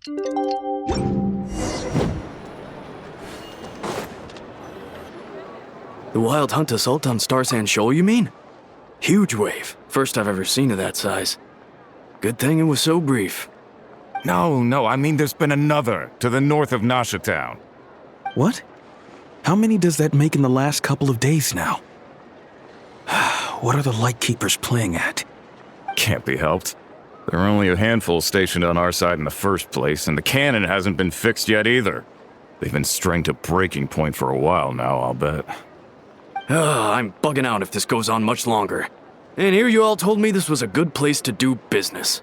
The Wild Hunt assault on Star Sand Shoal, you mean? Huge wave. First I've ever seen of that size. Good thing it was so brief. No, I mean there's been another to the north of Nasha Town. What? How many does that make in the last couple of days now? What are the Lightkeepers playing at? Can't be helped. There are only a handful stationed on our side in the first place, and the cannon hasn't been fixed yet either. They've been strained to breaking point for a while now, I'll bet. I'm bugging out if this goes on much longer. And here you all told me this was a good place to do business.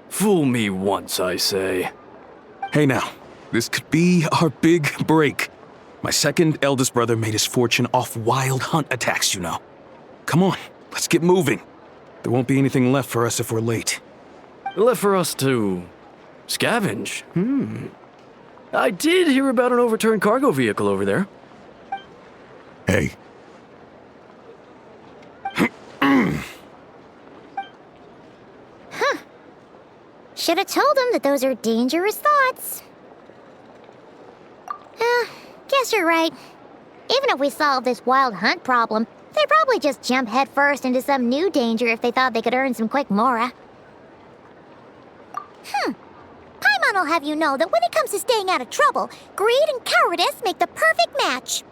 Fool me once, I say. Hey now, this could be our big break. My second eldest brother made his fortune off Wild Hunt attacks, you know. Come on, let's get moving. There won't be anything left for us if we're late. Left for us to scavenge? I did hear about an overturned cargo vehicle over there. Hey. Should have told him that those are dangerous thoughts. Guess you're right. Even if we solve this Wild Hunt problem, they'd probably just jump headfirst into some new danger if they thought they could earn some quick mora. Paimon will have you know that when it comes to staying out of trouble, greed and cowardice make the perfect match.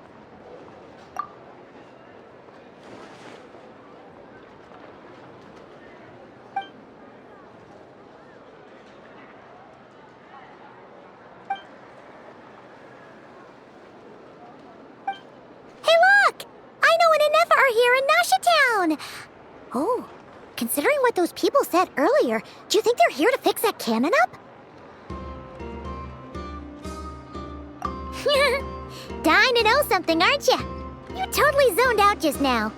Here in Nasha Town! Oh, considering what those people said earlier, do you think they're here to fix that cannon up? Dying to know something, aren't you? You totally zoned out just now.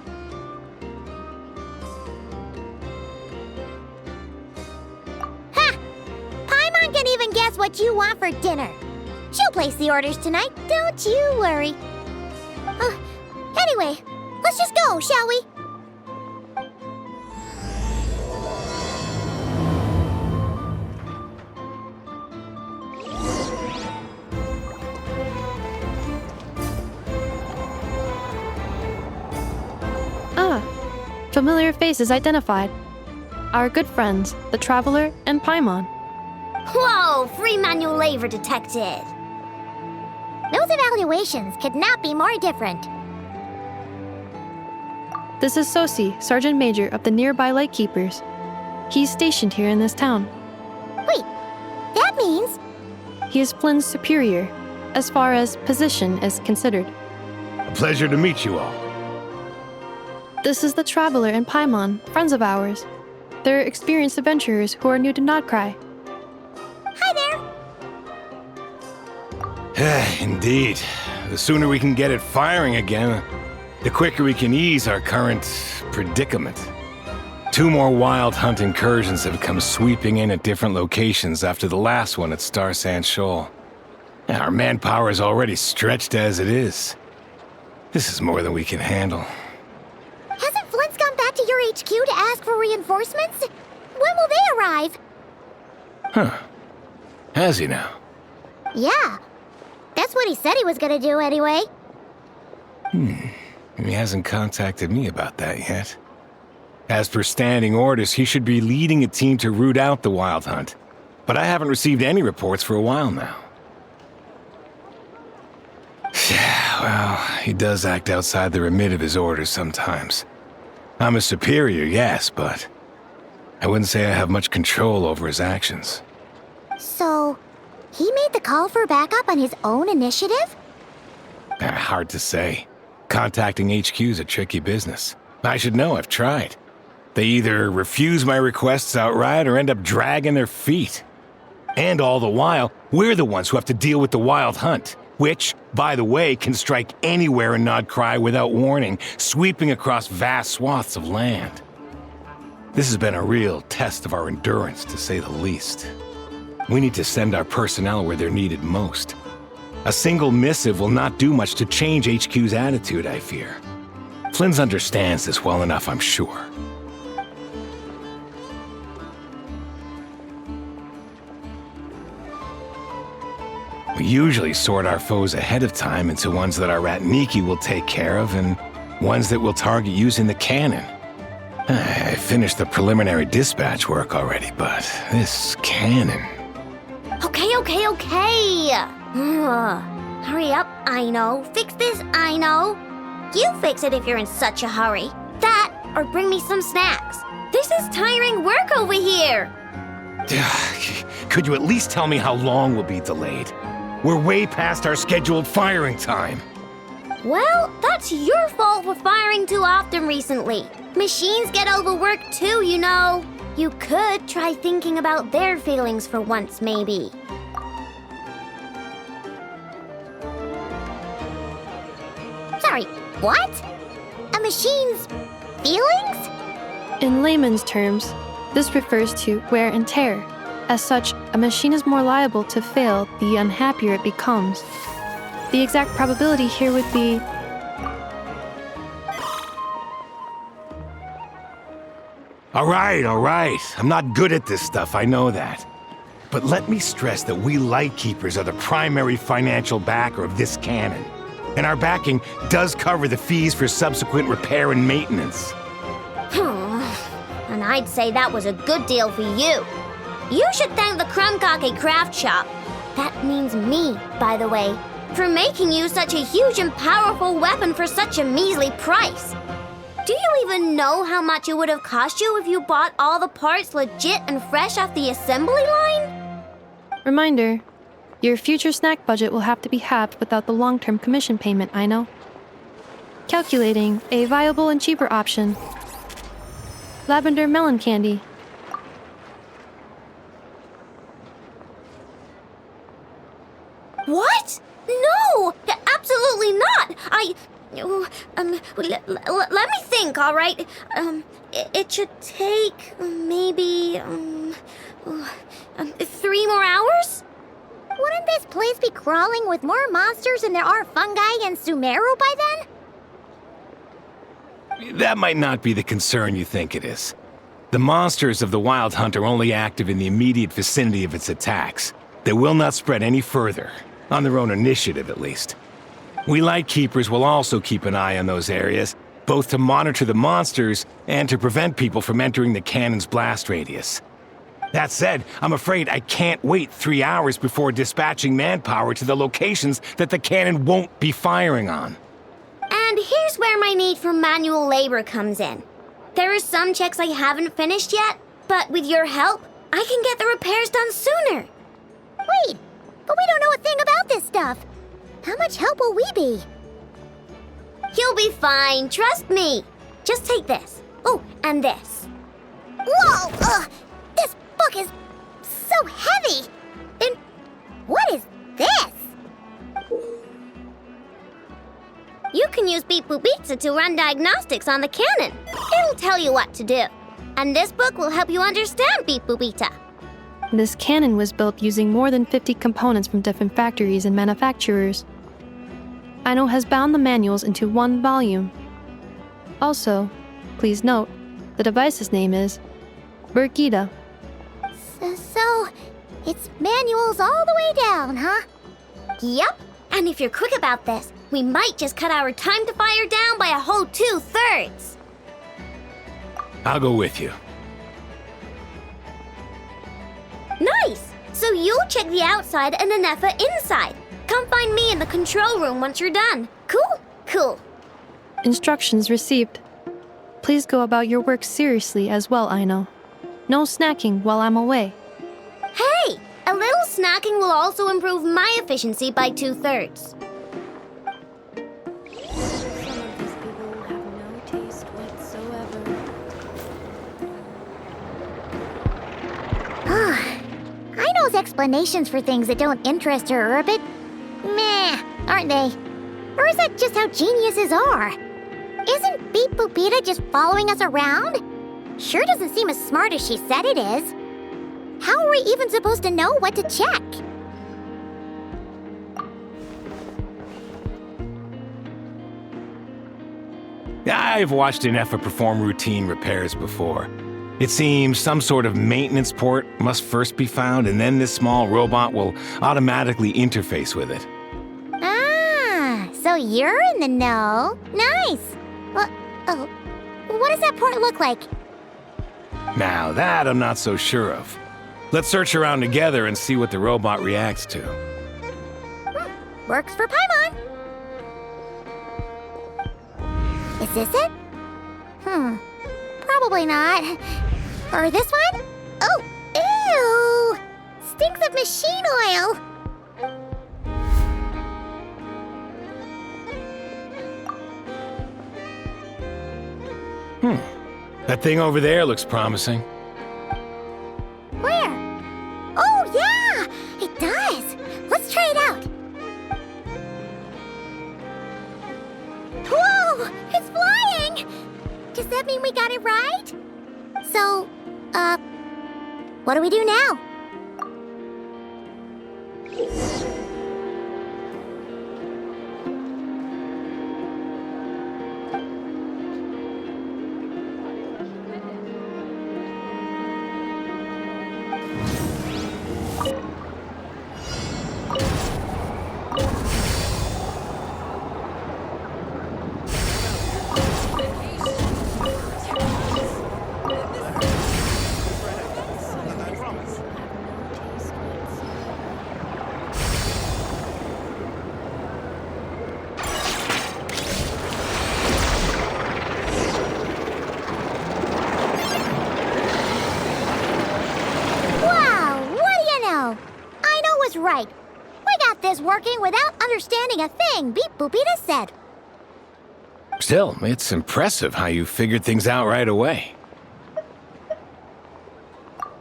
Ha! Paimon can even guess what you want for dinner. She'll place the orders tonight, don't you worry. Anyway, let's just go, shall we? Familiar faces identified. Our good friends, the Traveler and Paimon. Whoa, free manual labor detected. Those evaluations could not be more different. This is Sosi, Sergeant Major of the nearby Lightkeepers. He's stationed here in this town. Wait, that means... He is Flynn's superior, as far as position is considered. A pleasure to meet you all. This is the Traveler and Paimon, friends of ours. They're experienced adventurers who are new to Nod-Krai. Hi there! Indeed. The sooner we can get it firing again, the quicker we can ease our current predicament. 2 more Wild Hunt incursions have come sweeping in at different locations after the last one at Star Sand Shoal. Our manpower is already stretched as it is. This is more than we can handle. Hasn't Flint's gone back to your HQ to ask for reinforcements? When will they arrive? Huh. Has he now? Yeah. That's what he said he was gonna do anyway. He hasn't contacted me about that yet. As per standing orders, he should be leading a team to root out the Wild Hunt. But I haven't received any reports for a while now. Well, he does act outside the remit of his orders sometimes. I'm a superior, yes, but I wouldn't say I have much control over his actions. So, he made the call for backup on his own initiative? Hard to say. Contacting HQ is a tricky business. I should know, I've tried. They either refuse my requests outright or end up dragging their feet. And all the while, we're the ones who have to deal with the Wild Hunt, which, by the way, can strike anywhere in Nod-Krai without warning, sweeping across vast swaths of land. This has been a real test of our endurance, to say the least. We need to send our personnel where they're needed most. A single missive will not do much to change HQ's attitude, I fear. Flynn's understands this well enough, I'm sure. usually sort our foes ahead of time into ones that our rat Nikki will take care of and ones that we'll target using the cannon. I finished the preliminary dispatch work already, but this cannon... Okay. Hurry up, I know. Fix this, I know. You fix it if you're in such a hurry. That, or bring me some snacks. This is tiring work over here. Could you at least tell me how long we'll be delayed? We're way past our scheduled firing time. Well, that's your fault for firing too often recently. Machines get overworked too, you know. You could try thinking about their feelings for once, maybe. Sorry, what? A machine's feelings? In layman's terms, this refers to wear and tear. As such, a machine is more liable to fail the unhappier it becomes. The exact probability here would be... All right. I'm not good at this stuff, I know that. But let me stress that we Lightkeepers are the primary financial backer of this cannon. And our backing does cover the fees for subsequent repair and maintenance. And I'd say that was a good deal for you. You should thank the Krumkake Craft Shop. That means me, by the way, for making you such a huge and powerful weapon for such a measly price. Do you even know how much it would have cost you if you bought all the parts legit and fresh off the assembly line? Reminder, your future snack budget will have to be halved without the long-term commission payment, I know. Calculating a viable and cheaper option. Lavender melon candy. What? No! Absolutely not! Let me think, all right? It should take maybe 3 more hours? Wouldn't this place be crawling with more monsters than there are fungi in Sumeru by then? That might not be the concern you think it is. The monsters of the Wild Hunt are only active in the immediate vicinity of its attacks. They will not spread any further, on their own initiative at least. We Lightkeepers will also keep an eye on those areas, both to monitor the monsters and to prevent people from entering the cannon's blast radius. That said, I'm afraid I can't wait 3 hours before dispatching manpower to the locations that the cannon won't be firing on. And here's where my need for manual labor comes in. There are some checks I haven't finished yet, but with your help, I can get the repairs done sooner. Wait, but we don't know a thing about this stuff. How much help will we be? You'll be fine, trust me. Just take this. Oh, and this. Whoa! This book is so heavy! And what is this? You can use Beep Boop Pizza to run diagnostics on the cannon. It'll tell you what to do. And this book will help you understand Beep Boop Pizza. This cannon was built using more than 50 components from different factories and manufacturers. Aino has bound the manuals into one volume. Also, please note, the device's name is Birgitta. So, it's manuals all the way down, huh? Yep, and if you're quick about this, we might just cut our time to fire down by a whole 2/3. I'll go with you. Nice! So you'll check the outside and Anefa inside. Come find me in the control room once you're done. Cool. Instructions received. Please go about your work seriously as well, Aino. No snacking while I'm away. Hey! A little snacking will also improve my efficiency by 2/3. Aino's explanations for things that don't interest her are a bit meh, aren't they? Or is that just how geniuses are? Isn't Beep Boopita just following us around? Sure doesn't seem as smart as she said it is. How are we even supposed to know what to check? I've watched Anefa perform routine repairs before. It seems some sort of maintenance port must first be found, and then this small robot will automatically interface with it. Ah, so you're in the know. Nice. Well, oh, what does that port look like? Now that I'm not so sure of. Let's search around together and see what the robot reacts to. Works for Paimon. Is this it? Probably not. Or this one? Oh, ew! Stinks of machine oil. That thing over there looks promising. Where? Oh, yeah! It does. Let's try it out. Whoa! It's flying! Does that mean we got it right? So, what do we do now? Right. We got this working without understanding a thing Beep Boopita said. Still, it's impressive how you figured things out right away.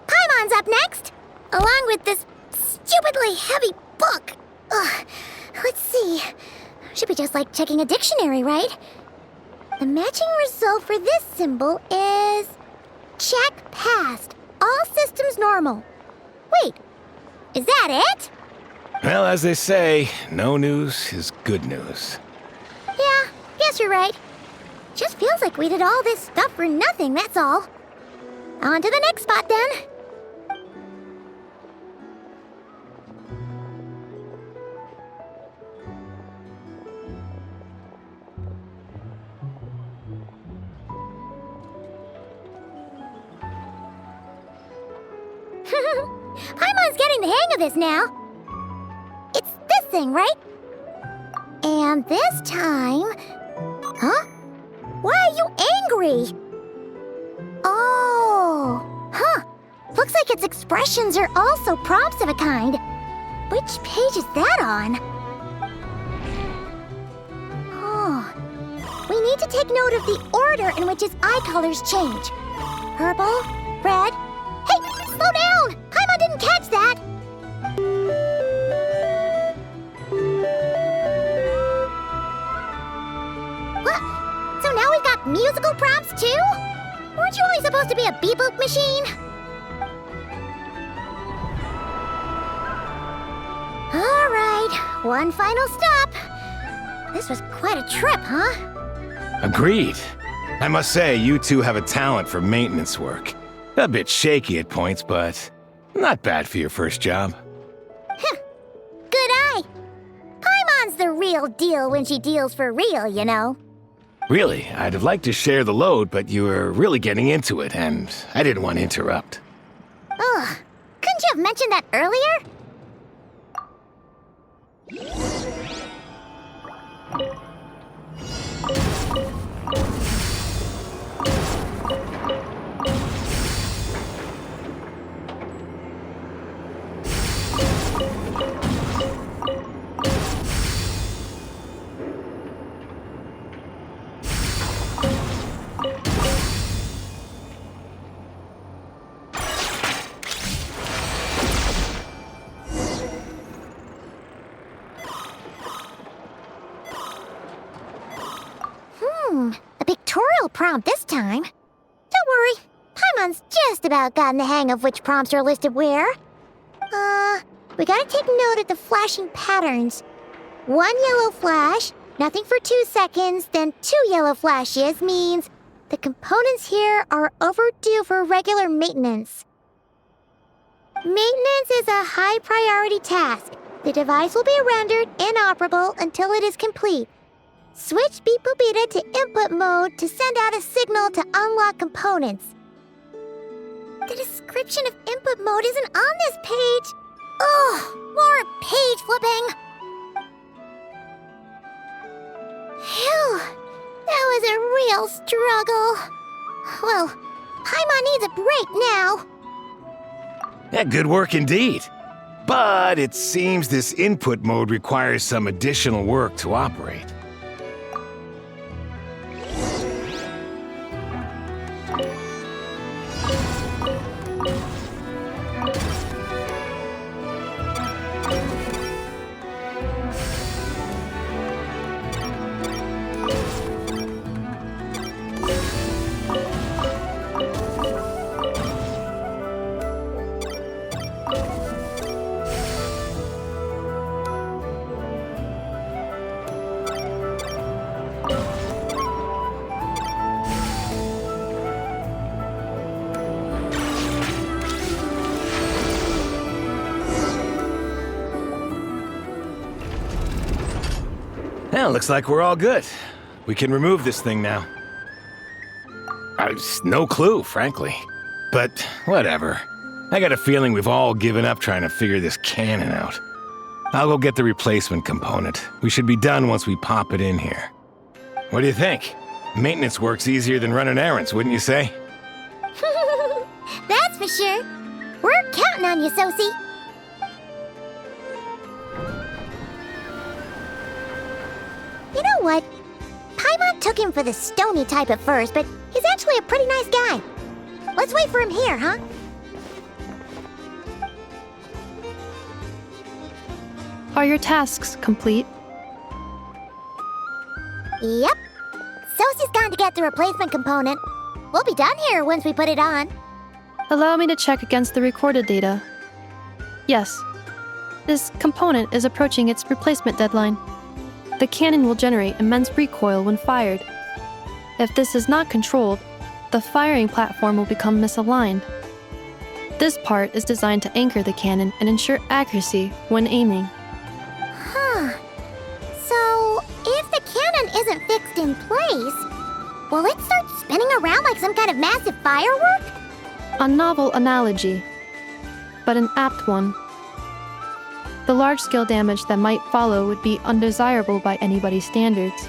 Paimon's up next, along with this stupidly heavy book. Ugh. Let's see. Should be just like checking a dictionary, right? The matching result for this symbol is... check passed. All systems normal. Wait. Is that it? Well, as they say, no news is good news. Yeah, guess you're right. Just feels like we did all this stuff for nothing, that's all. On to the next spot, then. Paimon's getting the hang of this now. It's this thing, right? And this time... Huh? Why are you angry? Oh... Huh. Looks like its expressions are also prompts of a kind. Which page is that on? Oh... We need to take note of the order in which its eye colors change. Purple, red... Hey! Slow down! Paimon didn't catch that! What? So now we've got musical prompts too? Weren't you only supposed to be a beep-boop machine? Alright, one final stop. This was quite a trip, huh? Agreed. I must say, you two have a talent for maintenance work. A bit shaky at points, but not bad for your first job. Good eye. Paimon's the real deal when she deals for real, you know. Really, I'd have liked to share the load, but you were really getting into it, and I didn't want to interrupt. Ugh, couldn't you have mentioned that earlier? A pictorial prompt this time. Don't worry, Paimon's just about gotten the hang of which prompts are listed where. We gotta take note of the flashing patterns. 1 yellow flash, nothing for 2 seconds, then 2 yellow flashes means The components here are overdue for regular maintenance. Maintenance is a high priority task. The device will be rendered inoperable until it is complete. Switch Beep Boopita to input mode to send out a signal to unlock components. The description of input mode isn't on this page. Ugh, more page flipping. Phew, that was a real struggle. Well, Paimon needs a break now. Yeah, good work indeed. But it seems this input mode requires some additional work to operate. Well, looks like we're all good. We can remove this thing now. No clue, frankly. But whatever. I got a feeling we've all given up trying to figure this cannon out. I'll go get the replacement component. We should be done once we pop it in here. What do you think? Maintenance work's easier than running errands, wouldn't you say? That's for sure. We're counting on you, Sosie. You know what? Paimon took him for the stony type at first, but he's actually a pretty nice guy. Let's wait for him here, huh? Are your tasks complete? Yep. Sosie's gone to get the replacement component. We'll be done here once we put it on. Allow me to check against the recorded data. Yes. This component is approaching its replacement deadline. The cannon will generate immense recoil when fired. If this is not controlled, the firing platform will become misaligned. This part is designed to anchor the cannon and ensure accuracy when aiming. Huh. So, if the cannon isn't fixed in place, will it start spinning around like some kind of massive firework? A novel analogy, but an apt one. The large-scale damage that might follow would be undesirable by anybody's standards.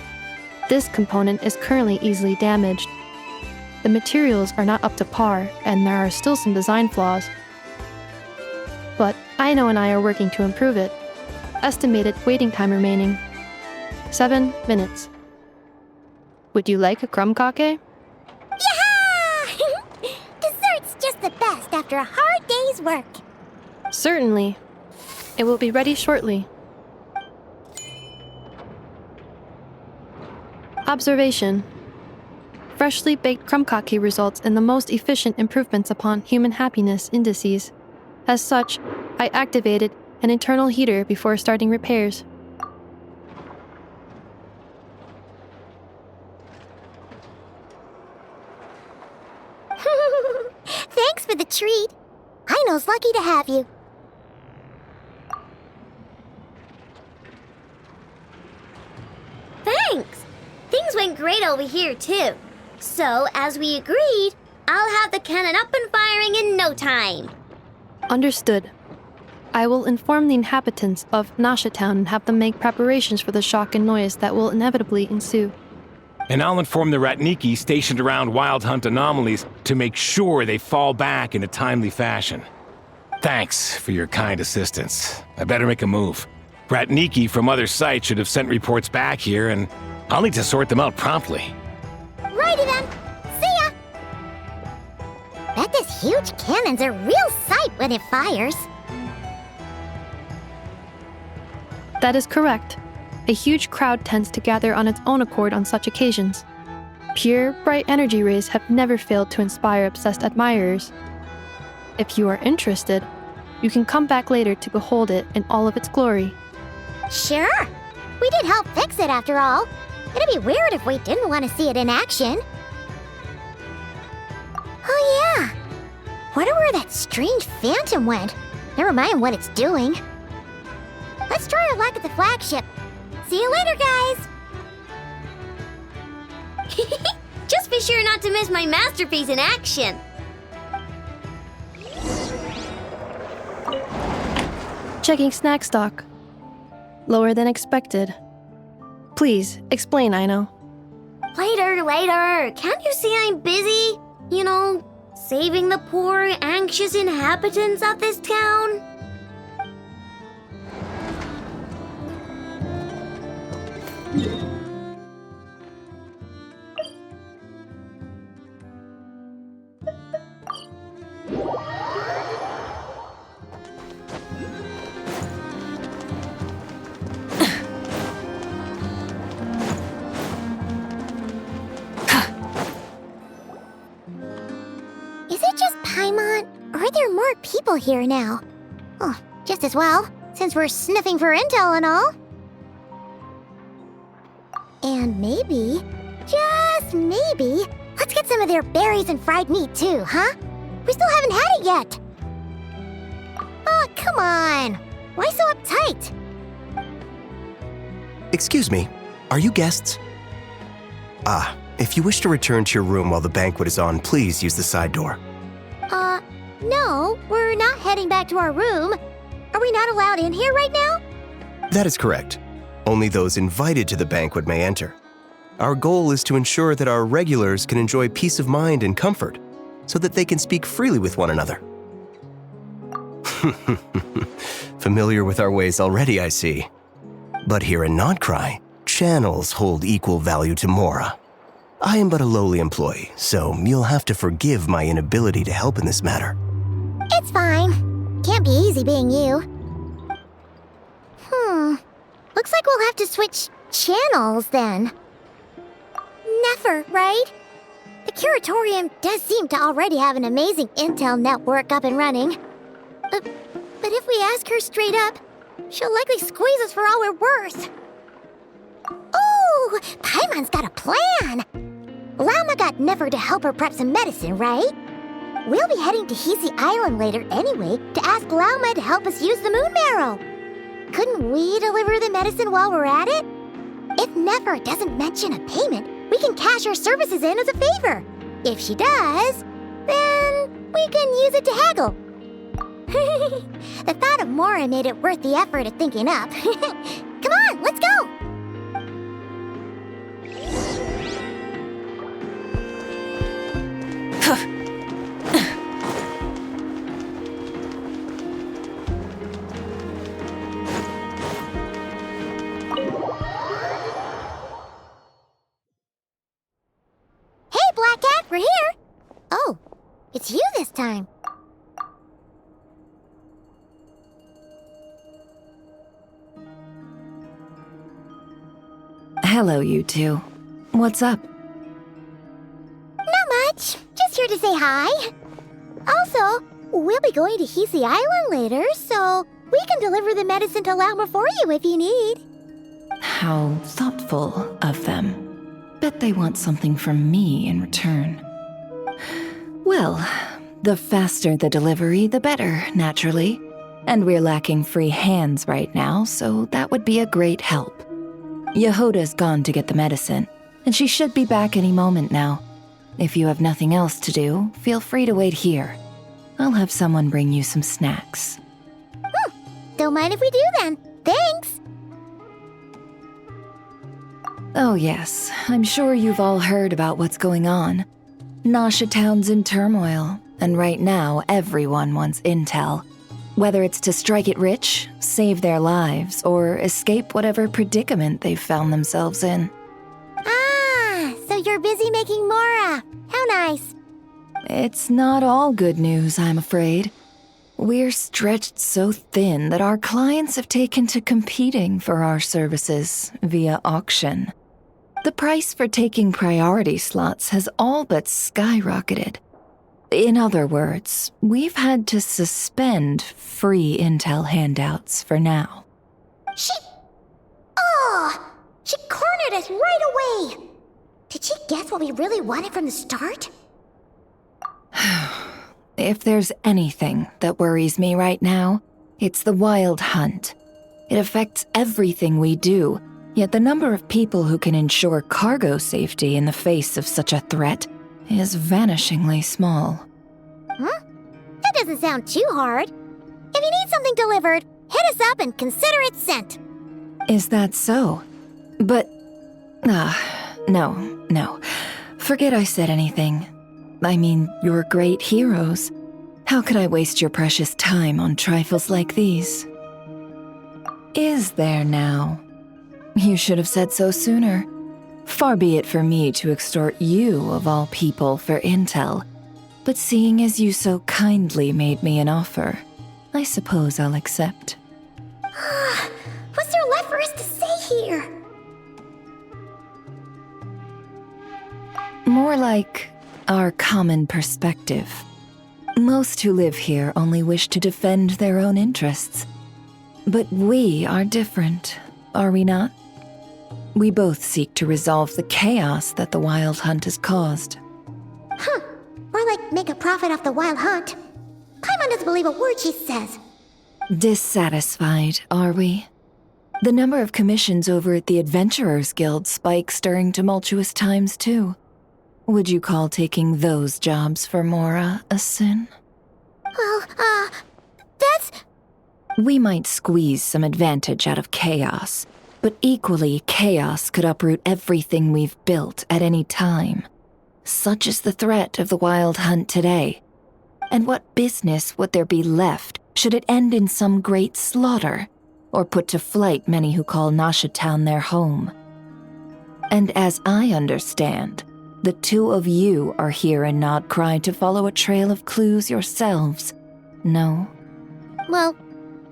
This component is currently easily damaged. The materials are not up to par, and there are still some design flaws. But Aino and I are working to improve it. Estimated waiting time remaining: 7 minutes. Would you like a crumb kake? Yeah! Dessert's just the best after a hard day's work. Certainly. It will be ready shortly. Observation. Freshly baked crumb kake results in the most efficient improvements upon human happiness indices. As such, I activated an internal heater before starting repairs. Thanks for the treat. Aino's lucky to have you. Thanks! Things went great over here, too. So, as we agreed, I'll have the cannon up and firing in no time. Understood. I will inform the inhabitants of Nasha Town and have them make preparations for the shock and noise that will inevitably ensue. And I'll inform the Ratniki stationed around Wild Hunt anomalies to make sure they fall back in a timely fashion. Thanks for your kind assistance. I better make a move. Ratniki from other sites should have sent reports back here, and I'll need to sort them out promptly. Righty then. See ya! Bet this huge cannon's a real sight when it fires. That is correct. A huge crowd tends to gather on its own accord on such occasions. Pure, bright energy rays have never failed to inspire obsessed admirers. If you are interested, you can come back later to behold it in all of its glory. Sure. We did help fix it after all. It'd be weird if we didn't want to see it in action. Wonder where that strange phantom went. Never mind what it's doing. Let's try our luck at the flagship. See you later, guys! Just be sure not to miss my masterpiece in action. Checking snack stock. Lower than expected. Please, explain, Aino. Later. Can't you see I'm busy? You know, saving the poor, anxious inhabitants of this town? Is it just Paimon, or are there more people here now? Oh, just as well, since we're sniffing for intel and all. And maybe, just maybe, let's get some of their berries and fried meat too, huh? We still haven't had it yet. Oh, come on. Why so uptight? Excuse me, are you guests? If you wish to return to your room while the banquet is on, please use the side door. No, we're not heading back to our room. Are we not allowed in here right now? That is correct. Only those invited to the banquet may enter. Our goal is to ensure that our regulars can enjoy peace of mind and comfort, so that they can speak freely with one another. Familiar with our ways already, I see. But here in Nod-Krai, channels hold equal value to Mora. I am but a lowly employee, so you'll have to forgive my inability to help in this matter. It's fine. Can't be easy being you. Looks like we'll have to switch channels then. Never, right? The Curatorium does seem to already have an amazing intel network up and running. But if we ask her straight up, she'll likely squeeze us for all we're worth. Ooh, Paimon's got a plan! Llama got Never to help her prep some medicine, right? We'll be heading to Hisi Island later anyway to ask Llama to help us use the moon marrow. Couldn't we deliver the medicine while we're at it? If Never doesn't mention a payment, we can cash our services in as a favor. If she does, then we can use it to haggle. The thought of Mora made it worth the effort of thinking up. Come on, let's go! Hey, Black Cat, we're here! Oh, it's you this time. Hello, you two. What's up? Not much. Just here to say hi. Also, we'll be going to Hisi Island later, so we can deliver the medicine to Llama for you if you need. How thoughtful of them. Bet they want something from me in return. Well, the faster the delivery, the better, naturally. And we're lacking free hands right now, so that would be a great help. Yehoda's gone to get the medicine, and she should be back any moment now. If you have nothing else to do, feel free to wait here. I'll have someone bring you some snacks. Don't mind if we do then. Thanks. Oh yes, I'm sure you've all heard about what's going on. Nasha Town's in turmoil, and right now everyone wants intel. Whether it's to strike it rich, save their lives, or escape whatever predicament they've found themselves in. Ah, so you're busy making Mora. How nice. It's not all good news, I'm afraid. We're stretched so thin that our clients have taken to competing for our services via auction. The price for taking priority slots has all but skyrocketed. In other words, we've had to suspend free intel handouts for now. She cornered us right away. Did she guess what we really wanted from the start? If there's anything that worries me right now, it's the wild hunt. It affects everything we do, yet the number of people who can ensure cargo safety in the face of such a threat is vanishingly small. Huh? That doesn't sound too hard. If you need something delivered, hit us up and consider it sent. Is that so? But... no. Forget I said anything. I mean, you're great heroes. How could I waste your precious time on trifles like these? Is there now? You should have said so sooner. Far be it for me to extort you, of all people, for intel. But seeing as you so kindly made me an offer, I suppose I'll accept. What's there left for us to say here? More like our common perspective. Most who live here only wish to defend their own interests. But we are different, are we not? We both seek to resolve the chaos that the wild hunt has caused. Huh. Or like make a profit off the wild hunt. Paimon doesn't believe a word she says. Dissatisfied, are we? The number of commissions over at the Adventurers Guild spikes during tumultuous times, too. Would you call taking those jobs for Mora a sin? Well, that's... We might squeeze some advantage out of chaos, but equally, chaos could uproot everything we've built at any time. Such is the threat of the wild hunt today. And what business would there be left should it end in some great slaughter, or put to flight many who call Nasha Town their home? And as I understand, the two of you are here in Nod-Krai to follow a trail of clues yourselves, no? Well,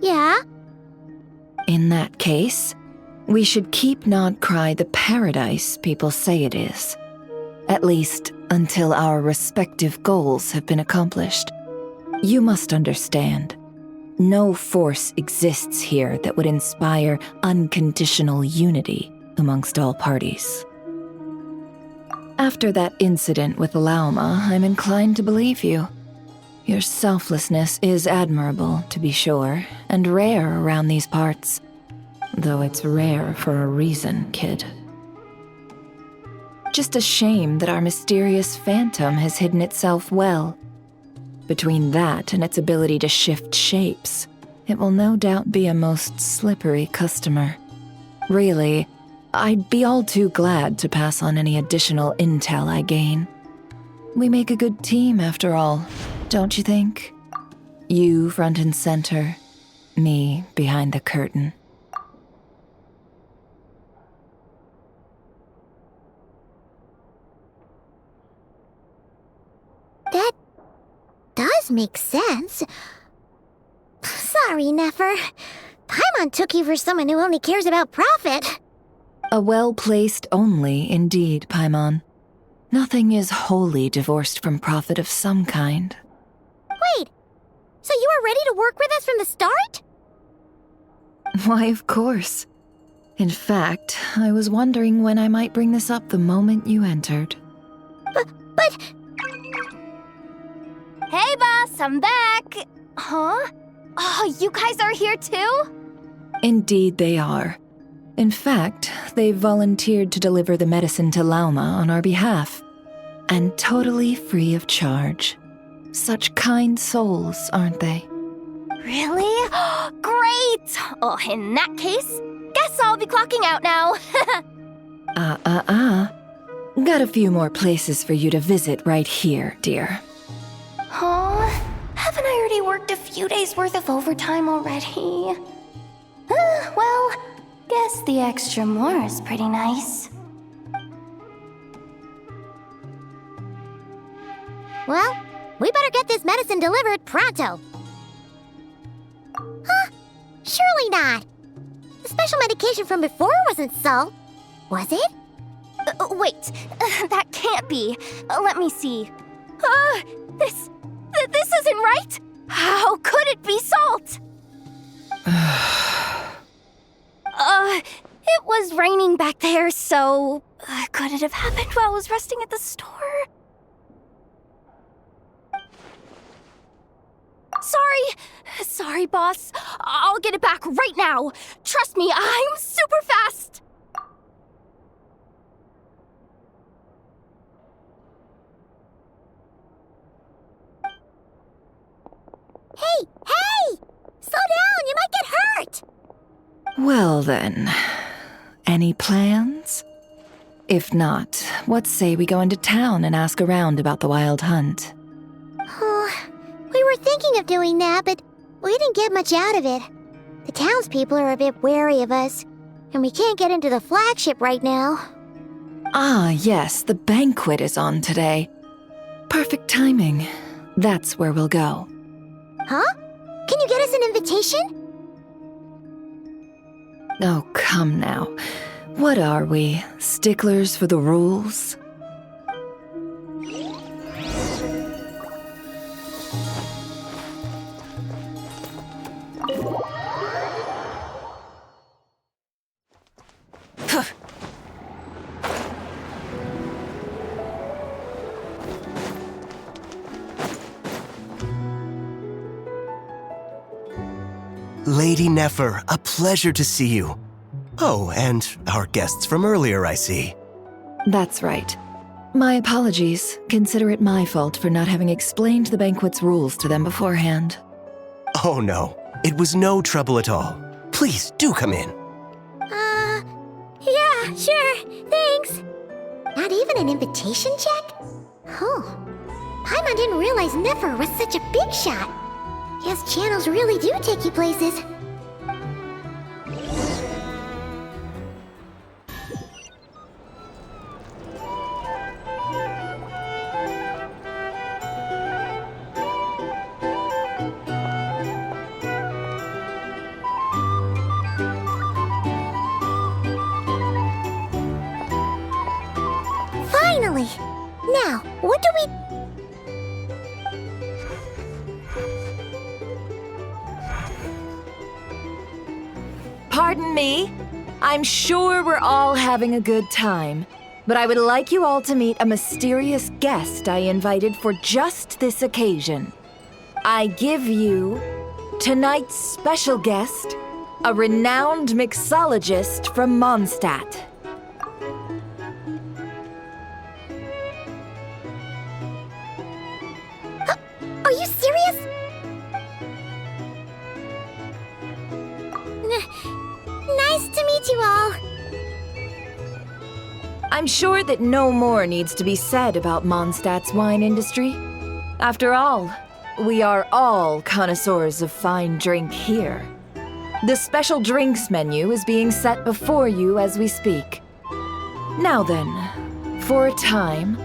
yeah. In that case, we should keep Nod-Krai the paradise people say it is. At least, until our respective goals have been accomplished. You must understand, no force exists here that would inspire unconditional unity amongst all parties. After that incident with Lauma, I'm inclined to believe you. Your selflessness is admirable, to be sure, and rare around these parts. Though it's rare for a reason, kid. Just a shame that our mysterious phantom has hidden itself well. Between that and its ability to shift shapes, it will no doubt be a most slippery customer. Really, I'd be all too glad to pass on any additional intel I gain. We make a good team, after all, don't you think? You front and center, me behind the curtain. That does make sense. Sorry, Nefer. Paimon took you for someone who only cares about profit. A well-placed only, indeed, Paimon. Nothing is wholly divorced from profit of some kind. Wait, so you were ready to work with us from the start? Why, of course. In fact, I was wondering when I might bring this up the moment you entered. But... Hey, boss, I'm back. Huh? Oh, you guys are here too? Indeed they are. In fact, they've volunteered to deliver the medicine to Lauma on our behalf. And totally free of charge. Such kind souls, aren't they? Really? Great! Oh, in that case, guess I'll be clocking out now. Got a few more places for you to visit right here, dear. Huh? Haven't I already worked a few days' worth of overtime already? Well, guess the extra more is pretty nice. Well, we better get this medicine delivered pronto. Huh? Surely not. The special medication from before wasn't salt, was it? Wait, that can't be. Let me see. This isn't right. How could it be salt? It was raining back there, so could it have happened while I was resting at the store? Sorry, boss. I'll get it back right now. Trust me, I'm super fast. Hey! Slow down, you might get hurt! Well then, any plans? If not, what say we go into town and ask around about the wild hunt? We were thinking of doing that, but we didn't get much out of it. The townspeople are a bit wary of us, and we can't get into the flagship right now. Ah, yes, the banquet is on today. Perfect timing. That's where we'll go. Huh? Can you get us an invitation? Oh, come now. What are we, sticklers for the rules? Lady Nefer, a pleasure to see you. Oh, and our guests from earlier, I see. That's right. My apologies. Consider it my fault for not having explained the banquet's rules to them beforehand. Oh no, it was no trouble at all. Please, do come in. Yeah, sure, thanks. Not even an invitation check? Oh, Paimon didn't realize Nefer was such a big shot. Guess channels really do take you places. Finally! Now, what do we... Pardon me? I'm sure we're all having a good time, but I would like you all to meet a mysterious guest I invited for just this occasion. I give you tonight's special guest, a renowned mixologist from Mondstadt. Are you serious? Nice to meet you all. I'm sure that no more needs to be said about Mondstadt's wine industry. After all, we are all connoisseurs of fine drink here. The special drinks menu is being set before you as we speak. Now then, for a time,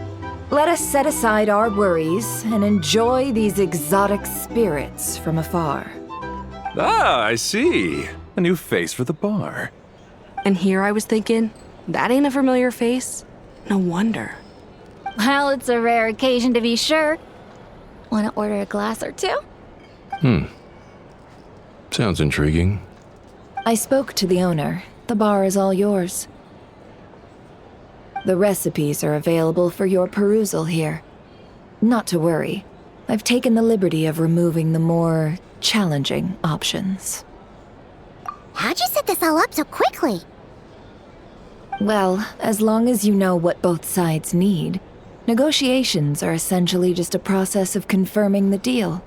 let us set aside our worries and enjoy these exotic spirits from afar. Ah, I see. A new face for the bar. And here I was thinking, that ain't a familiar face. No wonder. Well, it's a rare occasion to be sure. Want to order a glass or two? Sounds intriguing. I spoke to the owner. The bar is all yours. The recipes are available for your perusal here. Not to worry. I've taken the liberty of removing the more challenging options. How'd you set this all up so quickly? Well, as long as you know what both sides need, negotiations are essentially just a process of confirming the deal.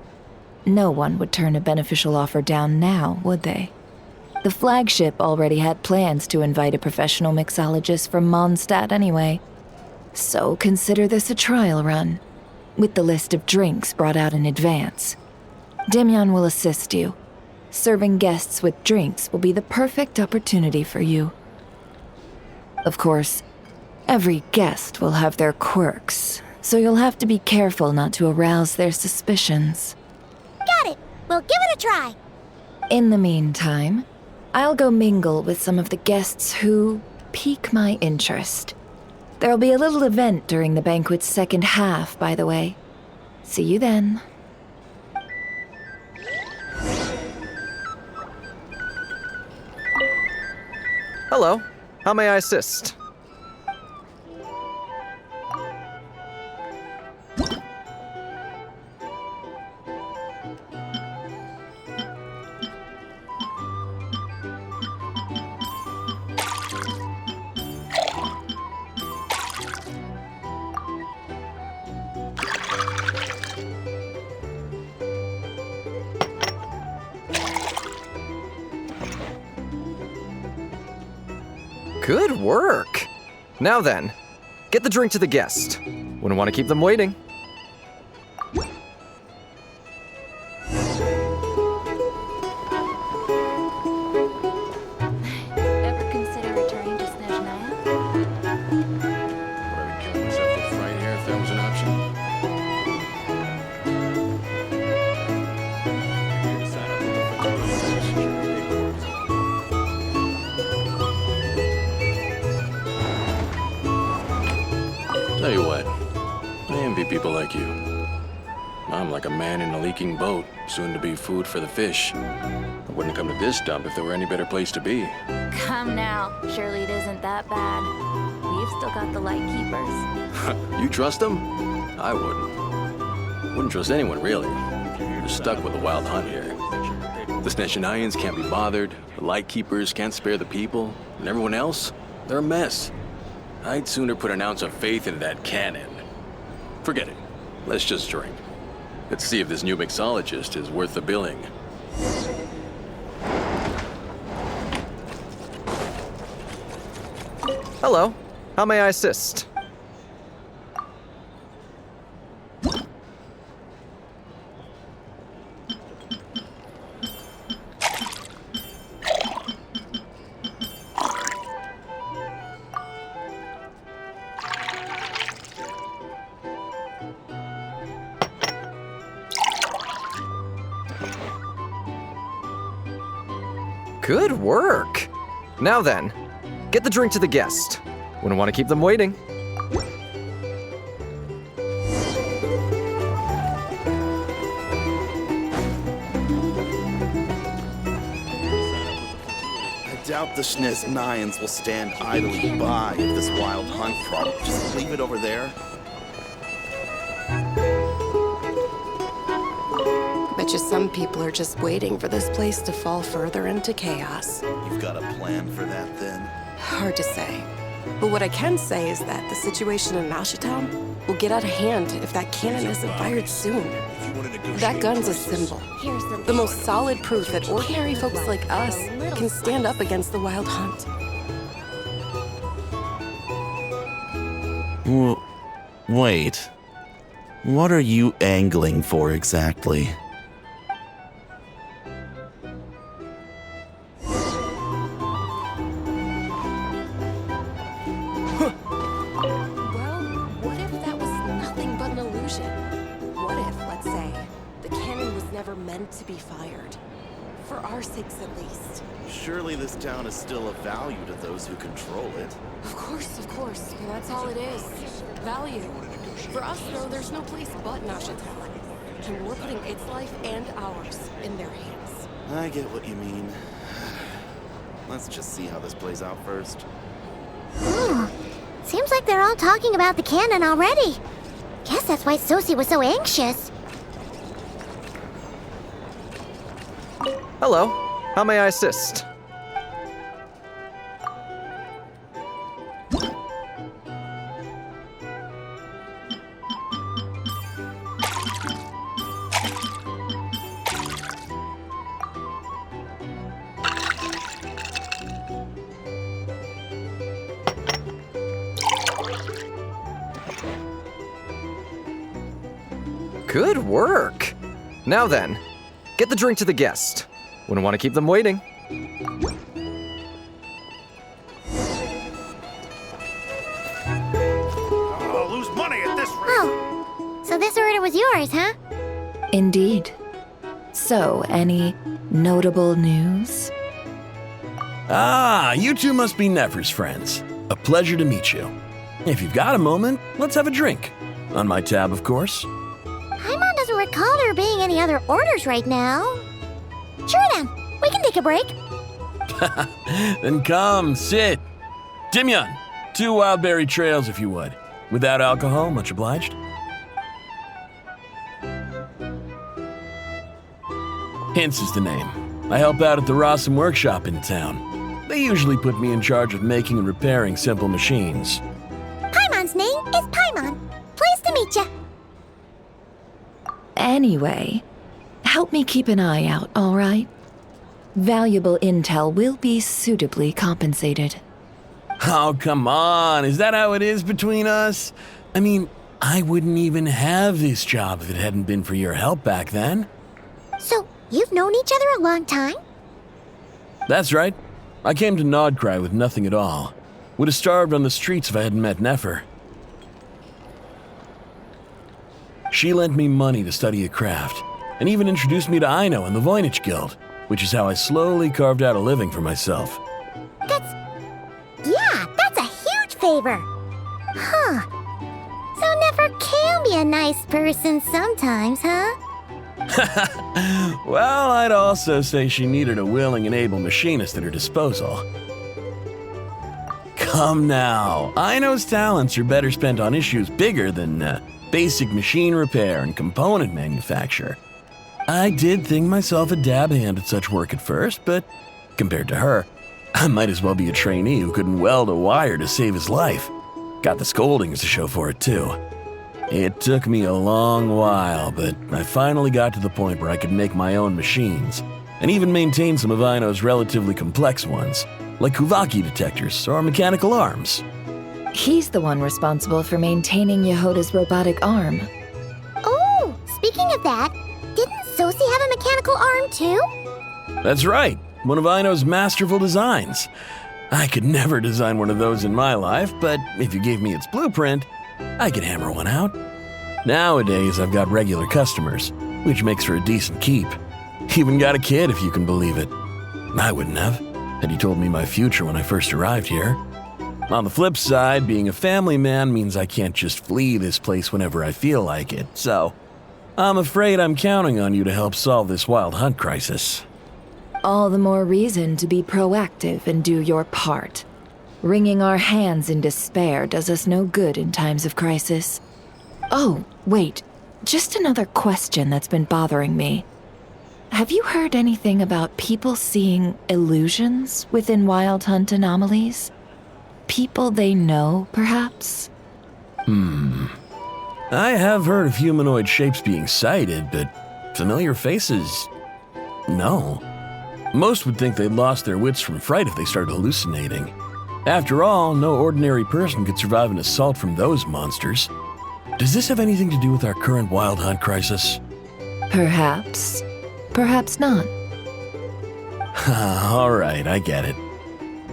No one would turn a beneficial offer down now, would they? The flagship already had plans to invite a professional mixologist from Mondstadt anyway. So consider this a trial run, with the list of drinks brought out in advance. Demyon will assist you. Serving guests with drinks will be the perfect opportunity for you. Of course, every guest will have their quirks, so you'll have to be careful not to arouse their suspicions. Got it. We'll give it a try. In the meantime, I'll go mingle with some of the guests who pique my interest. There'll be a little event during the banquet's second half, by the way. See you then. Hello. How may I assist? Good work. Now then, get the drink to the guest. Wouldn't want to keep them waiting. Ever consider returning to Snezhnaya? Would I be killing myself with fright here if that was an option? Tell you what, I envy people like you. I'm like a man in a leaking boat, soon to be food for the fish. I wouldn't come to this dump if there were any better place to be. Come now. Surely it isn't that bad. We've still got the light keepers. You trust them? I wouldn't. Wouldn't trust anyone, really. You're stuck with a wild hunt here. The Snezhnayans can't be bothered, the Lightkeepers can't spare the people, and everyone else, they're a mess. I'd sooner put an ounce of faith into that cannon. Forget it. Let's just drink. Let's see if this new mixologist is worth the billing. Hello. How may I assist? Good work. Now then, get the drink to the guest. Wouldn't want to keep them waiting. I doubt the Snezhnayans will stand idly by if this wild hunt problem. Just leave it over there. Bet you some people are just waiting for this place to fall further into chaos. You've got a plan for that, then? Hard to say. But what I can say is that the situation in Mashitown will get out of hand if that cannon isn't fired soon. That gun's a symbol. The most solid proof that ordinary folks like us can stand up against the wild hunt. Wait. What are you angling for exactly? Well, what if that was nothing but an illusion? What if, let's say, the cannon was never meant to be fired? For our sakes, at least. Surely this town is still of value to those who control it. Of course, of course. And that's all it is. Value. For us, though, there's no place but Mashitown. And we're putting its life and ours in their hands. I get what you mean. Let's just see how this plays out first. Seems like they're all talking about the cannon already. Guess that's why Sosie was so anxious. Hello. How may I assist? Good work. Now then, get the drink to the guest. Wouldn't want to keep them waiting. I'll lose money at this rate. Oh, so this order was yours, huh? Indeed. So, any notable news? Ah, you two must be Nefer's friends. A pleasure to meet you. If you've got a moment, let's have a drink. On my tab, of course. Paimon doesn't recall there being any other orders right now. Sure then, we can take a break. Then come, sit. Dimyon, 2 wildberry trails if you would. Without alcohol, much obliged. Hints is the name. I help out at the Rossum workshop in town. They usually put me in charge of making and repairing simple machines. Paimon's name is Paimon. Pleased to meet ya. Anyway, help me keep an eye out, all right? Valuable intel will be suitably compensated. Oh, come on. Is that how it is between us? I mean, I wouldn't even have this job if it hadn't been for your help back then. So, you've known each other a long time? That's right. I came to Nod-Krai with nothing at all. Would have starved on the streets if I hadn't met Nefer. She lent me money to study a craft, and even introduced me to Aino and the Voynich Guild, which is how I slowly carved out a living for myself. That's a huge favor. Huh. So Nefer can be a nice person sometimes, huh? Well, I'd also say she needed a willing and able machinist at her disposal. Come now, Aino's talents are better spent on issues bigger than basic machine repair and component manufacture. I did think myself a dab hand at such work at first, but compared to her, I might as well be a trainee who couldn't weld a wire to save his life. Got the scoldings to show for it, too. It took me a long while, but I finally got to the point where I could make my own machines, and even maintain some of Aino's relatively complex ones, like Kuvaki detectors or mechanical arms. He's the one responsible for maintaining Yehoda's robotic arm. Oh, speaking of that, didn't Sosi have a mechanical arm too? That's right, one of Aino's masterful designs. I could never design one of those in my life, but if you gave me its blueprint, I could hammer one out. Nowadays, I've got regular customers, which makes for a decent keep. Even got a kid, if you can believe it. I wouldn't have, had you told me my future when I first arrived here. On the flip side, being a family man means I can't just flee this place whenever I feel like it, so I'm afraid I'm counting on you to help solve this wild hunt crisis. All the more reason to be proactive and do your part. Wringing our hands in despair does us no good in times of crisis. Oh, wait. Just another question that's been bothering me. Have you heard anything about people seeing illusions within Wild Hunt anomalies? People they know, perhaps? I have heard of humanoid shapes being sighted, but familiar faces? No. Most would think they'd lost their wits from fright if they started hallucinating. After all, no ordinary person could survive an assault from those monsters. Does this have anything to do with our current Wild Hunt crisis? Perhaps. Perhaps not. All right, I get it.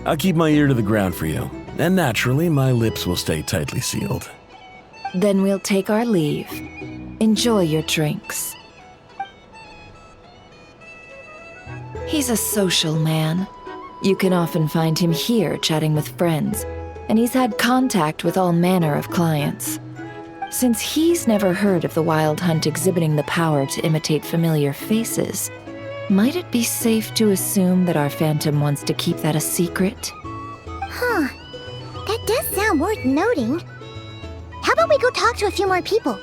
I'll keep my ear to the ground for you, and naturally, my lips will stay tightly sealed. Then we'll take our leave. Enjoy your drinks. He's a social man. You can often find him here chatting with friends, and he's had contact with all manner of clients. Since he's never heard of the Wild Hunt exhibiting the power to imitate familiar faces, might it be safe to assume that our Phantom wants to keep that a secret? Huh. That does sound worth noting. How about we go talk to a few more people?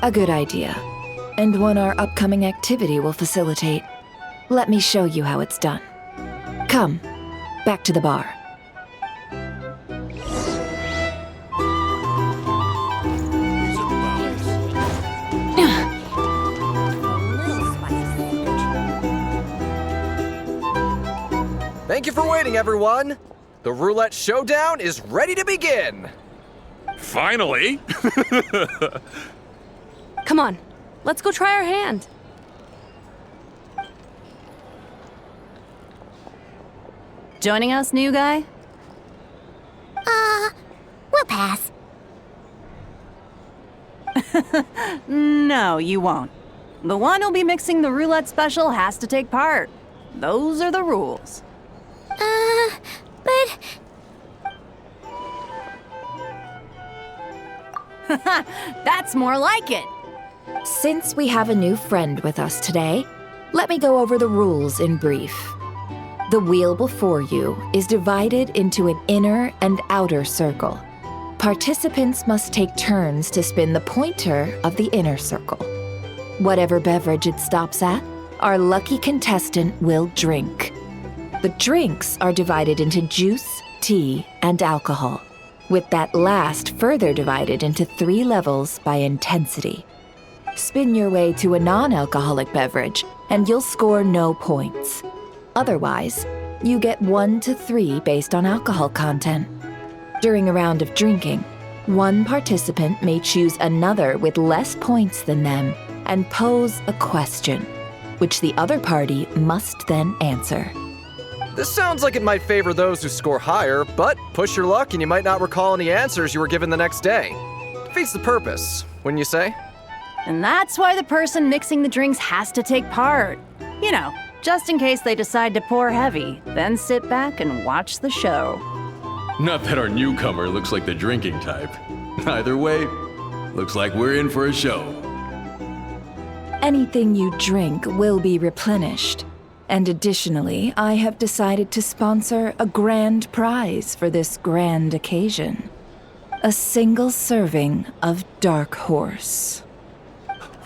A good idea. And one our upcoming activity will facilitate. Let me show you how it's done. Come, back to the bar. Thank you for waiting, everyone. The roulette showdown is ready to begin. Finally! Come on, let's go try our hand. Joining us, new guy? We'll pass. No, you won't. The one who'll be mixing the roulette special has to take part. Those are the rules. But... That's more like it. Since we have a new friend with us today, let me go over the rules in brief. The wheel before you is divided into an inner and outer circle. Participants must take turns to spin the pointer of the inner circle. Whatever beverage it stops at, our lucky contestant will drink. The drinks are divided into juice, tea, and alcohol, with that last further divided into 3 levels by intensity. Spin your way to a non-alcoholic beverage, and you'll score no points. Otherwise, you get 1 to 3 based on alcohol content. During a round of drinking, one participant may choose another with less points than them and pose a question, which the other party must then answer. This sounds like it might favor those who score higher, but push your luck and you might not recall any answers you were given the next day. Defeats the purpose, wouldn't you say? And that's why the person mixing the drinks has to take part. You know, just in case they decide to pour heavy, then sit back and watch the show. Not that our newcomer looks like the drinking type. Either way, looks like we're in for a show. Anything you drink will be replenished. And additionally, I have decided to sponsor a grand prize for this grand occasion. A single serving of Dark Horse.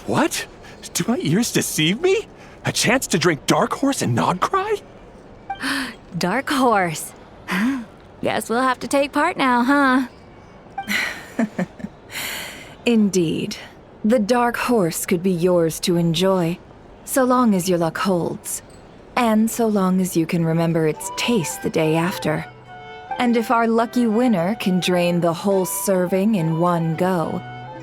What? Do my ears deceive me? A chance to drink Dark Horse and Nod-Krai? Dark Horse. Guess we'll have to take part now, huh? Indeed. The Dark Horse could be yours to enjoy, so long as your luck holds. And so long as you can remember its taste the day after. And if our lucky winner can drain the whole serving in one go,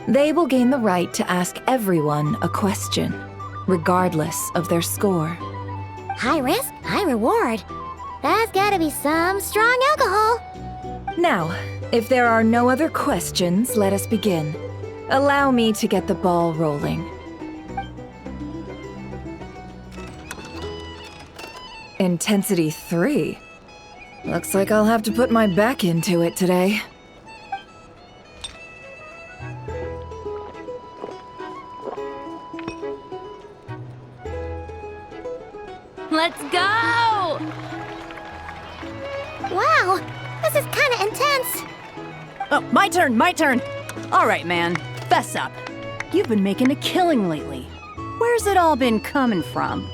they will gain the right to ask everyone a question, regardless of their score. High risk, high reward. That's gotta be some strong alcohol. Now, if there are no other questions, let us begin. Allow me to get the ball rolling. Intensity 3. Looks like I'll have to put my back into it today. Let's go! Wow, this is kinda intense. Oh, my turn. All right, man, fess up. You've been making a killing lately. Where's it all been coming from?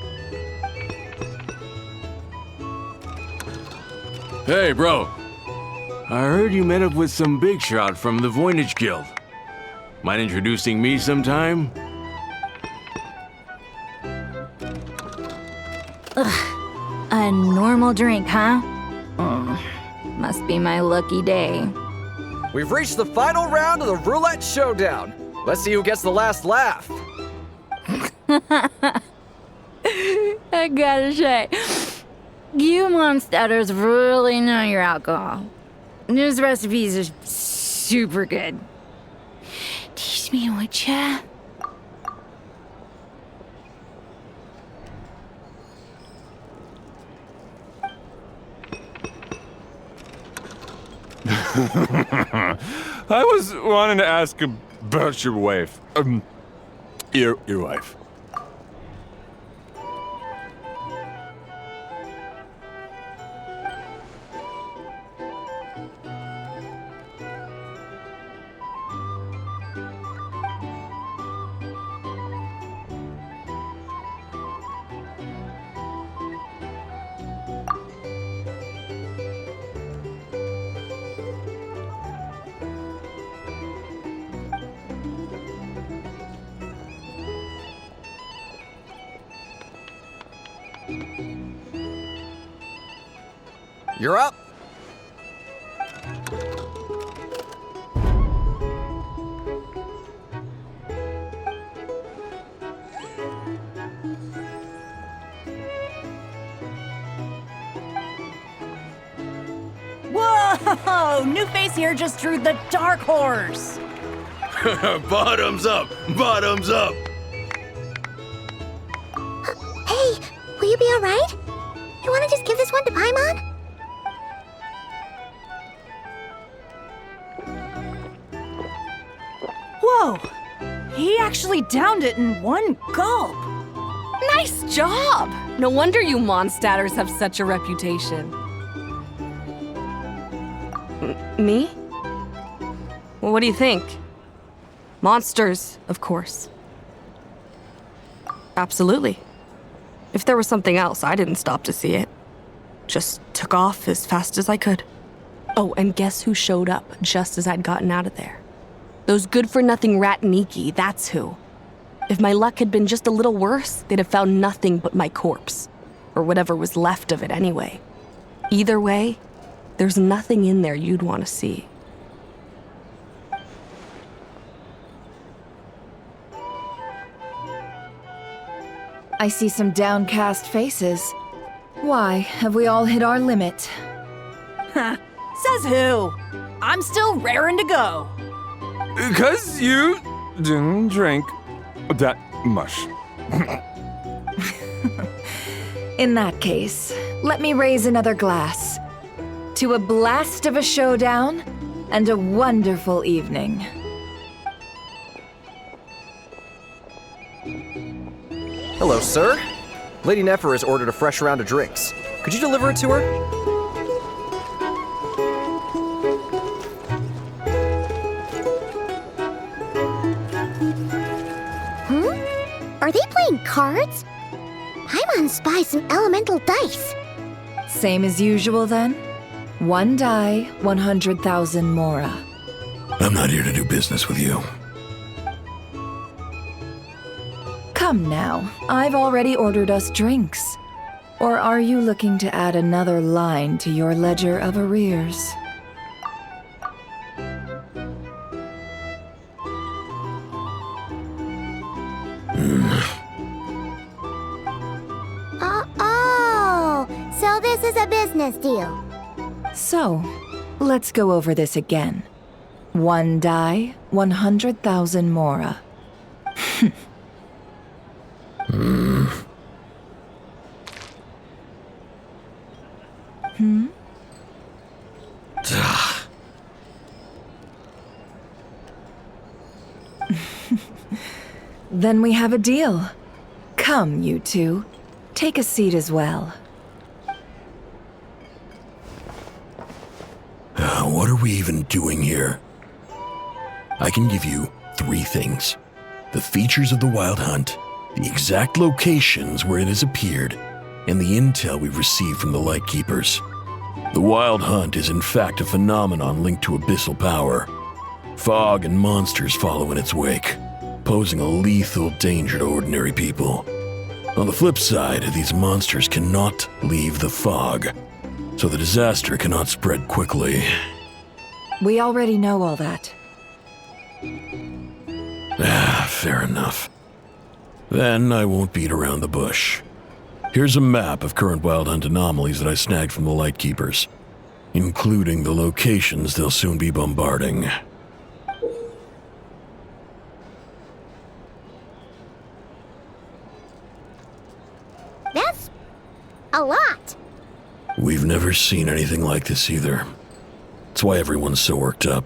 Hey, bro. I heard you met up with some big shot from the Voynich Guild. Mind introducing me sometime? A normal drink, huh? Must be my lucky day. We've reached the final round of the roulette showdown. Let's see who gets the last laugh. I gotta say, you monsters really know your alcohol. These recipes are super good. Teach me, would ya? I was wanting to ask about your wife. Your wife. You're up. Whoa! New face here just drew the Dark Horse. Bottoms up! Bottoms up! Hey, will you be alright? You wanna just give this one to Paimon? Whoa! He actually downed it in one gulp. Nice job! No wonder you monstatters have such a reputation. Me? Well, what do you think? Monsters, of course. Absolutely. If there was something else, I didn't stop to see it. Just took off as fast as I could. Oh, and guess who showed up just as I'd gotten out of there? Those good-for-nothing Rat-Niki, that's who. If my luck had been just a little worse, they'd have found nothing but my corpse. Or whatever was left of it anyway. Either way, there's nothing in there you'd want to see. I see some downcast faces. Why, have we all hit our limit? Says who? I'm still raring to go. 'Cause you didn't drink that much. In that case, let me raise another glass. To a blast of a showdown and a wonderful evening. Hello, sir. Lady Nefer has ordered a fresh round of drinks. Could you deliver it to her? Are they playing cards? I'm on spy some elemental dice. Same as usual then? 1 die, 100,000 mora. I'm not here to do business with you. Come now, I've already ordered us drinks. Or are you looking to add another line to your ledger of arrears? Oh, so this is a business deal. So, let's go over this again. 1 die, 100,000 mora. Then we have a deal. Come, you two. Take a seat as well. What are we even doing here? I can give you 3 things. The features of the Wild Hunt, the exact locations where it has appeared, and the intel we've received from the Lightkeepers. The Wild Hunt is in fact a phenomenon linked to abyssal power. Fog and monsters follow in its wake, posing a lethal danger to ordinary people. On the flip side, these monsters cannot leave the fog, so the disaster cannot spread quickly. We already know all that. Fair enough. Then I won't beat around the bush. Here's a map of current Wild Hunt anomalies that I snagged from the Lightkeepers, including the locations they'll soon be bombarding. That's a lot. We've never seen anything like this either. That's why everyone's so worked up.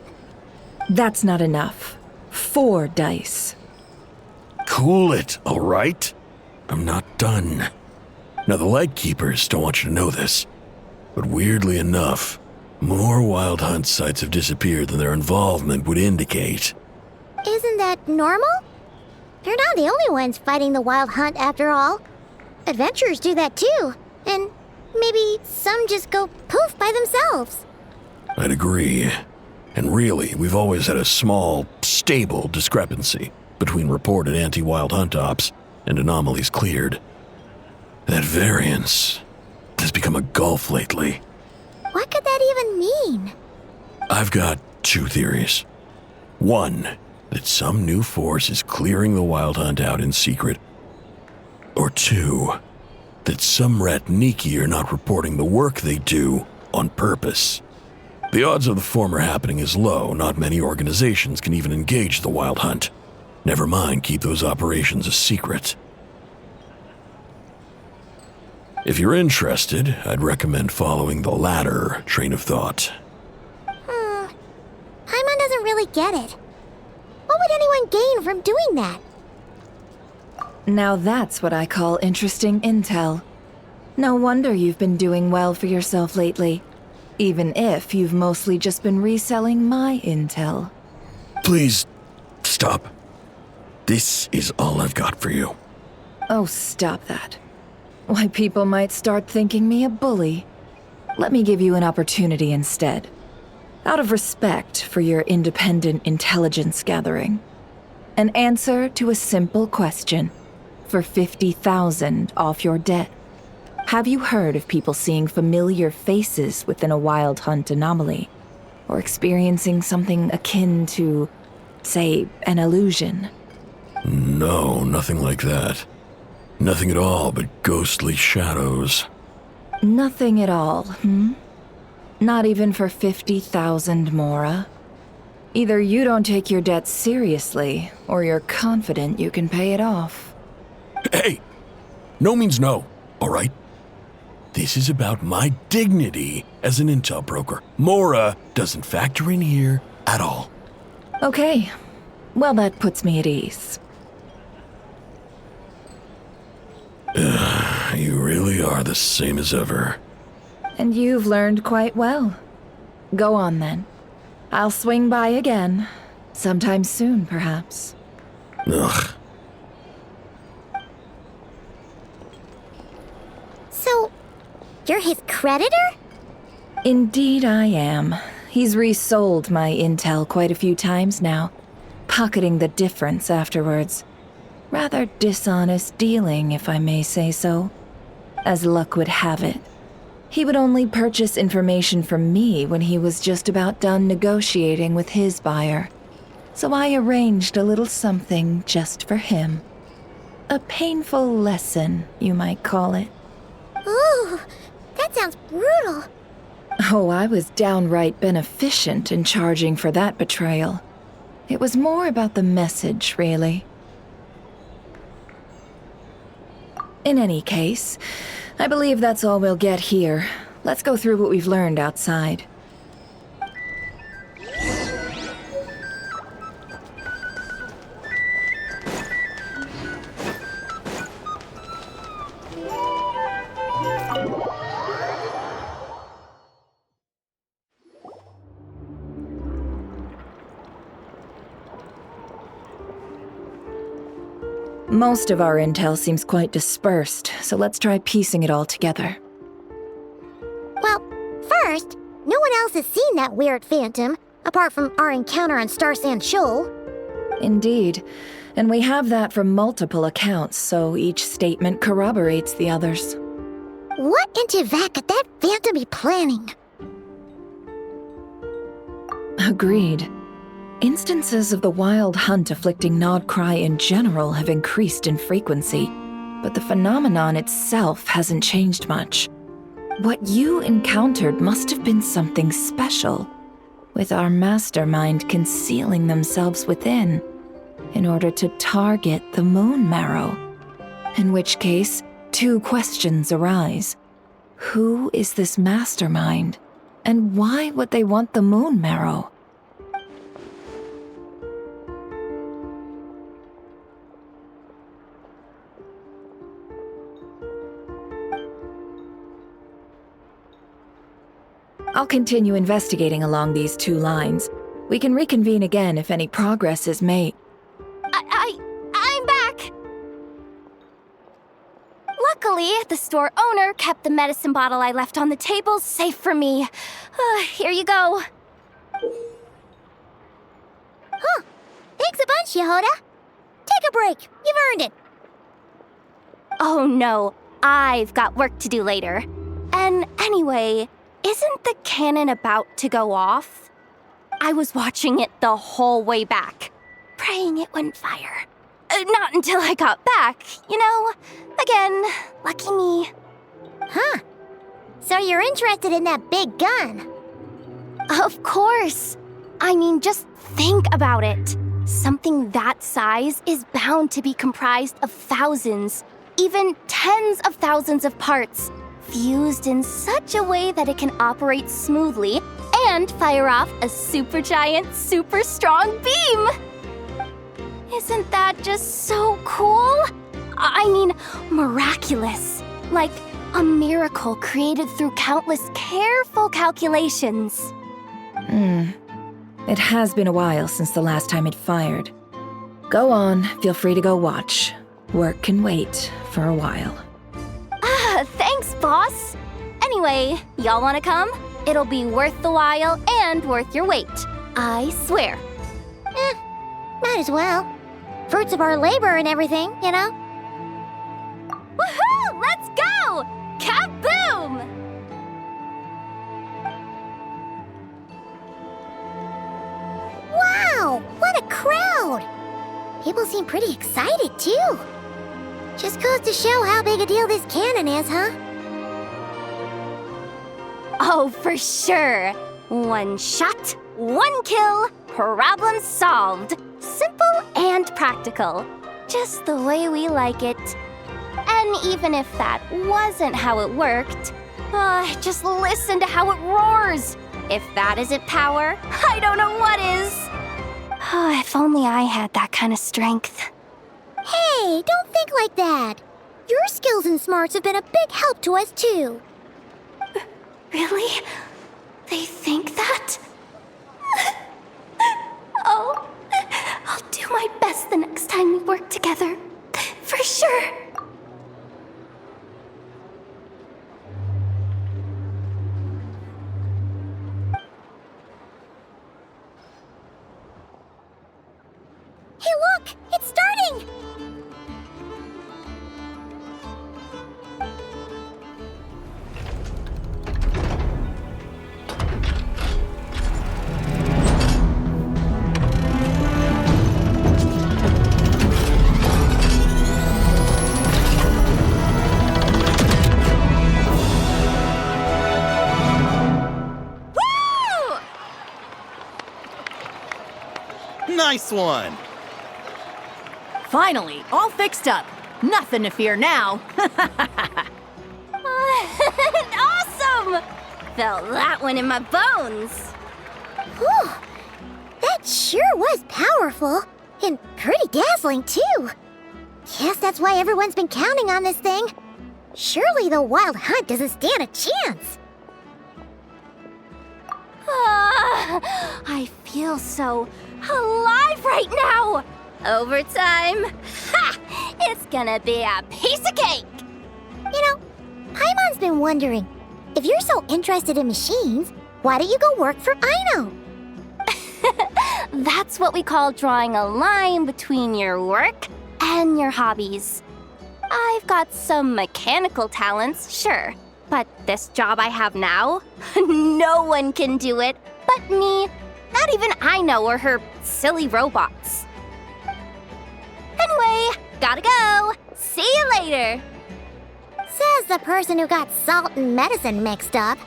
That's not enough. 4 dice. Cool it, all right? I'm not done. Now, the Lightkeepers don't want you to know this, but weirdly enough, more Wild Hunt sites have disappeared than their involvement would indicate. Isn't that normal? They're not the only ones fighting the Wild Hunt after all. Adventurers do that too, and maybe some just go poof by themselves. I'd agree. And really, we've always had a small, stable discrepancy between reported anti-Wild Hunt ops and anomalies cleared. That variance has become a gulf lately. What could that even mean? I've got 2 theories. 1, that some new force is clearing the Wild Hunt out in secret. Or 2, that some Ratniki are not reporting the work they do on purpose. The odds of the former happening is low. Not many organizations can even engage the Wild Hunt. Never mind keep those operations a secret. If you're interested, I'd recommend following the latter train of thought. Paimon doesn't really get it. What would anyone gain from doing that? Now that's what I call interesting intel. No wonder you've been doing well for yourself lately. Even if you've mostly just been reselling my intel. Please, stop. This is all I've got for you. Oh, stop that. Why, people might start thinking me a bully. Let me give you an opportunity instead. Out of respect for your independent intelligence gathering. An answer to a simple question. For 50,000 off your debt. Have you heard of people seeing familiar faces within a Wild Hunt anomaly? Or experiencing something akin to, say, an illusion? No, nothing like that. Nothing at all but ghostly shadows. Nothing at all, Not even for 50,000 Mora? Either you don't take your debt seriously, or you're confident you can pay it off. Hey! No means no, all right? This is about my dignity as an intel broker. Mora doesn't factor in here at all. Okay. Well, that puts me at ease. You really are the same as ever. And you've learned quite well. Go on, then. I'll swing by again. Sometime soon, perhaps. Ugh. So, you're his creditor? Indeed I am. He's resold my intel quite a few times now, pocketing the difference afterwards. Rather dishonest dealing, if I may say so. As luck would have it, he would only purchase information from me when he was just about done negotiating with his buyer. So I arranged a little something just for him. A painful lesson, you might call it. Ooh, that sounds brutal. Oh, I was downright beneficent in charging for that betrayal. It was more about the message, really. In any case, I believe that's all we'll get here. Let's go through what we've learned outside. Most of our intel seems quite dispersed, so let's try piecing it all together. Well, first, no one else has seen that weird phantom, apart from our encounter on Star Sand Shoal. Indeed, and we have that from multiple accounts, so each statement corroborates the others. What in Tivak could that phantom be planning? Agreed. Instances of the wild hunt afflicting Nod-Krai in general have increased in frequency, but the phenomenon itself hasn't changed much. What you encountered must have been something special, with our mastermind concealing themselves within, in order to target the moon marrow. In which case, two questions arise. Who is this mastermind, and why would they want the moon marrow? I'll continue investigating along these two lines. We can reconvene again if any progress is made. I'm back! Luckily, the store owner kept the medicine bottle I left on the table safe for me. Here you go. Huh. Thanks a bunch, Yehoda. Take a break. You've earned it. Oh no, I've got work to do later. And anyway, isn't the cannon about to go off? I was watching it the whole way back, praying it wouldn't fire. Not until I got back, you know? Again, lucky me. Huh. So you're interested in that big gun? Of course. I mean, just think about it. Something that size is bound to be comprised of thousands, even tens of thousands of parts, fused in such a way that it can operate smoothly and fire off a supergiant, super strong beam! Isn't that just so cool? I mean, miraculous. Like a miracle created through countless careful calculations. It has been a while since the last time it fired. Go on, feel free to go watch. Work can wait for a while. Thanks, boss. Anyway, y'all wanna come? It'll be worth the while and worth your wait. I swear. Might as well. Fruits of our labor and everything, you know? Woohoo! Let's go! Kaboom! Wow! What a crowd! People seem pretty excited, too. Just goes to show how big a deal this cannon is, huh? Oh, for sure. One shot, one kill, problem solved. Simple and practical. Just the way we like it. And even if that wasn't how it worked, just listen to how it roars. If that isn't power, I don't know what is. Oh, if only I had that kind of strength. Hey, don't think like that. Your skills and smarts have been a big help to us, too. Really? They think that? Oh, I'll do my best the next time we work together. For sure. Hey, look! It's starting! Nice one! Finally, all fixed up. Nothing to fear now. Awesome! Felt that one in my bones. Whew! That sure was powerful. And pretty dazzling, too. Guess that's why everyone's been counting on this thing. Surely the Wild Hunt doesn't stand a chance. I feel so alive right now. Overtime. Ha! It's gonna be a piece of cake. You know, Paimon's been wondering, if you're so interested in machines, why don't you go work for Aino? That's what we call drawing a line between your work and your hobbies. I've got some mechanical talents, sure, but this job I have now, no one can do it but me. Not even Aino or her silly robots. Anyway, gotta go. See you later. Says the person who got salt and medicine mixed up.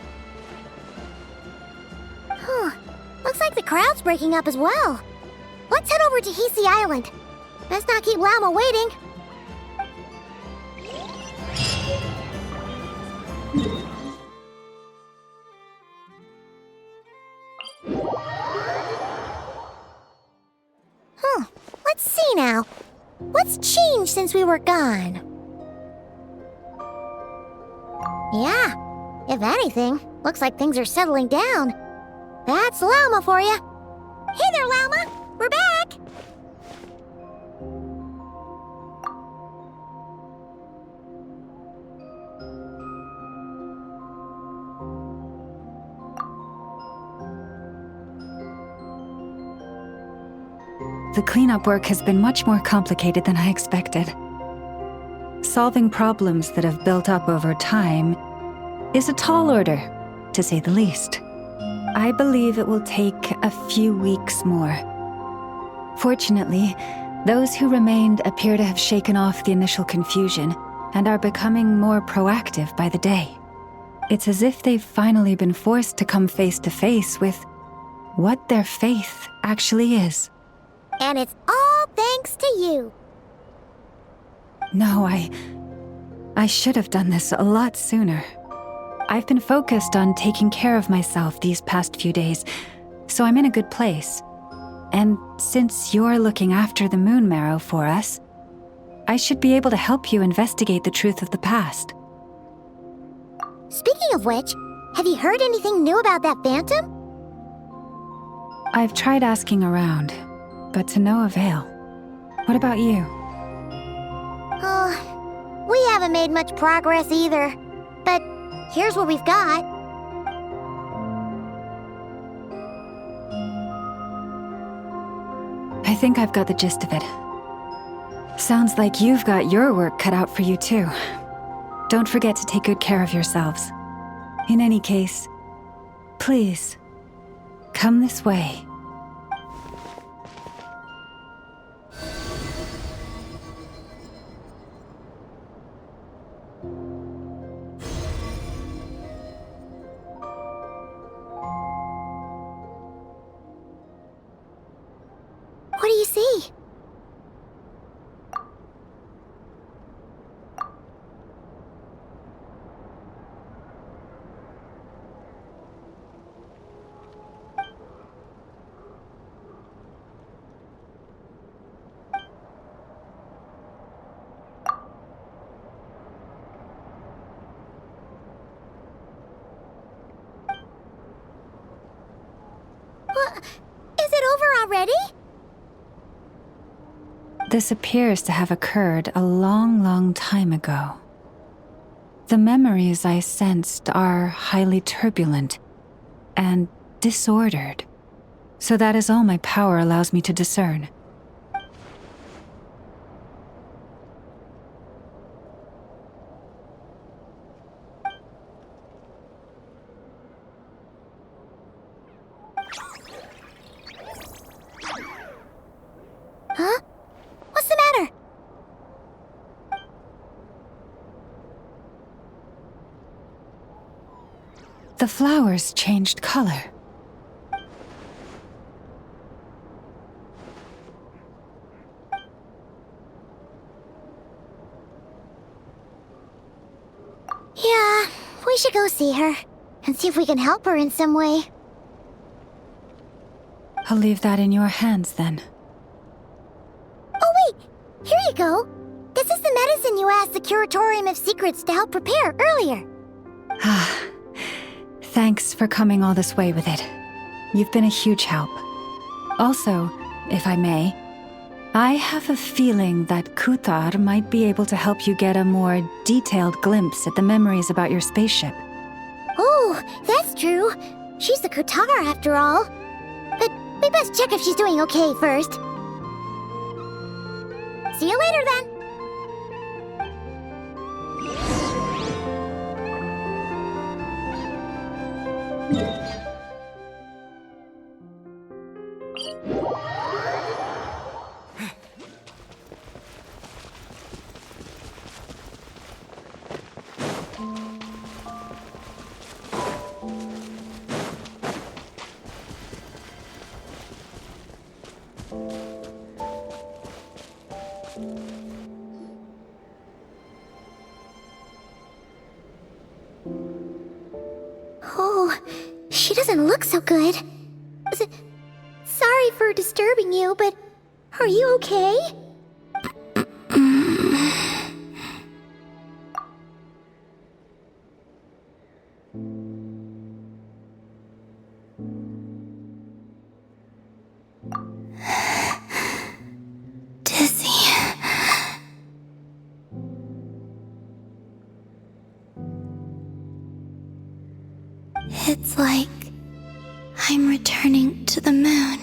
Looks like the crowd's breaking up as well. Let's head over to Hisi Island. Best not keep Llama waiting. Let's see now. What's changed since we were gone? Yeah, if anything, looks like things are settling down. That's Llama for you. Hey there, Llama. We're back. The cleanup work has been much more complicated than I expected. Solving problems that have built up over time is a tall order, to say the least. I believe it will take a few weeks more. Fortunately, those who remained appear to have shaken off the initial confusion and are becoming more proactive by the day. It's as if they've finally been forced to come face to face with what their faith actually is. And it's all thanks to you. No, I should have done this a lot sooner. I've been focused on taking care of myself these past few days, so I'm in a good place. And since you're looking after the Moon Marrow for us, I should be able to help you investigate the truth of the past. Speaking of which, have you heard anything new about that Phantom? I've tried asking around, but to no avail. What about you? We haven't made much progress either. But here's what we've got. I think I've got the gist of it. Sounds like you've got your work cut out for you too. Don't forget to take good care of yourselves. In any case, please, come this way. already? This appears to have occurred a long, long time ago. The memories I sensed are highly turbulent and disordered. So that is all my power allows me to discern. Huh? What's the matter? The flowers changed color. Yeah, we should go see her and see if we can help her in some way. I'll leave that in your hands then. Oh wait, here you go. This is the medicine you asked the Curatorium of Secrets to help prepare earlier. Ah, thanks for coming all this way with it. You've been a huge help. Also, if I may, I have a feeling that Kuthar might be able to help you get a more detailed glimpse at the memories about your spaceship. Oh, that's true. She's the Kuthar after all. But we best check if she's doing okay first. See you later then. Oh, she doesn't look so good. Sorry for disturbing you, but are you okay? Dizzy. It's like I'm returning to the moon.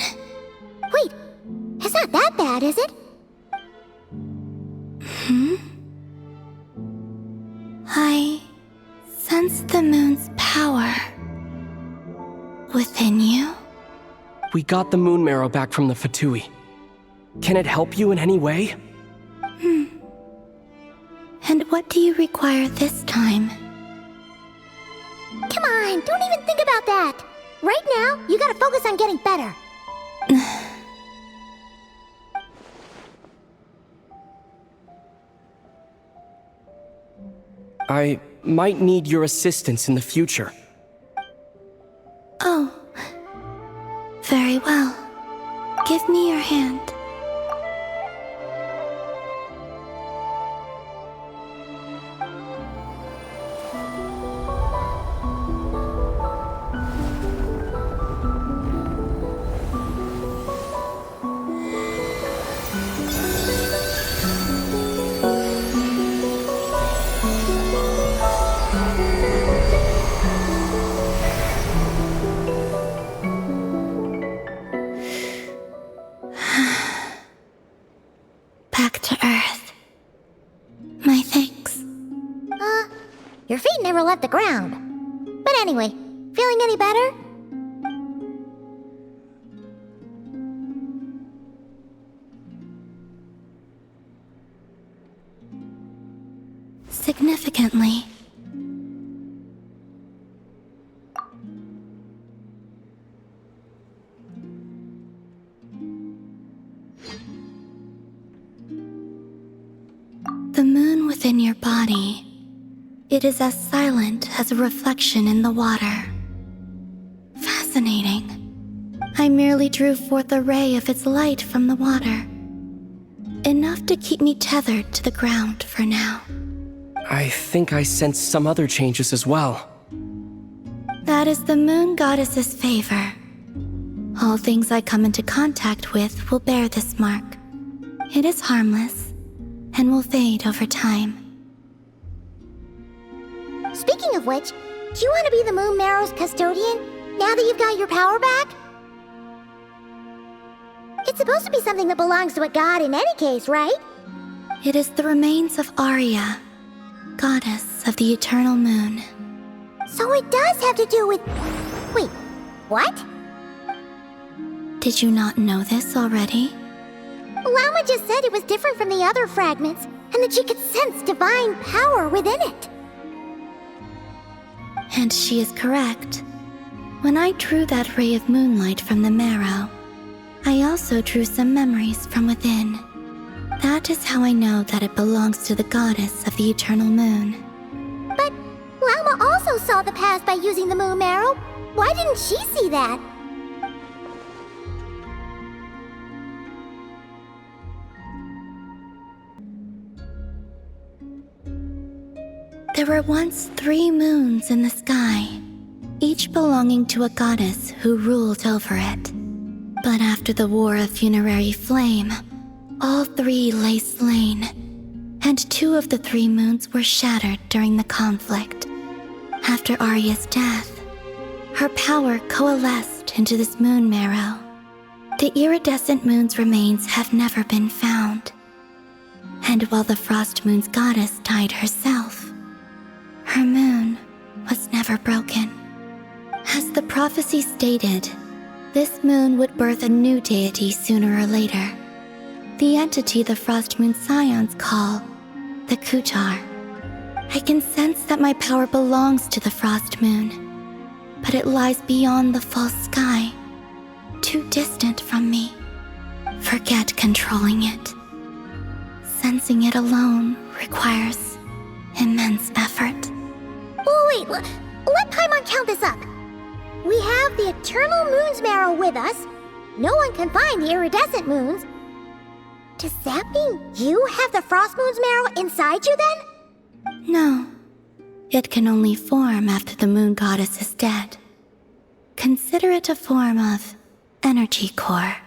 Wait, it's not that bad, is it? I sense the moon's power within you. We got the moon marrow back from the Fatui. Can it help you in any way? And what do you require this time? Come on, don't even think about that. Right now, you gotta focus on getting better. I might need your assistance in the future. Oh. Very well. Give me your hand. Back to Earth. My thanks. Your feet never left the ground. But anyway, feeling any better? Significantly. The moon within your body, it is as silent as a reflection in the water. Fascinating. I merely drew forth a ray of its light from the water. Enough to keep me tethered to the ground for now. I think I sense some other changes as well. That is the moon goddess's favor. All things I come into contact with will bear this mark. It is harmless and will fade over time. Speaking of which, do you want to be the Moon Marrow's custodian now that you've got your power back? It's supposed to be something that belongs to a god in any case, right? It is the remains of Arya, goddess of the eternal moon. So it does have to do with... Wait, what? Did you not know this already? Llama just said it was different from the other fragments, and that she could sense divine power within it. And she is correct. When I drew that ray of moonlight from the marrow, I also drew some memories from within. That is how I know that it belongs to the goddess of the eternal moon. But Llama also saw the past by using the moon marrow. Why didn't she see that? There were once 3 moons in the sky, each belonging to a goddess who ruled over it. But after the War of Funerary Flame, all 3 lay slain, and 2 of the 3 moons were shattered during the conflict. After Arya's death, her power coalesced into this moon marrow. The iridescent moon's remains have never been found. And while the Frost Moon's goddess died herself, her moon was never broken. As the prophecy stated, this moon would birth a new deity sooner or later. The entity the Frost Moon Scions call the Kutar. I can sense that my power belongs to the Frost Moon, but it lies beyond the false sky, too distant from me. Forget controlling it. Sensing it alone requires immense effort. Oh, wait, let Paimon count this up. We have the Eternal Moon's marrow with us. No one can find the iridescent moons. Does that mean you have the Frost Moon's marrow inside you then? No. It can only form after the moon goddess is dead. Consider it a form of energy core.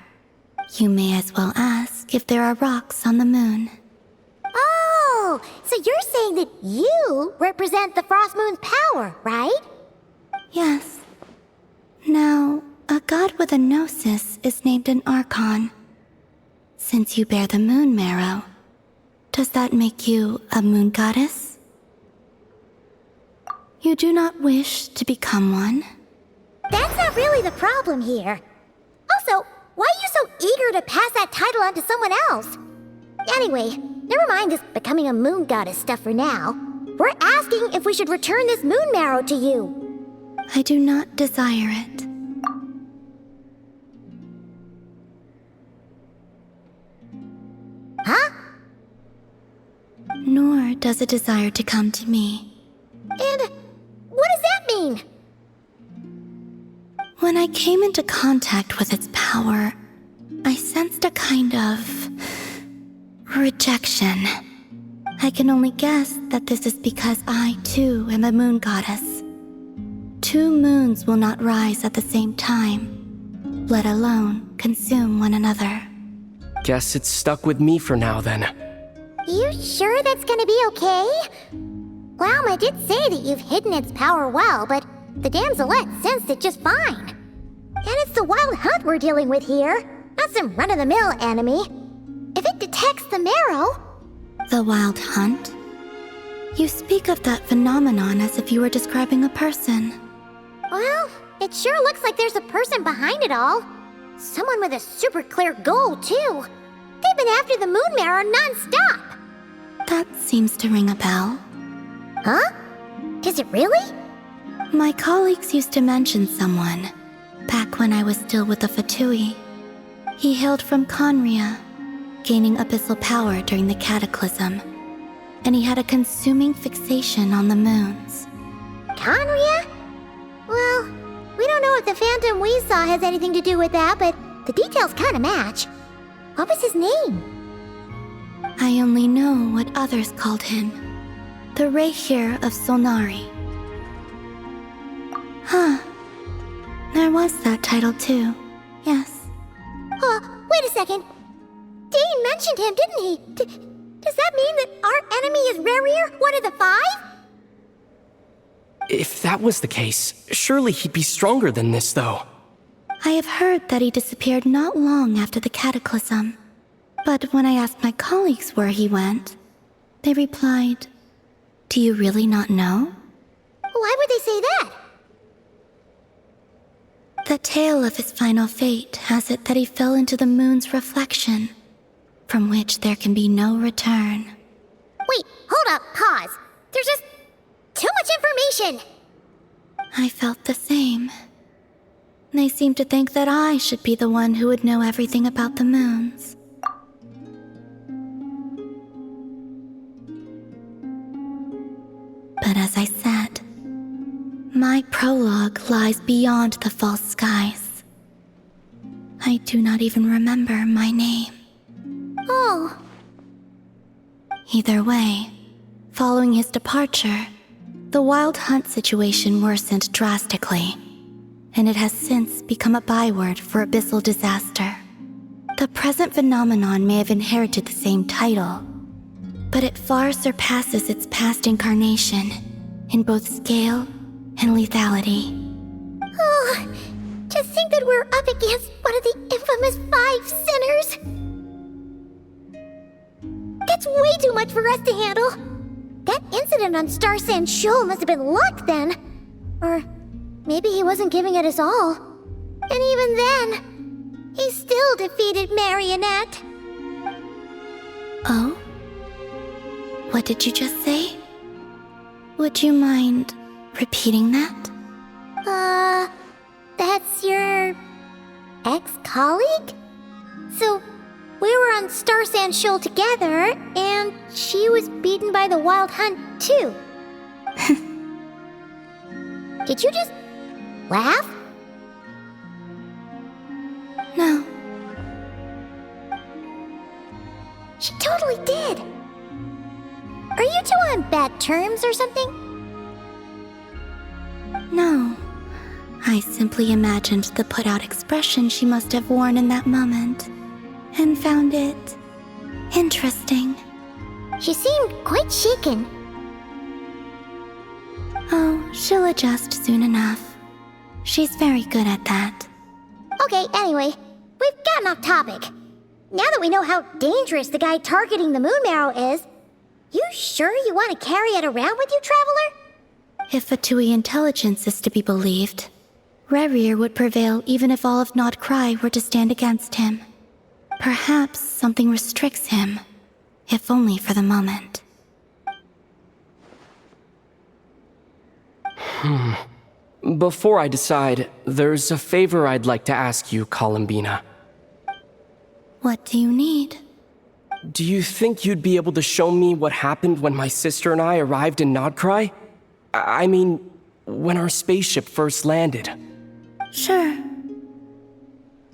You may as well ask if there are rocks on the moon. Oh, so you're saying that you represent the Frost Moon's power, right? Yes. Now, a god with a gnosis is named an Archon. Since you bear the moon marrow, does that make you a moon goddess? You do not wish to become one? That's not really the problem here. Also, why are you so eager to pass that title on to someone else? Anyway, never mind this becoming a moon goddess stuff for now. We're asking if we should return this moon marrow to you. I do not desire it. Huh? Nor does it desire to come to me. And what does that mean? When I came into contact with its power, I sensed a kind of rejection. I can only guess that this is because I, too, am a moon goddess. 2 moons will not rise at the same time, let alone consume one another. Guess it's stuck with me for now, then. You sure that's gonna be okay? Llama did say that you've hidden its power well, but the damselette sensed it just fine. And it's the wild hunt we're dealing with here, not some run-of-the-mill enemy. If it detects the marrow... The wild hunt? You speak of that phenomenon as if you were describing a person. Well, it sure looks like there's a person behind it all. Someone with a super clear goal, too. They've been after the moon marrow non-stop. That seems to ring a bell. Huh? Is it really? My colleagues used to mention someone, back when I was still with the Fatui. He hailed from Conria, gaining abyssal power during the Cataclysm, and he had a consuming fixation on the moons. Conria? Well, we don't know if the phantom we saw has anything to do with that, but the details kinda match. What was his name? I only know what others called him. The Rehir of Solnari. Huh. There was that title too. Yes. Wait a second. Dane mentioned him, didn't he? Does that mean that our enemy is Rarier, one of the 5? If that was the case, surely he'd be stronger than this, though. I have heard that he disappeared not long after the cataclysm. But when I asked my colleagues where he went, they replied, "Do you really not know?" Why would they say that? The tale of his final fate has it that he fell into the moon's reflection, from which there can be no return. Wait, hold up, pause. There's just too much information. I felt the same. They seemed to think that I should be the one who would know everything about the moons. But as I said, my prologue lies beyond the false skies. I do not even remember my name. Oh. Either way, following his departure, the wild hunt situation worsened drastically, and it has since become a byword for abyssal disaster. The present phenomenon may have inherited the same title, but it far surpasses its past incarnation in both scale and lethality. Oh, to think that we're up against one of the infamous 5 sinners! That's way too much for us to handle! That incident on Star Sand Shoal must have been luck then! Or maybe he wasn't giving it his all. And even then, he still defeated Marionette. Oh? What did you just say? Would you mind repeating that? That's your ex-colleague? So, we were on Star Sand Shoal together, and she was beaten by the Wild Hunt, too. Did you just laugh? No. She totally did. Are you two on bad terms or something? No. I simply imagined the put-out expression she must have worn in that moment, and found it interesting. She seemed quite shaken. Oh, she'll adjust soon enough. She's very good at that. Okay, anyway, we've gotten off topic. Now that we know how dangerous the guy targeting the moon marrow is, you sure you want to carry it around with you, Traveler? If Fatui intelligence is to be believed, Rarier would prevail even if all of Nod-Krai were to stand against him. Perhaps something restricts him, if only for the moment. Before I decide, there's a favor I'd like to ask you, Columbina. What do you need? Do you think you'd be able to show me what happened when my sister and I arrived in Nod-Krai? I mean, when our spaceship first landed. Sure.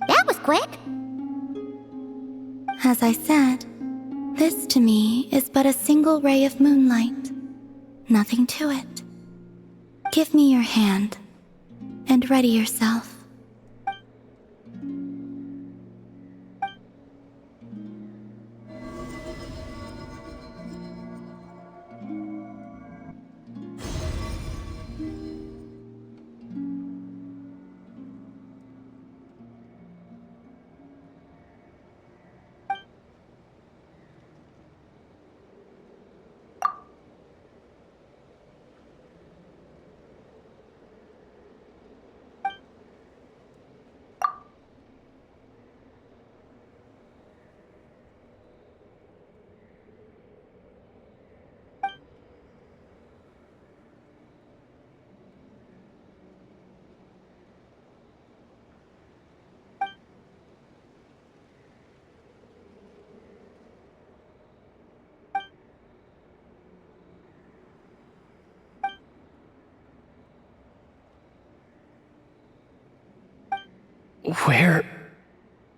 That was quick. As I said, this to me is but a single ray of moonlight. Nothing to it. Give me your hand, and ready yourself. Where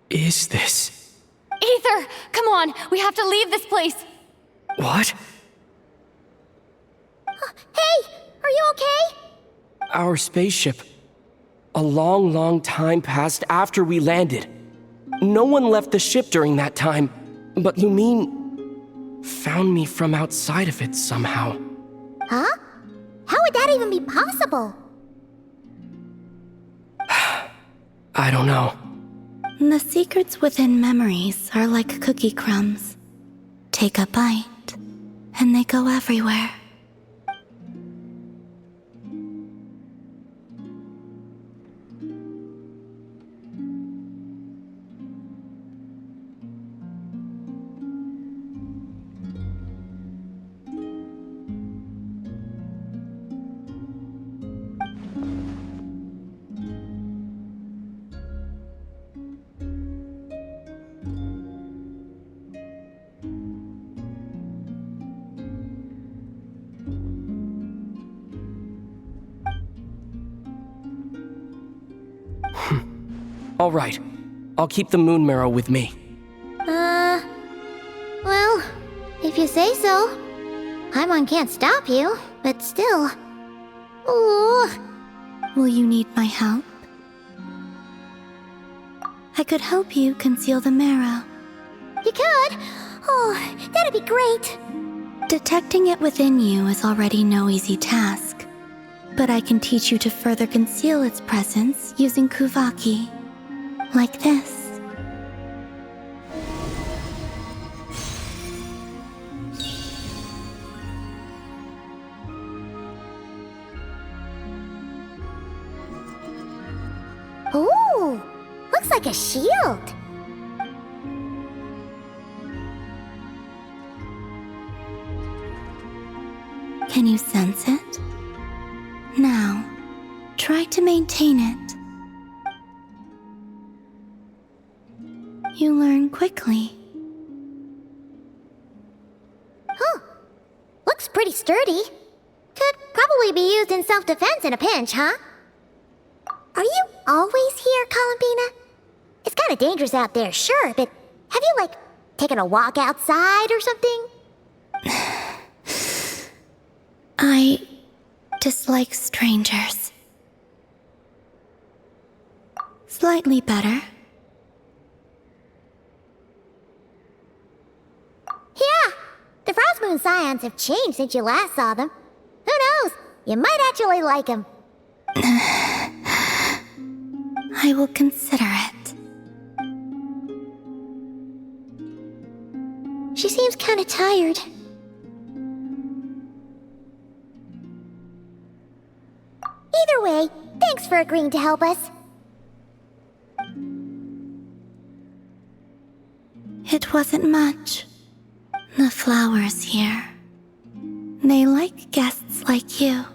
is this? Aether, come on, we have to leave this place. What? Hey, are you okay? Our spaceship. A long, long time passed after we landed. No one left the ship during that time, but Lumine found me from outside of it somehow. Huh? How would that even be possible? I don't know. The secrets within memories are like cookie crumbs. Take a bite, and they go everywhere. All right, I'll keep the moon marrow with me. Well, if you say so. Paimon can't stop you, but still. Ooh. Will you need my help? I could help you conceal the marrow. You could? Oh, that'd be great. Detecting it within you is already no easy task, but I can teach you to further conceal its presence using Kuvaki. Like this. Ooh, looks like a shield. Can you sense it? Now, try to maintain it. You learn quickly. Huh. Looks pretty sturdy. Could probably be used in self-defense in a pinch, huh? Are you always here, Columbina? It's kind of dangerous out there, sure, but have you, like, taken a walk outside or something? I dislike strangers. Slightly better. Yeah, the Frost Moon Scions have changed since you last saw them. Who knows? You might actually like them. I will consider it. She seems kind of tired. Either way, thanks for agreeing to help us. It wasn't much. The flowers here. They like guests like you.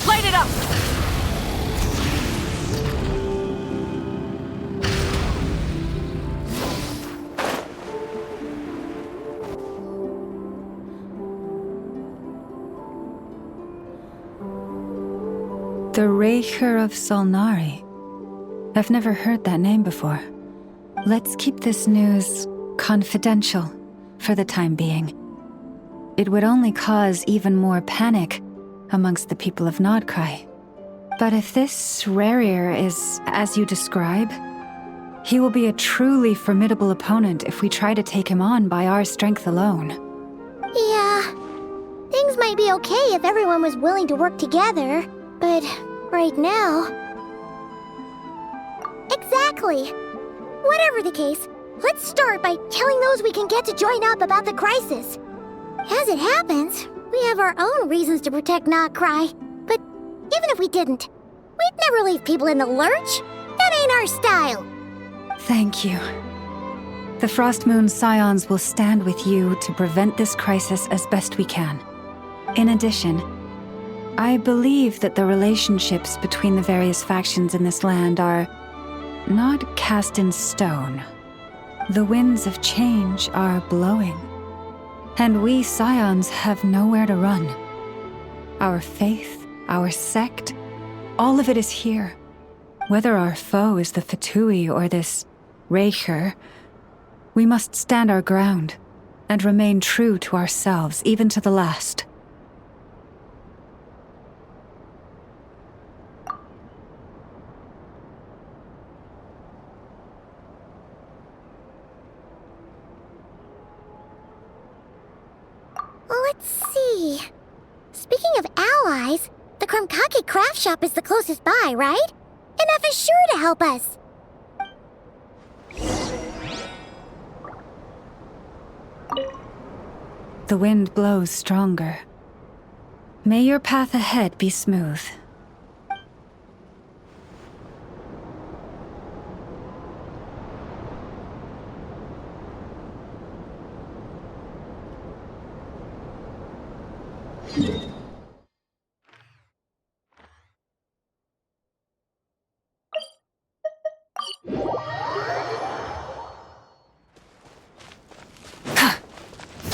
Light it up! The Raker of Solnari. I've never heard that name before. Let's keep this news confidential for the time being. It would only cause even more panic amongst the people of Nod-Krai. But if this Rarir is as you describe, he will be a truly formidable opponent if we try to take him on by our strength alone. Yeah, things might be okay if everyone was willing to work together, but right now... Exactly! Whatever the case, let's start by telling those we can get to join up about the crisis. As it happens, we have our own reasons to protect Nod-Krai, but even if we didn't, we'd never leave people in the lurch. That our style! Thank you. The Frost Moon Scions will stand with you to prevent this crisis as best we can. In addition, I believe that the relationships between the various factions in this land are not cast in stone. The winds of change are blowing, and we Scions have nowhere to run. Our faith, our sect, all of it is here. Whether our foe is the Fatui or this Raker, we must stand our ground and remain true to ourselves, even to the last. Let's see. Speaking of allies, the Krumkake craft shop is the closest by, right? Enough is sure to help us. The wind blows stronger. May your path ahead be smooth.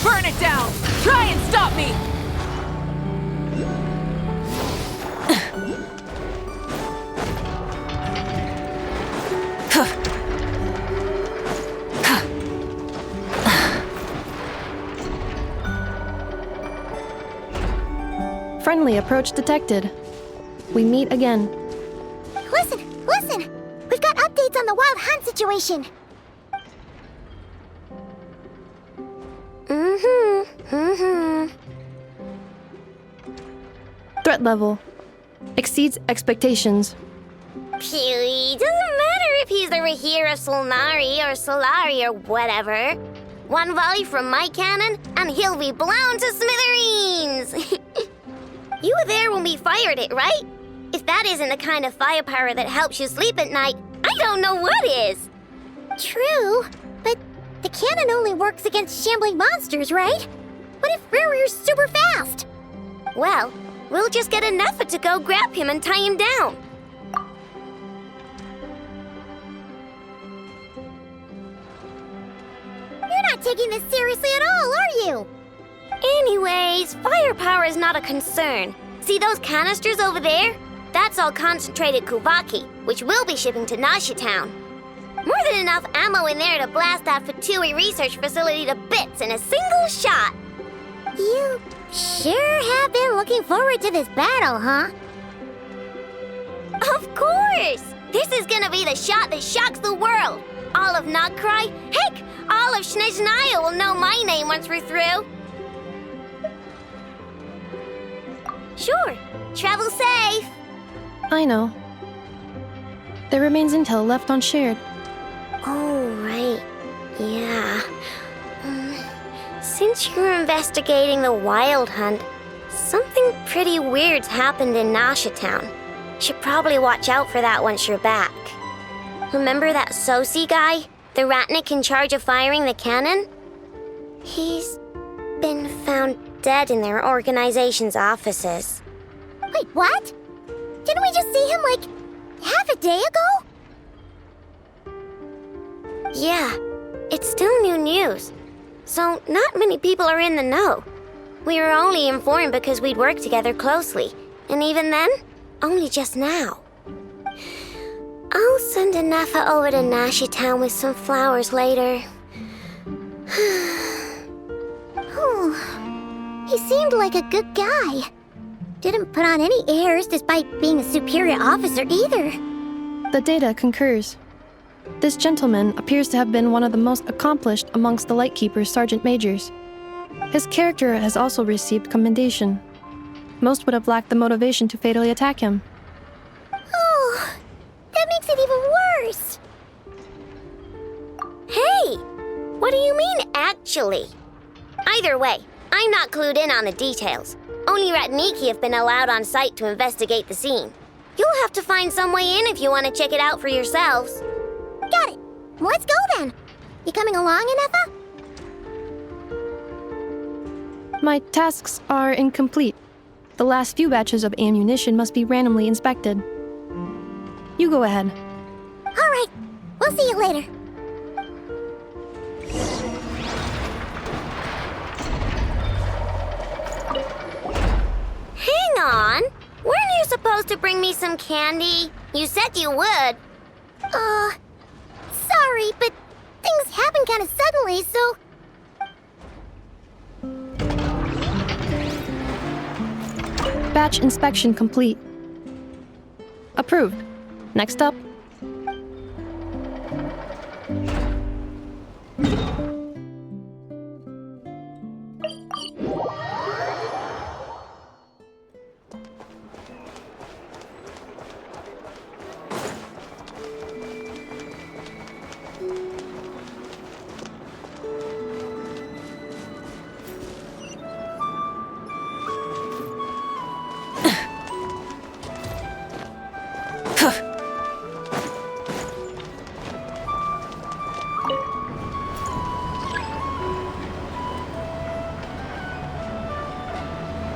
Burn it down! Try and stop me! Friendly approach detected. We meet again. Listen! We've got updates on the Wild Hunt situation. Threat level exceeds expectations. Pewy, doesn't matter if he's the Rahira Solnari or Solari or whatever. One volley from my cannon, and he'll be blown to smithereens! You were there when we fired it, right? If that isn't the kind of firepower that helps you sleep at night, I don't know what is! True, but the cannon only works against shambling monsters, right? What if Rarir's super fast? Well, we'll just get enough to go grab him and tie him down. You're not taking this seriously at all, are you? Anyways, firepower is not a concern. See those canisters over there? That's all concentrated Kuvaki, which we'll be shipping to Nasha Town. More than enough ammo in there to blast that Fatui research facility to bits in a single shot. You sure have been looking forward to this battle, huh? Of course! This is gonna be the shot that shocks the world. All of Nod-Krai, heck, all of Snezhnaya will know my name once we're through. Sure, travel safe. I know. There remains intel left unshared. Oh, right. Yeah. Since you're investigating the Wild Hunt, something pretty weird's happened in Nasha Town. Should probably watch out for that once you're back. Remember that Sosi guy? The Ratnik in charge of firing the cannon? He's been found dead in their organization's offices. Wait, what? Didn't we just see him, like, half a day ago? Yeah, it's still new news. So not many people are in the know. We were only informed because we'd worked together closely. And even then, only just now. I'll send Anafa over to Nasha Town with some flowers later. Oh, he seemed like a good guy. Didn't put on any airs despite being a superior officer either. The data concurs. This gentleman appears to have been one of the most accomplished amongst the Lightkeeper's sergeant majors. His character has also received commendation. Most would have lacked the motivation to fatally attack him. Oh, that makes it even worse. Hey, what do you mean, actually? Either way, I'm not clued in on the details. Only Ratniki have been allowed on site to investigate the scene. You'll have to find some way in if you want to check it out for yourselves. Got it. Let's go then. You coming along, Inefa? My tasks are incomplete. The last few batches of ammunition must be randomly inspected. You go ahead. All right. We'll see you later. Hang on. Weren't you supposed to bring me some candy? You said you would. Sorry, but things happen kind of suddenly, so... Batch inspection complete. Approved. Next up.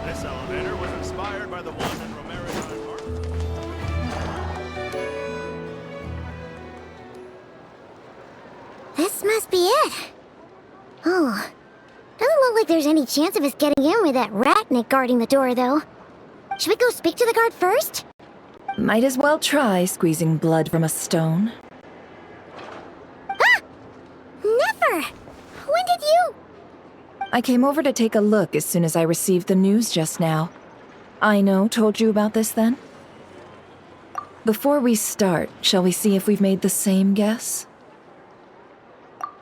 This elevator was inspired by the one in Romero's Park. This must be it. Oh. Doesn't look like there's any chance of us getting in with that ratnik guarding the door, though. Should we go speak to the guard first? Might as well try squeezing blood from a stone. Ah! Never! When did you... I came over to take a look as soon as I received the news just now. Aino told you about this then? Before we start, shall we see if we've made the same guess?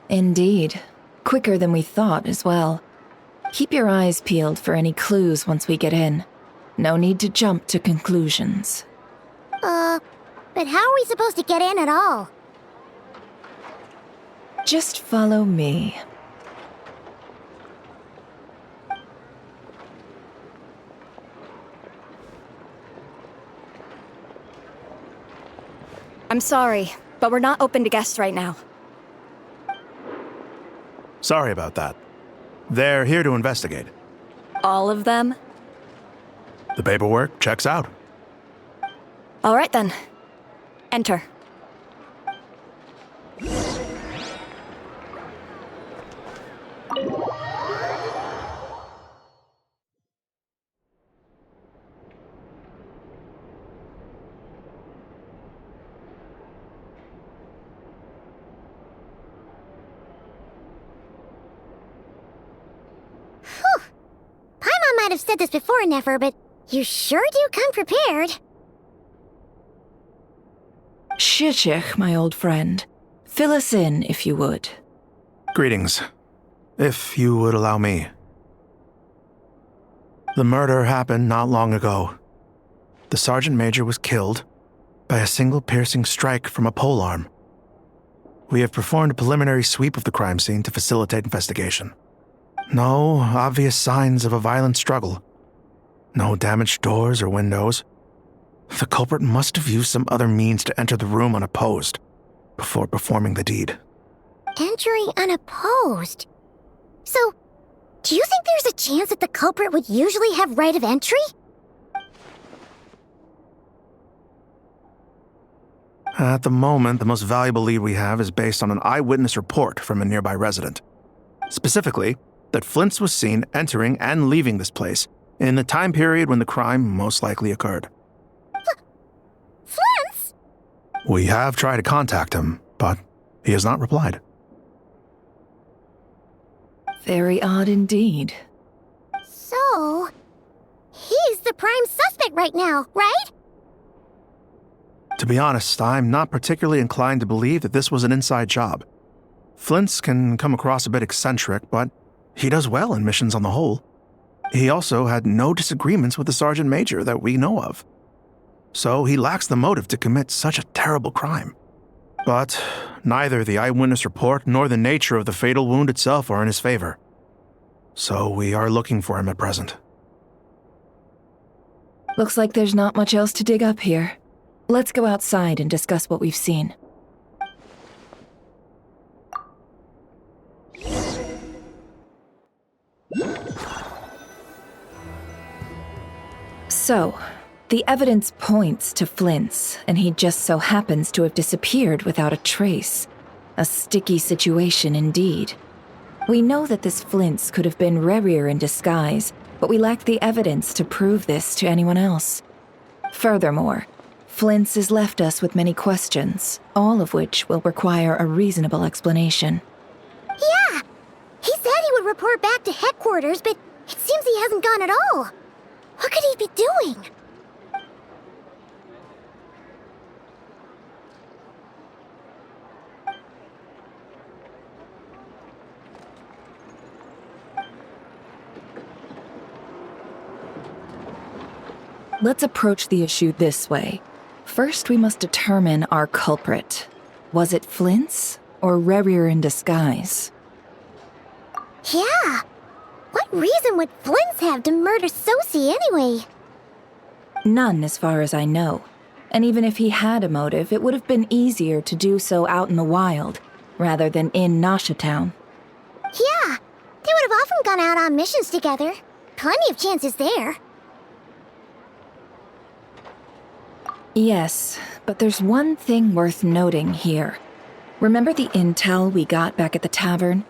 Indeed. Quicker than we thought as well. Keep your eyes peeled for any clues once we get in. No need to jump to conclusions. But how are we supposed to get in at all? Just follow me. I'm sorry, but we're not open to guests right now. Sorry about that. They're here to investigate. All of them? The paperwork checks out. All right then. Enter. Paimon might have said this before, Nefer, but you sure do come prepared. Shishich, my old friend. Fill us in, if you would. Greetings. If you would allow me. The murder happened not long ago. The Sergeant Major was killed by a single piercing strike from a polearm. We have performed a preliminary sweep of the crime scene to facilitate investigation. No obvious signs of a violent struggle. No damaged doors or windows. The culprit must have used some other means to enter the room unopposed before performing the deed. Entering unopposed? So, do you think there's a chance that the culprit would usually have right of entry? At the moment, the most valuable lead we have is based on an eyewitness report from a nearby resident. Specifically, that Flint's was seen entering and leaving this place in the time period when the crime most likely occurred. Flint's? We have tried to contact him, but he has not replied. Very odd indeed. So, he's the prime suspect right now, right? To be honest, I'm not particularly inclined to believe that this was an inside job. Flint's can come across a bit eccentric, but he does well in missions on the whole. He also had no disagreements with the Sergeant Major that we know of. So he lacks the motive to commit such a terrible crime. But neither the eyewitness report nor the nature of the fatal wound itself are in his favor. So we are looking for him at present. Looks like there's not much else to dig up here. Let's go outside and discuss what we've seen. So, the evidence points to Flint's, and he just so happens to have disappeared without a trace. A sticky situation indeed. We know that this Flint's could have been Rerir in disguise, but we lack the evidence to prove this to anyone else. Furthermore, Flint's has left us with many questions, all of which will require a reasonable explanation. Yeah! He said he would report back to headquarters, but it seems he hasn't gone at all. What could he be doing? Let's approach the issue this way. First, we must determine our culprit. Was it Flint's or Rerir in disguise? Yeah! What reason would Flint's have to murder Sosie anyway? None, as far as I know. And even if he had a motive, it would have been easier to do so out in the wild, rather than in Nashatown. Yeah! They would have often gone out on missions together. Plenty of chances there. Yes, but there's one thing worth noting here. Remember the intel we got back at the tavern?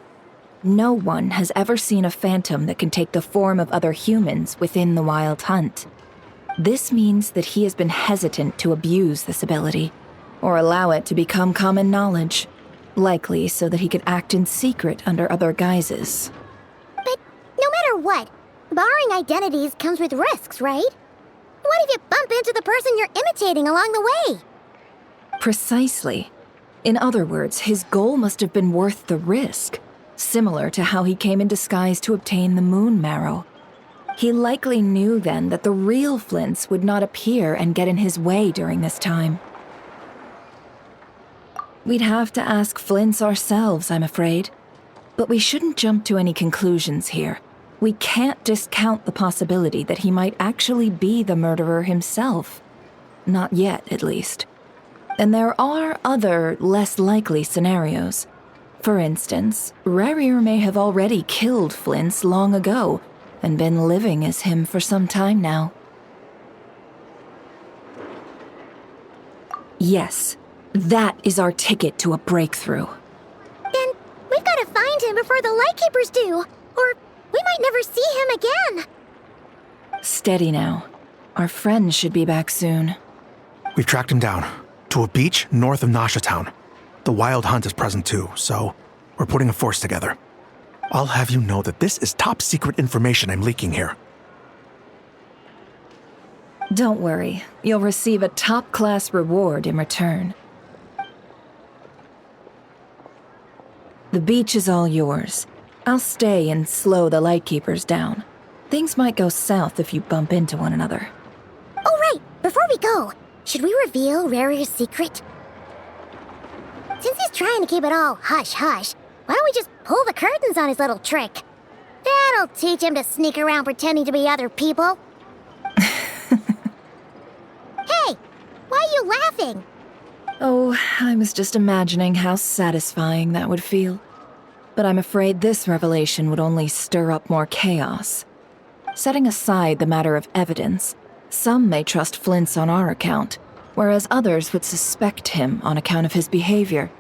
No one has ever seen a phantom that can take the form of other humans within the Wild Hunt. This means that he has been hesitant to abuse this ability, or allow it to become common knowledge, likely so that he could act in secret under other guises. But no matter what, barring identities comes with risks, right? What if you bump into the person you're imitating along the way? Precisely. In other words, his goal must have been worth the risk, similar to how he came in disguise to obtain the moon marrow. He likely knew then that the real Flint's would not appear and get in his way during this time. We'd have to ask Flint's ourselves, I'm afraid. But we shouldn't jump to any conclusions here. We can't discount the possibility that he might actually be the murderer himself. Not yet, at least. And there are other, less likely scenarios. For instance, Rerir may have already killed Flint's long ago, and been living as him for some time now. Yes, that is our ticket to a breakthrough. Then we've got to find him before the Lightkeepers do, or we might never see him again. Steady now. Our friend should be back soon. We've tracked him down to a beach north of Nashatown. The Wild Hunt is present too, so we're putting a force together. I'll have you know that this is top secret information I'm leaking here. Don't worry, you'll receive a top-class reward in return. The beach is all yours. I'll stay and slow the Lightkeepers down. Things might go south if you bump into one another. Oh right, before we go, should we reveal Rerir's secret? Since he's trying to keep it all hush-hush, why don't we just pull the curtains on his little trick? That'll teach him to sneak around pretending to be other people. Hey, why are you laughing? Oh, I was just imagining how satisfying that would feel. But I'm afraid this revelation would only stir up more chaos. Setting aside the matter of evidence, some may trust Flint's on our account, whereas others would suspect him on account of his behavior.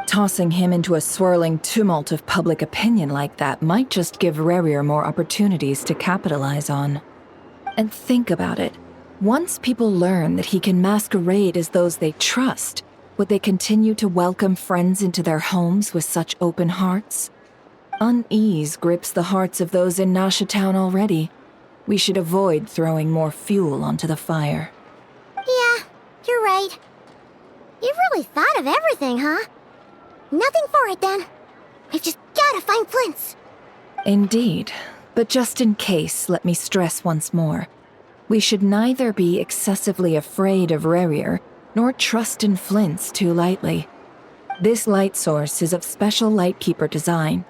Tossing him into a swirling tumult of public opinion like that might just give Rerir more opportunities to capitalize on. And think about it. Once people learn that he can masquerade as those they trust, would they continue to welcome friends into their homes with such open hearts? Unease grips the hearts of those in Nashatown already. We should avoid throwing more fuel onto the fire. Yeah, you're right. You've really thought of everything, huh? Nothing for it, then. We've just gotta find Flint's. Indeed. But just in case, let me stress once more. We should neither be excessively afraid of Rerir, nor trust in Flint's too lightly. This light source is of special Lightkeeper design.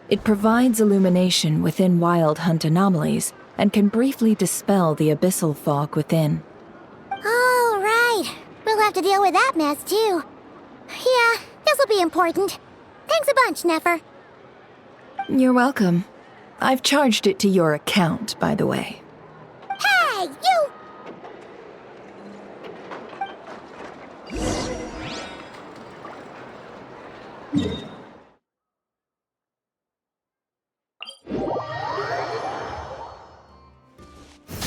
It provides illumination within Wild Hunt anomalies, and can briefly dispel the abyssal fog within. Oh, right. have to deal with that mess, too. Yeah, this'll be important. Thanks a bunch, Nefer. You're welcome. I've charged it to your account, by the way. Hey, you!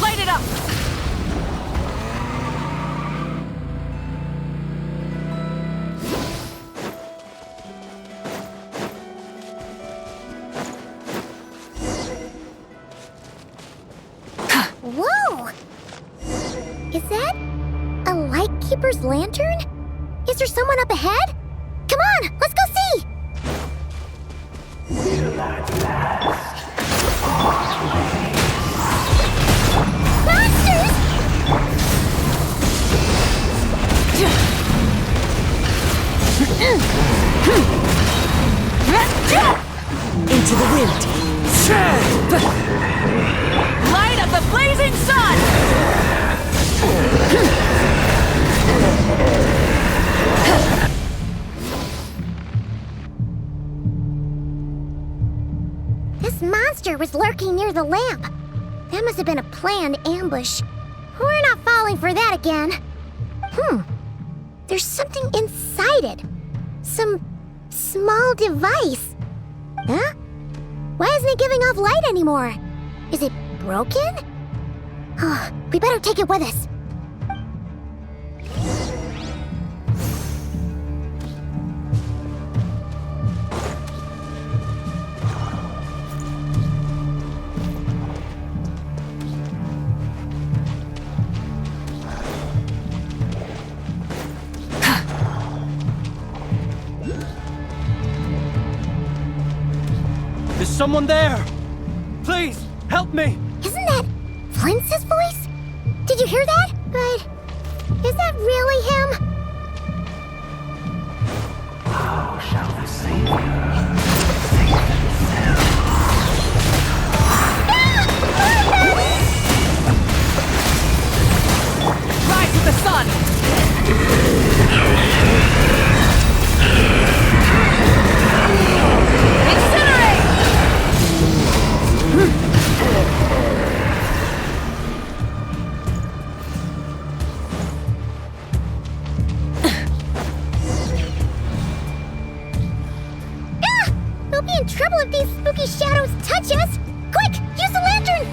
Light it up! Whoa! Is that a Lightkeeper's lantern? Is there someone up ahead? Come on, let's go see! Monsters! Into the wind! Light up the blazing sun! This monster was lurking near the lamp. That must have been a planned ambush. We're not falling for that again. There's something inside it. Some small device. Huh? Why isn't it giving off light anymore? Is it broken? Oh, we better take it with us. Is someone there? Please, help me! Isn't that Flint's voice? Did you hear that? But is that really him? How shall we save her? Rise with the sun! Incinerate! We'll be in trouble if these spooky shadows touch us! Quick, use the lantern!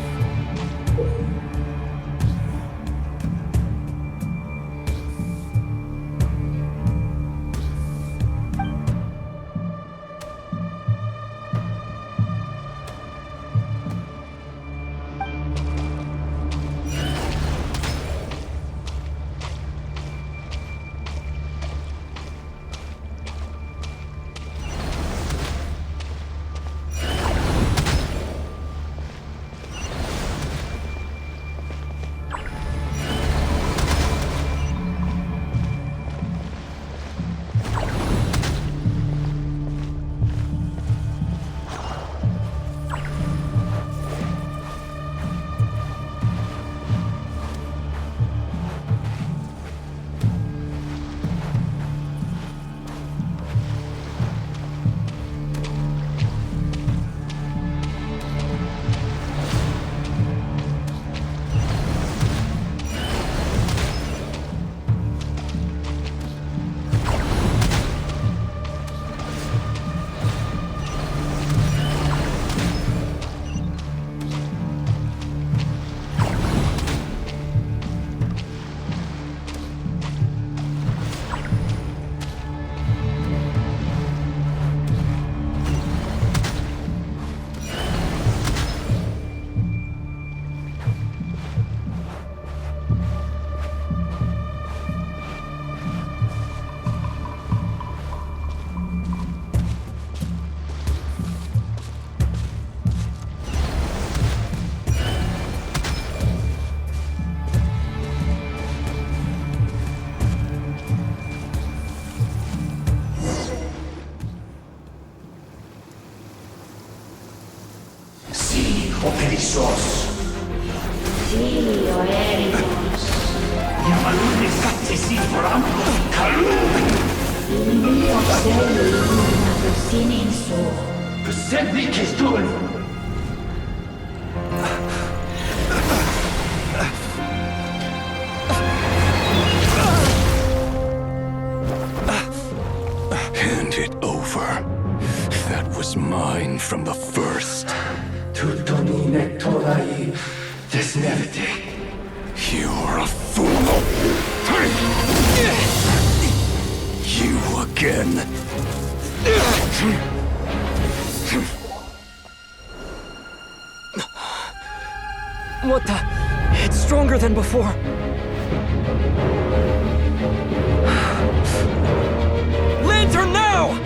Hand it over. That was mine from the first. You're a fool. You again. What the? It's stronger than before. Lantern now!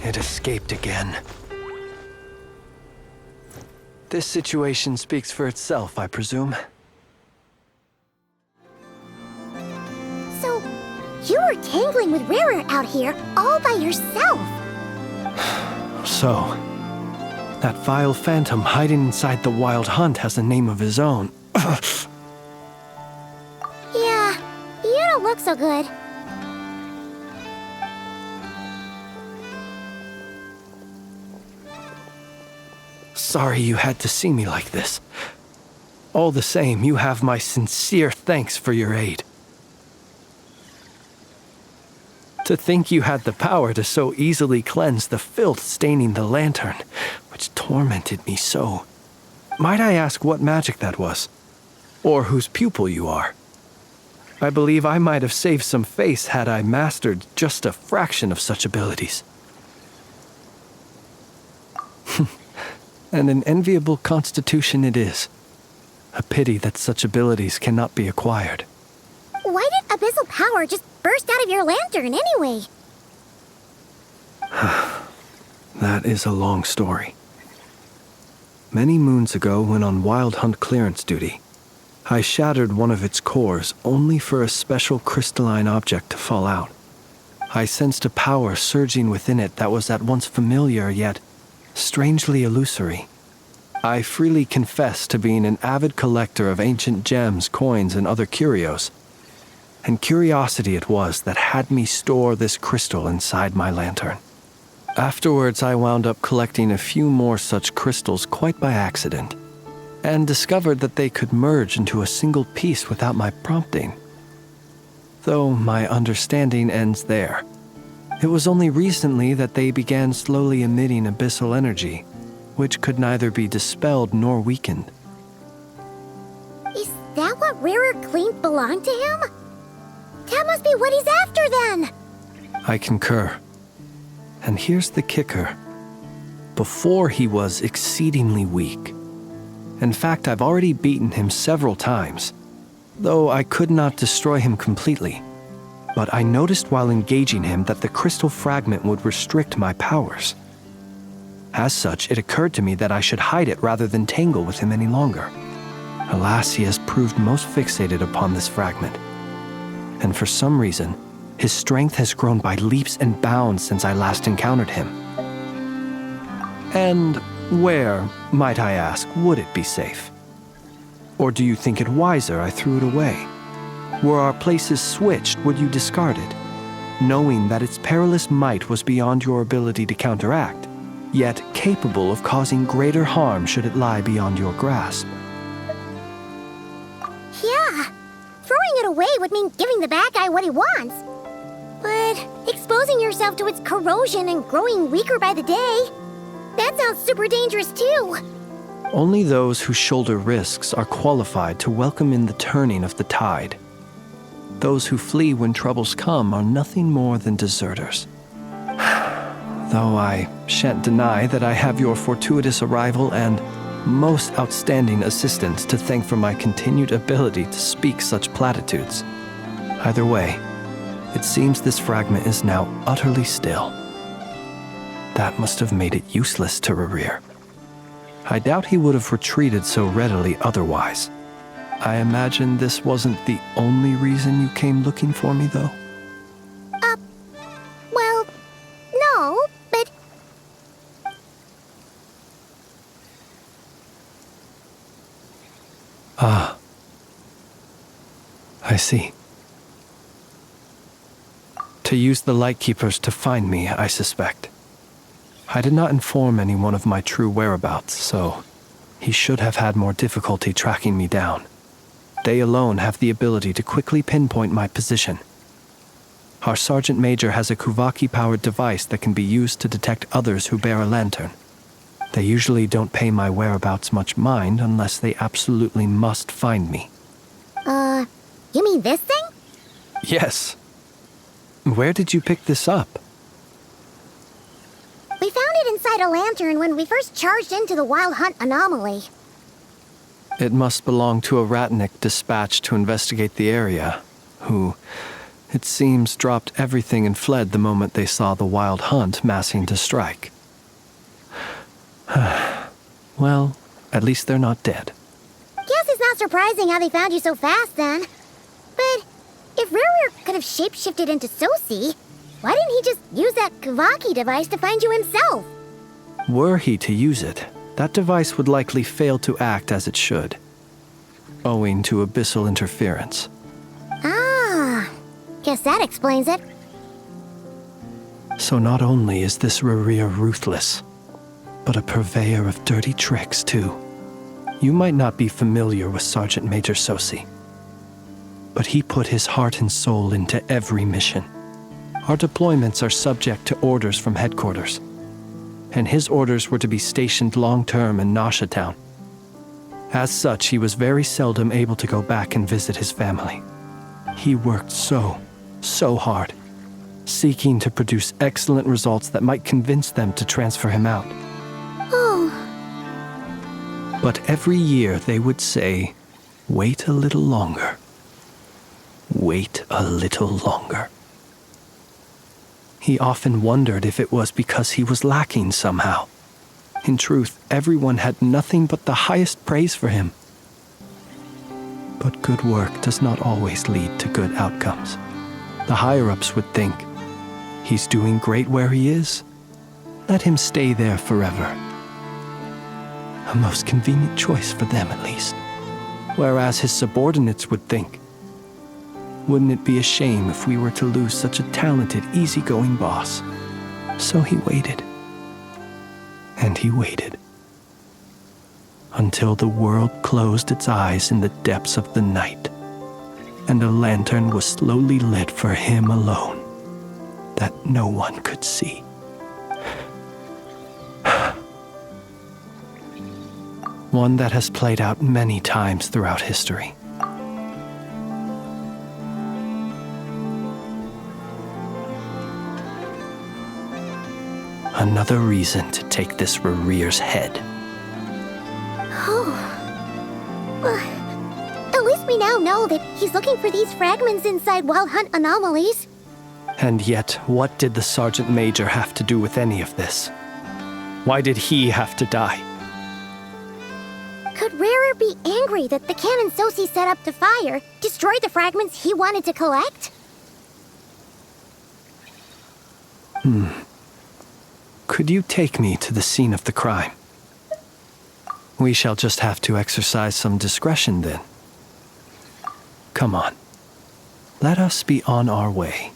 It escaped again. This situation speaks for itself, I presume. So, you were tangling with Rarer out here all by yourself. So, that vile phantom hiding inside the Wild Hunt has a name of his own. Yeah, you don't look so good. Sorry you had to see me like this. All the same, you have my sincere thanks for your aid. To think you had the power to so easily cleanse the filth staining the lantern, which tormented me so. Might I ask what magic that was? Or whose pupil you are? I believe I might have saved some face had I mastered just a fraction of such abilities. And an enviable constitution it is. A pity that such abilities cannot be acquired. Why did abyssal power just burst out of your lantern anyway? That is a long story. Many moons ago, when on Wild Hunt clearance duty, I shattered one of its cores only for a special crystalline object to fall out. I sensed a power surging within it that was at once familiar yet strangely illusory. I freely confess to being an avid collector of ancient gems, coins, and other curios. And curiosity it was that had me store this crystal inside my lantern. Afterwards, I wound up collecting a few more such crystals quite by accident, and discovered that they could merge into a single piece without my prompting. Though my understanding ends there. It was only recently that they began slowly emitting abyssal energy, which could neither be dispelled nor weakened. Is that what Rarer claimed belonged to him? That must be what he's after then! I concur. And here's the kicker. Before he was exceedingly weak. In fact, I've already beaten him several times, though I could not destroy him completely. But I noticed while engaging him that the crystal fragment would restrict my powers. As such, it occurred to me that I should hide it rather than tangle with him any longer. Alas, he has proved most fixated upon this fragment. And for some reason, his strength has grown by leaps and bounds since I last encountered him. And where, might I ask, would it be safe? Or do you think it wiser I threw it away? Were our places switched, would you discard it, knowing that its perilous might was beyond your ability to counteract, yet capable of causing greater harm should it lie beyond your grasp? Yeah, throwing it away would mean giving the bad guy what he wants. But exposing yourself to its corrosion and growing weaker by the day, that sounds super dangerous too. Only those who shoulder risks are qualified to welcome in the turning of the tide. Those who flee when troubles come are nothing more than deserters. Though I shan't deny that I have your fortuitous arrival and most outstanding assistance to thank for my continued ability to speak such platitudes. Either way, it seems this fragment is now utterly still. That must have made it useless to Rerir. I doubt he would have retreated so readily otherwise. I imagine this wasn't the only reason you came looking for me, though? Well, no, but... Ah. I see. To use the Lightkeepers to find me, I suspect. I did not inform anyone of my true whereabouts, so he should have had more difficulty tracking me down. They alone have the ability to quickly pinpoint my position. Our Sergeant Major has a Kuvaki-powered device that can be used to detect others who bear a lantern. They usually don't pay my whereabouts much mind unless they absolutely must find me. You mean this thing? Yes. Where did you pick this up? We found it inside a lantern when we first charged into the Wild Hunt anomaly. It must belong to a Ratnik dispatched to investigate the area, who, it seems, dropped everything and fled the moment they saw the Wild Hunt massing to strike. Well, at least they're not dead. Guess it's not surprising how they found you so fast, then. But if Rerir could have shapeshifted into Sosi, why didn't he just use that Kuvaki device to find you himself? Were he to use it, that device would likely fail to act as it should, owing to abyssal interference. Ah, guess that explains it. So not only is this Rerir ruthless, but a purveyor of dirty tricks, too. You might not be familiar with Sergeant Major Sosi, but he put his heart and soul into every mission. Our deployments are subject to orders from headquarters, and his orders were to be stationed long-term in Nasha Town. As such, he was very seldom able to go back and visit his family. He worked so hard, seeking to produce excellent results that might convince them to transfer him out. Oh. But every year they would say, "Wait a little longer. Wait a little longer." He often wondered if it was because he was lacking somehow. In truth, everyone had nothing but the highest praise for him. But good work does not always lead to good outcomes. The higher-ups would think, he's doing great where he is. Let him stay there forever. A most convenient choice for them, at least. Whereas his subordinates would think, wouldn't it be a shame if we were to lose such a talented, easygoing boss? So he waited. And he waited. Until the world closed its eyes in the depths of the night, and a lantern was slowly lit for him alone, that no one could see. One that has played out many times throughout history. Another reason to take this Rerir's head. Oh. Well, at least we now know that he's looking for these fragments inside Wild Hunt anomalies. And yet, what did the Sergeant Major have to do with any of this? Why did he have to die? Could Rerir be angry that the cannon Sosi set up to fire destroyed the fragments he wanted to collect? Could you take me to the scene of the crime? We shall just have to exercise some discretion then. Come on. Let us be on our way.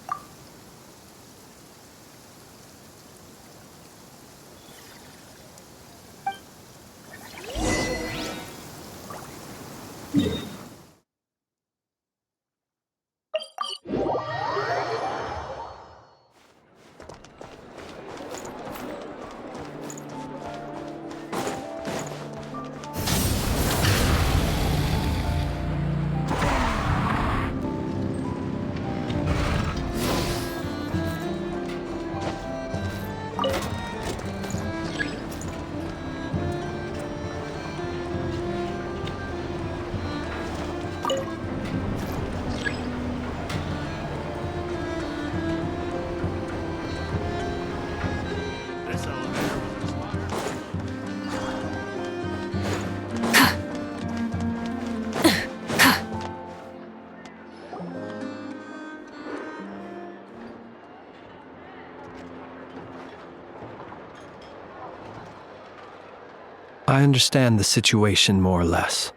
I understand the situation more or less.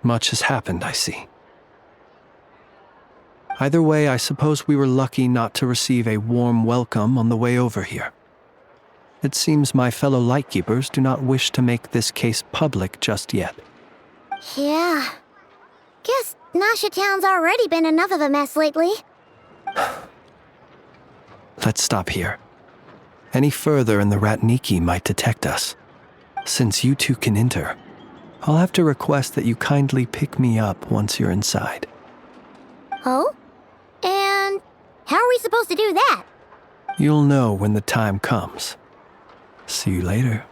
Much has happened, I see. Either way, I suppose we were lucky not to receive a warm welcome on the way over here. It seems my fellow Lightkeepers do not wish to make this case public just yet. Yeah. Guess Nasha Town's already been enough of a mess lately. Let's stop here. Any further and the Ratniki might detect us. Since you two can enter, I'll have to request that you kindly pick me up once you're inside. Oh? And how are we supposed to do that? You'll know when the time comes. See you later.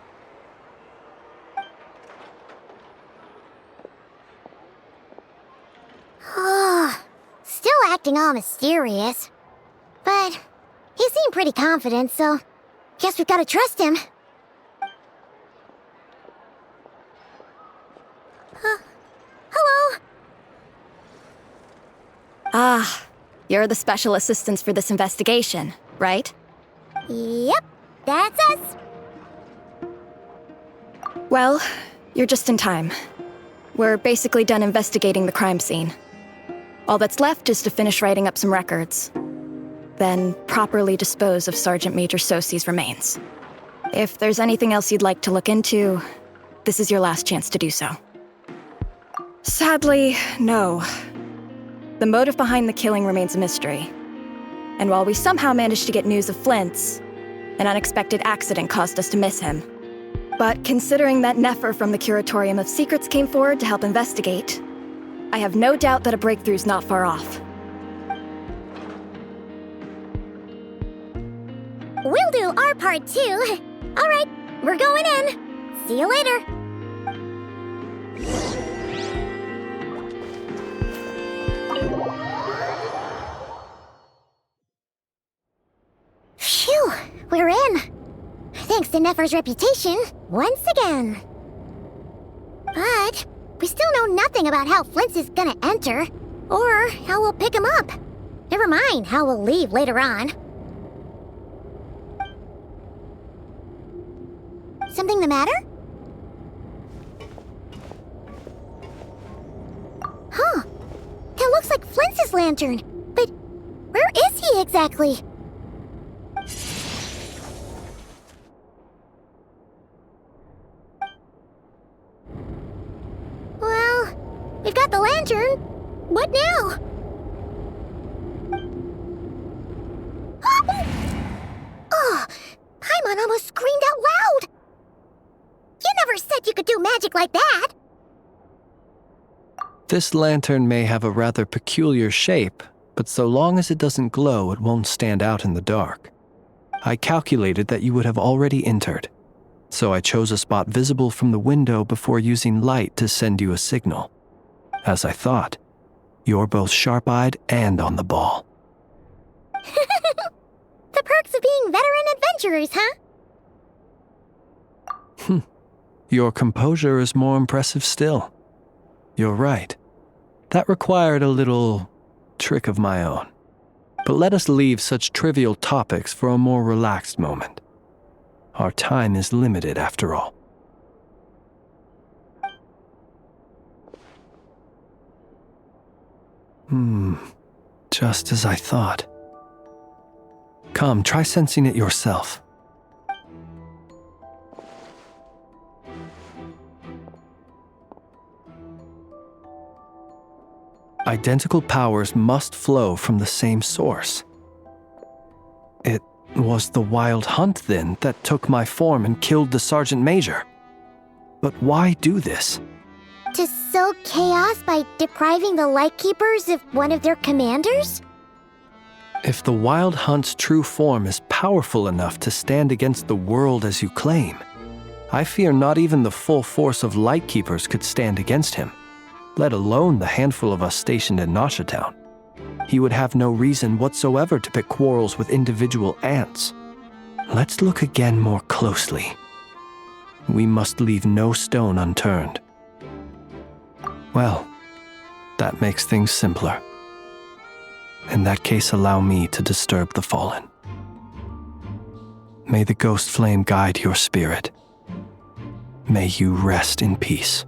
Still acting all mysterious. But he seemed pretty confident, so guess we've gotta trust him. Hello? Ah, you're the special assistants for this investigation, right? Yep, that's us. Well, you're just in time. We're basically done investigating the crime scene. All that's left is to finish writing up some records. Then properly dispose of Sergeant Major Sosi's remains. If there's anything else you'd like to look into, this is your last chance to do so. Sadly, no. The motive behind the killing remains a mystery. And while we somehow managed to get news of Flint's, an unexpected accident caused us to miss him. But considering that Nefer from the Curatorium of Secrets came forward to help investigate, I have no doubt that a breakthrough's not far off. We'll do our part too. All right, we're going in. See you later. Phew, we're in. Thanks to Nefer's reputation, once again. But we still know nothing about how Flint's is gonna enter, or how we'll pick him up. Never mind how we'll leave later on. Something the matter? Huh. That looks like Flint's lantern. But where is he exactly? Well, we've got the lantern. What now? Oh, Paimon almost screamed out loud. You never said you could do magic like that! This lantern may have a rather peculiar shape, but so long as it doesn't glow, it won't stand out in the dark. I calculated that you would have already entered, so I chose a spot visible from the window before using light to send you a signal. As I thought, you're both sharp-eyed and on the ball. The perks of being veteran adventurers, huh? Your composure is more impressive still. You're right. That required a little trick of my own. But let us leave such trivial topics for a more relaxed moment. Our time is limited after all. Just as I thought. Come, try sensing it yourself. Identical powers must flow from the same source. It was the Wild Hunt, then, that took my form and killed the Sergeant Major. But why do this? To sow chaos by depriving the Lightkeepers of one of their commanders? If the Wild Hunt's true form is powerful enough to stand against the world as you claim, I fear not even the full force of Lightkeepers could stand against him, let alone the handful of us stationed in Nasha Town. He would have no reason whatsoever to pick quarrels with individual ants. Let's look again more closely. We must leave no stone unturned. Well, that makes things simpler. In that case, allow me to disturb the fallen. May the ghost flame guide your spirit. May you rest in peace.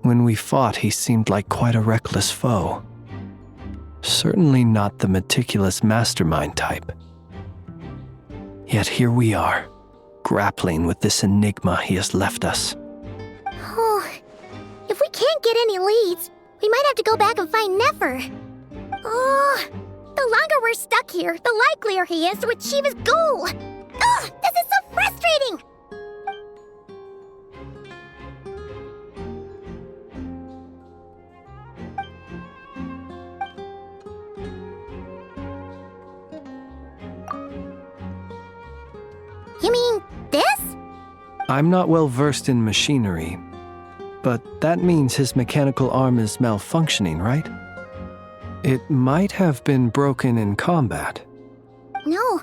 When we fought, he seemed like quite a reckless foe. Certainly not the meticulous mastermind type. Yet here we are, grappling with this enigma he has left us. Oh, if we can't get any leads, we might have to go back and find Nefer. Oh, the longer we're stuck here, the likelier he is to achieve his goal. Ugh, this is so frustrating! You mean this? I'm not well versed in machinery, but that means his mechanical arm is malfunctioning, right? It might have been broken in combat. No,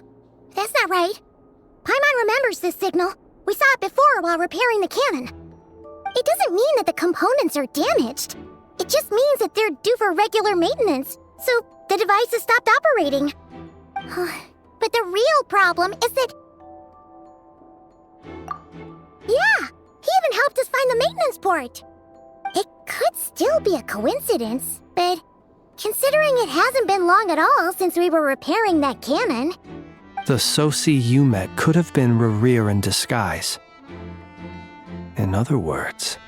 that's not right. Paimon remembers this signal. We saw it before while repairing the cannon. It doesn't mean that the components are damaged. It just means that they're due for regular maintenance, so the device has stopped operating. But the real problem is that... Yeah, he even helped us find the maintenance port. It could still be a coincidence, but considering it hasn't been long at all since we were repairing that cannon... The Sosi you met could have been Rerir in disguise. In other words,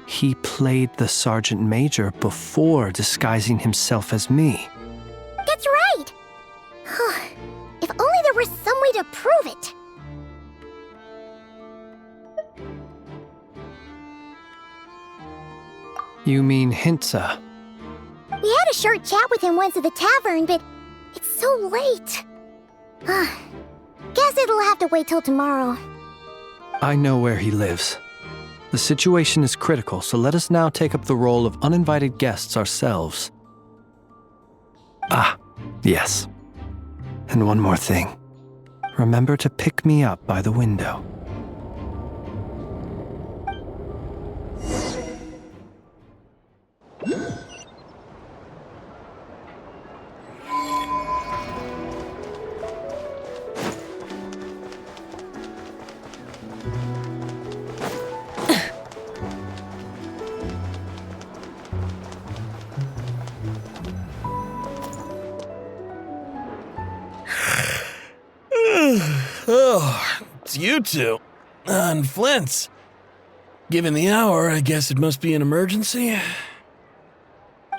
he played the Sergeant Major before disguising himself as me. That's right! If only there were some way to prove it. You mean Hintsa? We had a short chat with him once at the tavern, but it's so late. Guess it'll have to wait till tomorrow. I know where he lives. The situation is critical, so let us now take up the role of uninvited guests ourselves. Ah, yes. And one more thing. Remember to pick me up by the window. Oh, it's you two. And Flint's. Given the hour, I guess it must be an emergency.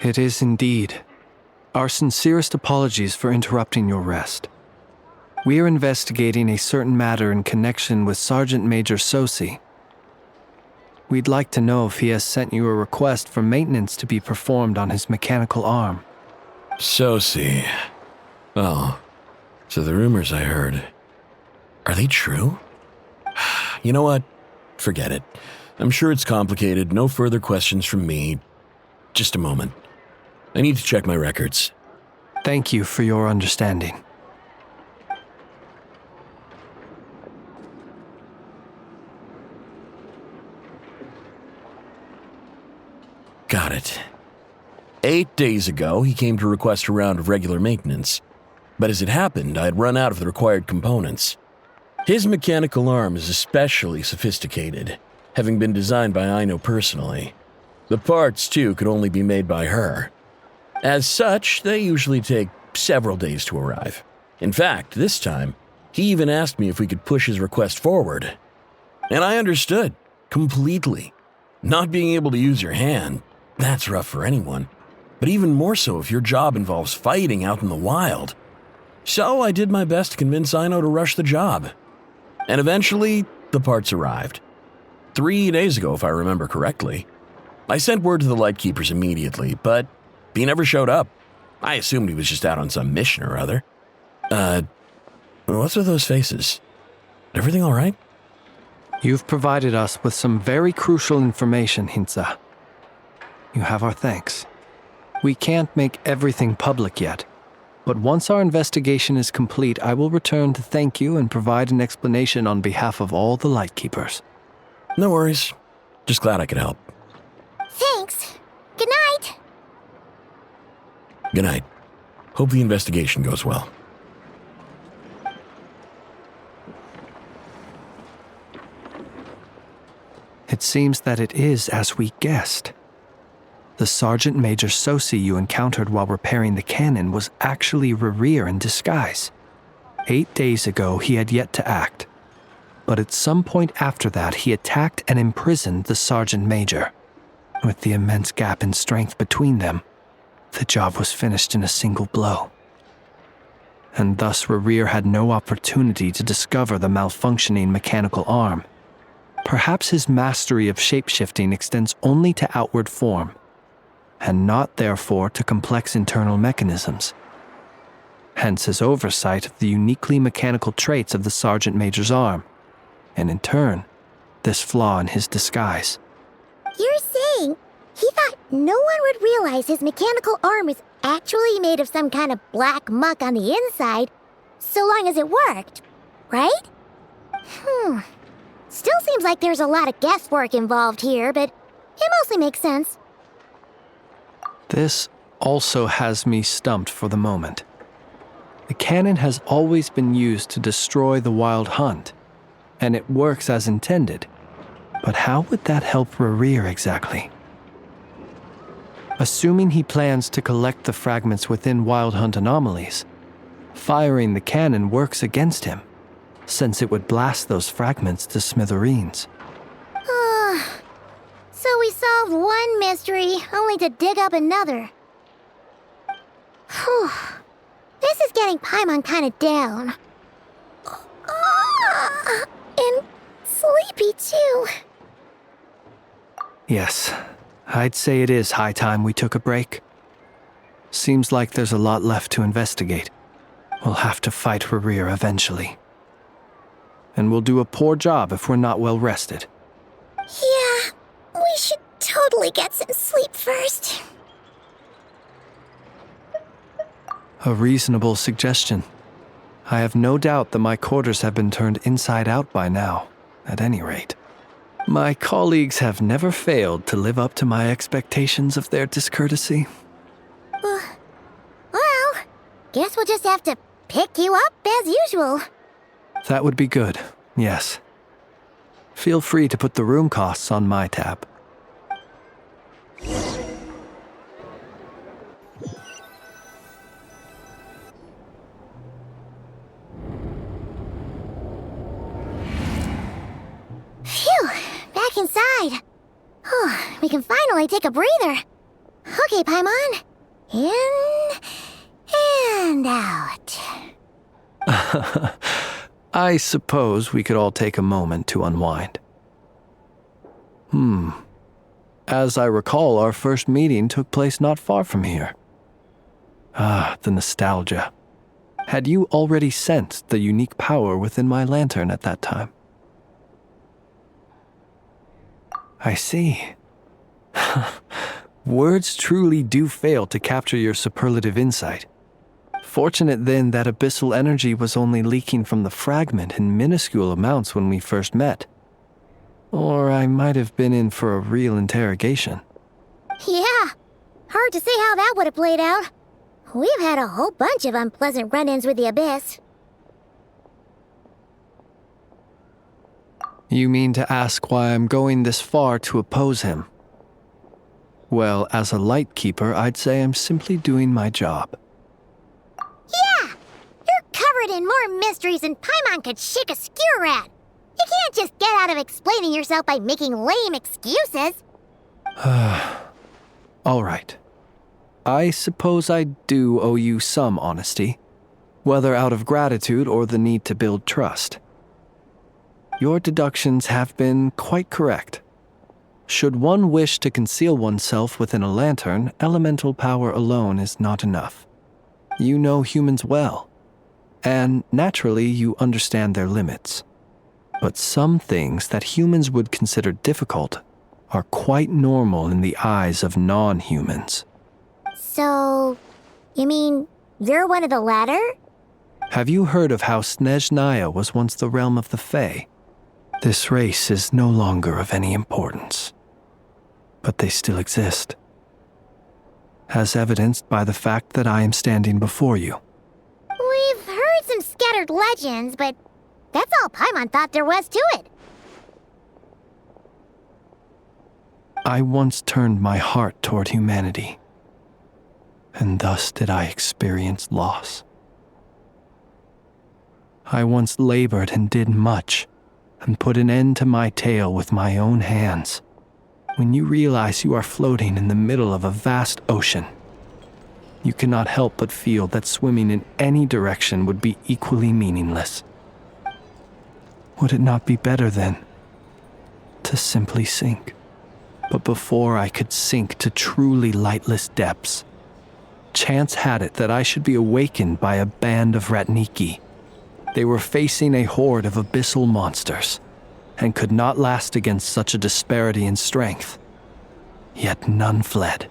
It is indeed. Our sincerest apologies for interrupting your rest. We are investigating a certain matter in connection with Sergeant Major Sosi. We'd like to know if he has sent you a request for maintenance to be performed on his mechanical arm. Sosi. Oh, so the rumors I heard, are they true? You know what? Forget it. I'm sure it's complicated. No further questions from me. Just a moment. I need to check my records. Thank you for your understanding. Got it. 8 days ago, he came to request a round of regular maintenance. But as it happened, I had run out of the required components. His mechanical arm is especially sophisticated, having been designed by Aino personally. The parts, too, could only be made by her. As such, they usually take several days to arrive. In fact, this time, he even asked me if we could push his request forward. And I understood, completely. Not being able to use your hand, that's rough for anyone. But even more so if your job involves fighting out in the wild. So I did my best to convince Aino to rush the job. And eventually, the parts arrived. 3 days ago, if I remember correctly. I sent word to the Lightkeepers immediately, but he never showed up. I assumed he was just out on some mission or other. What's with those faces? Everything all right? You've provided us with some very crucial information, Hintsa. You have our thanks. We can't make everything public yet, but once our investigation is complete, I will return to thank you and provide an explanation on behalf of all the Lightkeepers. No worries. Just glad I could help. Thanks. Good night. Good night. Hope the investigation goes well. It seems that it is as we guessed. The Sergeant Major Sosi you encountered while repairing the cannon was actually Rerir in disguise. 8 days ago, he had yet to act. But at some point after that, he attacked and imprisoned the Sergeant Major. With the immense gap in strength between them, the job was finished in a single blow. And thus Rerir had no opportunity to discover the malfunctioning mechanical arm. Perhaps his mastery of shapeshifting extends only to outward form, and not therefore to complex internal mechanisms. Hence his oversight of the uniquely mechanical traits of the Sergeant Major's arm, and in turn, this flaw in his disguise. You're saying he thought no one would realize his mechanical arm is actually made of some kind of black muck on the inside, so long as it worked, right? Still seems like there's a lot of guesswork involved here, but it mostly makes sense. This also has me stumped for the moment. The cannon has always been used to destroy the Wild Hunt, and it works as intended. But how would that help Rerir exactly? Assuming he plans to collect the fragments within Wild Hunt anomalies, firing the cannon works against him, since it would blast those fragments to smithereens. So we solved one mystery, only to dig up another. Whew. This is getting Paimon kind of down. And sleepy too. Yes, I'd say it is high time we took a break. Seems like there's a lot left to investigate. We'll have to fight Rerir eventually. And we'll do a poor job if we're not well rested. Yeah, we should totally get some sleep first. A reasonable suggestion. I have no doubt that my quarters have been turned inside out by now, at any rate. My colleagues have never failed to live up to my expectations of their discourtesy. Well, guess we'll just have to pick you up as usual. That would be good, yes. Feel free to put the room costs on my tab. Phew, back inside. We can finally take a breather. Okay, Paimon. In and out. I suppose we could all take a moment to unwind. As I recall, our first meeting took place not far from here. The nostalgia. Had you already sensed the unique power within my lantern at that time? I see. Words truly do fail to capture your superlative insight. Fortunate then that abyssal energy was only leaking from the fragment in minuscule amounts when we first met. Or I might have been in for a real interrogation. Yeah, hard to say how that would have played out. We've had a whole bunch of unpleasant run-ins with the Abyss. You mean to ask why I'm going this far to oppose him? Well, as a light keeper, I'd say I'm simply doing my job. Yeah! You're covered in more mysteries than Paimon could shake a skewer at. You can't just get out of explaining yourself by making lame excuses. All right. I suppose I do owe you some honesty, whether out of gratitude or the need to build trust. Your deductions have been quite correct. Should one wish to conceal oneself within a lantern, elemental power alone is not enough. You know humans well, and naturally you understand their limits. But some things that humans would consider difficult are quite normal in the eyes of non-humans. So, you mean you're one of the latter? Have you heard of how Snezhnaya was once the realm of the Fae? This race is no longer of any importance, but they still exist, as evidenced by the fact that I am standing before you. We've heard some scattered legends, but that's all Paimon thought there was to it. I once turned my heart toward humanity, and thus did I experience loss. I once labored and did much, and put an end to my tale with my own hands. When you realize you are floating in the middle of a vast ocean, you cannot help but feel that swimming in any direction would be equally meaningless. Would it not be better, then, to simply sink? But before I could sink to truly lightless depths, chance had it that I should be awakened by a band of Ratniki. They were facing a horde of abyssal monsters, and could not last against such a disparity in strength. Yet none fled.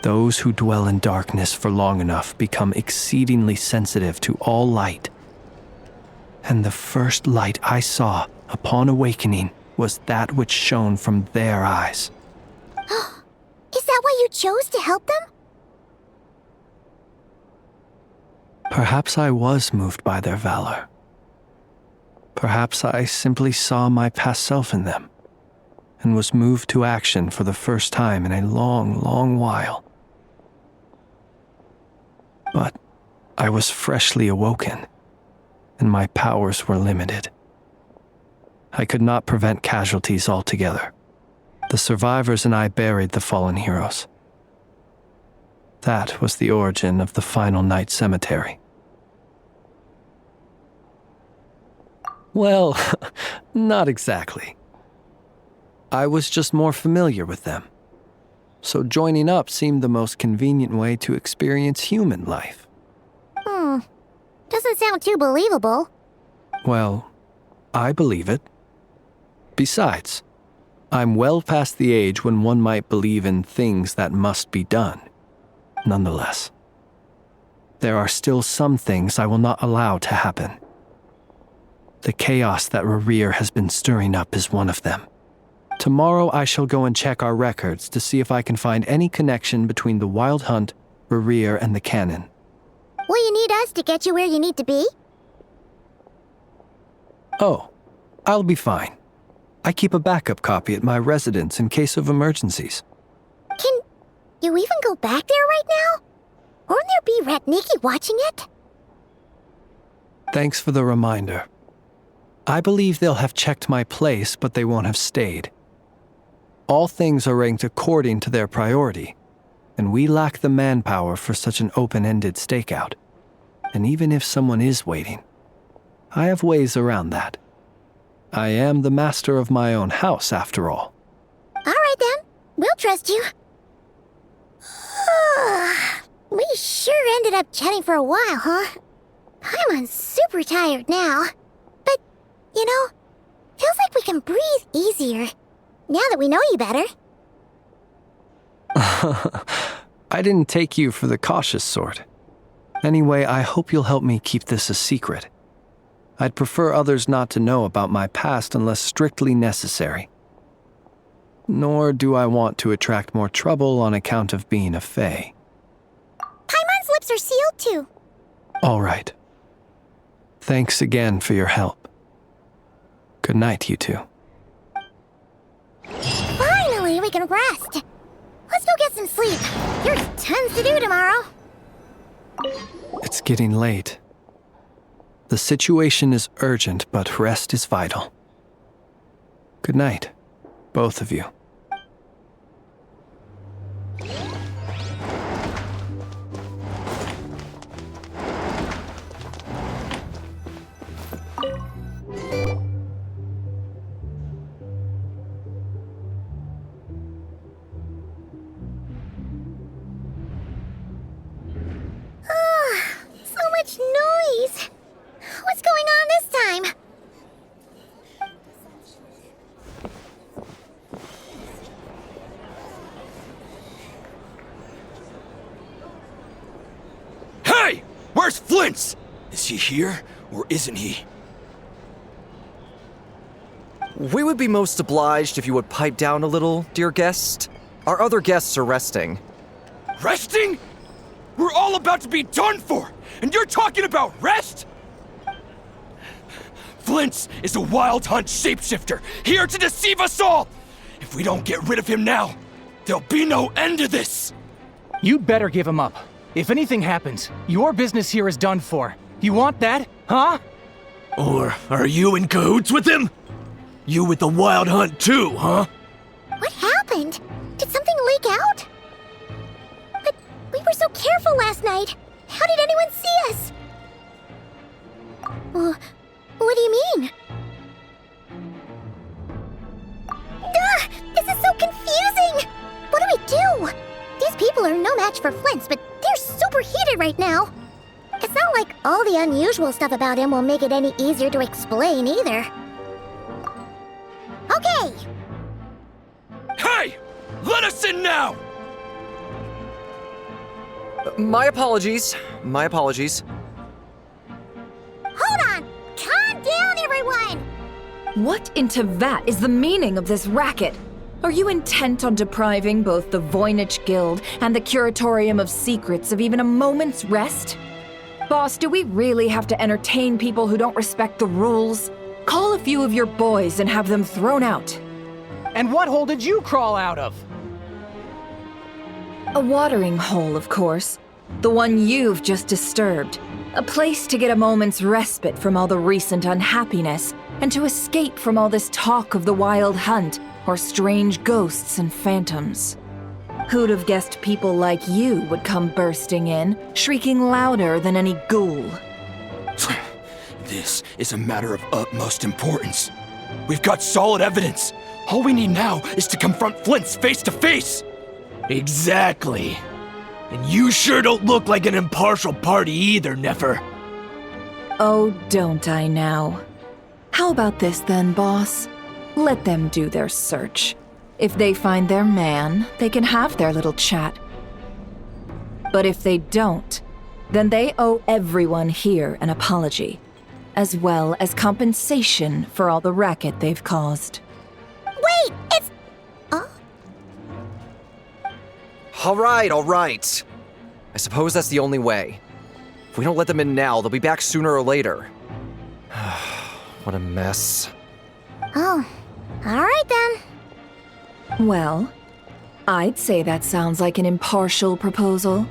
Those who dwell in darkness for long enough become exceedingly sensitive to all light. And the first light I saw upon awakening was that which shone from their eyes. Is that why you chose to help them? Perhaps I was moved by their valor. Perhaps I simply saw my past self in them, and was moved to action for the first time in a long, long while. But I was freshly awoken, and my powers were limited. I could not prevent casualties altogether. The survivors and I buried the fallen heroes. That was the origin of the final night cemetery. Well, not exactly. I was just more familiar with them. So joining up seemed the most convenient way to experience human life. Doesn't sound too believable. Well, I believe it. Besides, I'm well past the age when one might believe in things that must be done. Nonetheless, there are still some things I will not allow to happen. The chaos that Rerir has been stirring up is one of them. Tomorrow I shall go and check our records to see if I can find any connection between the Wild Hunt, Rerir, and the Cannon. Will you need us to get you where you need to be? Oh, I'll be fine. I keep a backup copy at my residence in case of emergencies. Can you even go back there right now? Won't there be Ratniki watching it? Thanks for the reminder. I believe they'll have checked my place, but they won't have stayed. All things are ranked according to their priority, and we lack the manpower for such an open-ended stakeout. And even if someone is waiting, I have ways around that. I am the master of my own house, after all. All right, then. We'll trust you. We sure ended up chatting for a while, huh? I'm super tired now. But, you know, feels like we can breathe easier, now that we know you better. I didn't take you for the cautious sort. Anyway, I hope you'll help me keep this a secret. I'd prefer others not to know about my past unless strictly necessary. Nor do I want to attract more trouble on account of being a fae. Paimon's lips are sealed too. All right. Thanks again for your help. Good night, you two. Finally, we can rest. Let's go get some sleep. There's tons to do tomorrow. It's getting late. The situation is urgent, but rest is vital. Good night, both of you. So much noise. What's going on this time? Hey! Where's Flint's? Is he here, or isn't he? We would be most obliged if you would pipe down a little, dear guest. Our other guests are resting. Resting? We're all about to be done for, and you're talking about rest? Flint's is a Wild Hunt shapeshifter, here to deceive us all! If If we don't get rid of him now, there'll be no end to this! You'd better give him up. If anything happens, your business here is done for. You want that, huh? Or are you in cahoots with him? You with the Wild Hunt too, huh? What happened? Did something leak out? But we were so careful last night. How did anyone see us? What do you mean? This is so confusing! What do we do? These people are no match for Flint's, but they're super heated right now. It's not like all the unusual stuff about him will make it any easier to explain either. Okay! Hey! Let us in now! My apologies. My apologies. Hold on! Calm down, everyone! What in Tevat is the meaning of this racket? Are you intent on depriving both the Voynich Guild and the Curatorium of Secrets of even a moment's rest? Boss, do we really have to entertain people who don't respect the rules? Call a few of your boys and have them thrown out. And what hole did you crawl out of? A watering hole, of course. The one you've just disturbed. A place to get a moment's respite from all the recent unhappiness and to escape from all this talk of the Wild Hunt or strange ghosts and phantoms. Who'd have guessed people like you would come bursting in, shrieking louder than any ghoul? This is a matter of utmost importance. We've got solid evidence. All we need now is to confront Flint's face to face. Exactly. And you sure don't look like an impartial party either, Nefer. Oh, don't I now? How about this then, boss? Let them do their search. If they find their man, they can have their little chat. But if they don't, then they owe everyone here an apology, as well as compensation for all the racket they've caused. Wait, it's... All right. I suppose that's the only way. If we don't let them in now, they'll be back sooner or later. What a mess. Oh, all right then. Well, I'd say that sounds like an impartial proposal.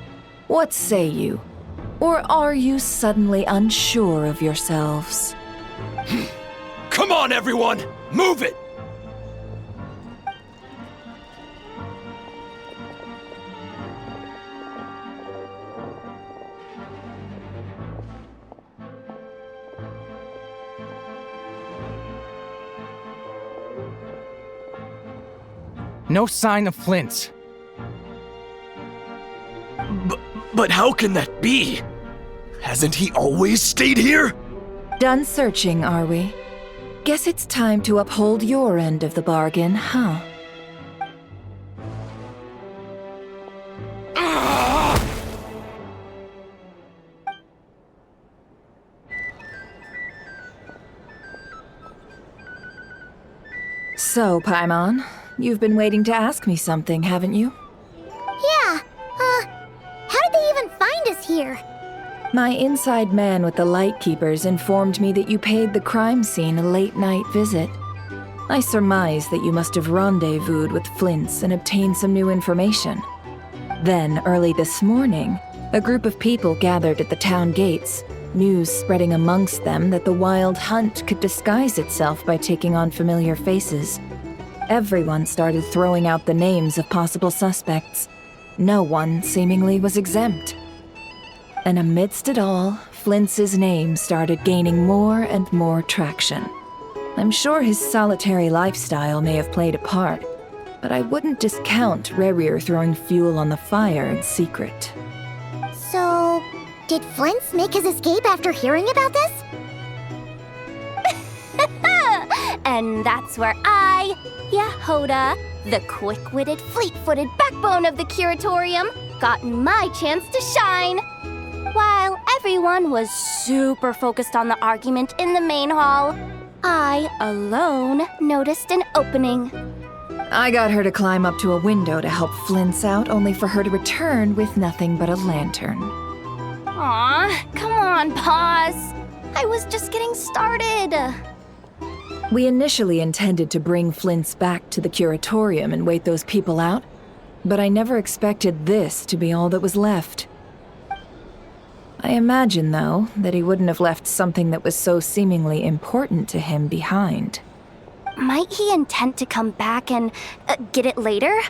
What say you? Or are you suddenly unsure of yourselves? Come on, everyone! Move it! No sign of Flint's. But how can that be? Hasn't he always stayed here? Done searching, are we? Guess it's time to uphold your end of the bargain, huh? So, Paimon, you've been waiting to ask me something, haven't you? Yeah, how did they even find us here? My inside man with the Lightkeepers informed me that you paid the crime scene a late-night visit. I surmise that you must have rendezvoused with Flint's and obtained some new information. Then, early this morning, a group of people gathered at the town gates, news spreading amongst them that the Wild Hunt could disguise itself by taking on familiar faces. Everyone started throwing out the names of possible suspects. No one, seemingly, was exempt. And amidst it all, Flint's name started gaining more and more traction. I'm sure his solitary lifestyle may have played a part, but I wouldn't discount Rerir throwing fuel on the fire in secret. So, did Flint's make his escape after hearing about this? And that's where I, Yahoda, the quick-witted, fleet-footed backbone of the Curatorium, got my chance to shine. While everyone was super focused on the argument in the main hall, I alone noticed an opening. I got her to climb up to a window to help Flint's out, only for her to return with nothing but a lantern. Aw, come on, Paws. I was just getting started. We initially intended to bring Flint's back to the curatorium and wait those people out, but I never expected this to be all that was left. I imagine, though, that he wouldn't have left something that was so seemingly important to him behind. Might he intend to come back and get it later?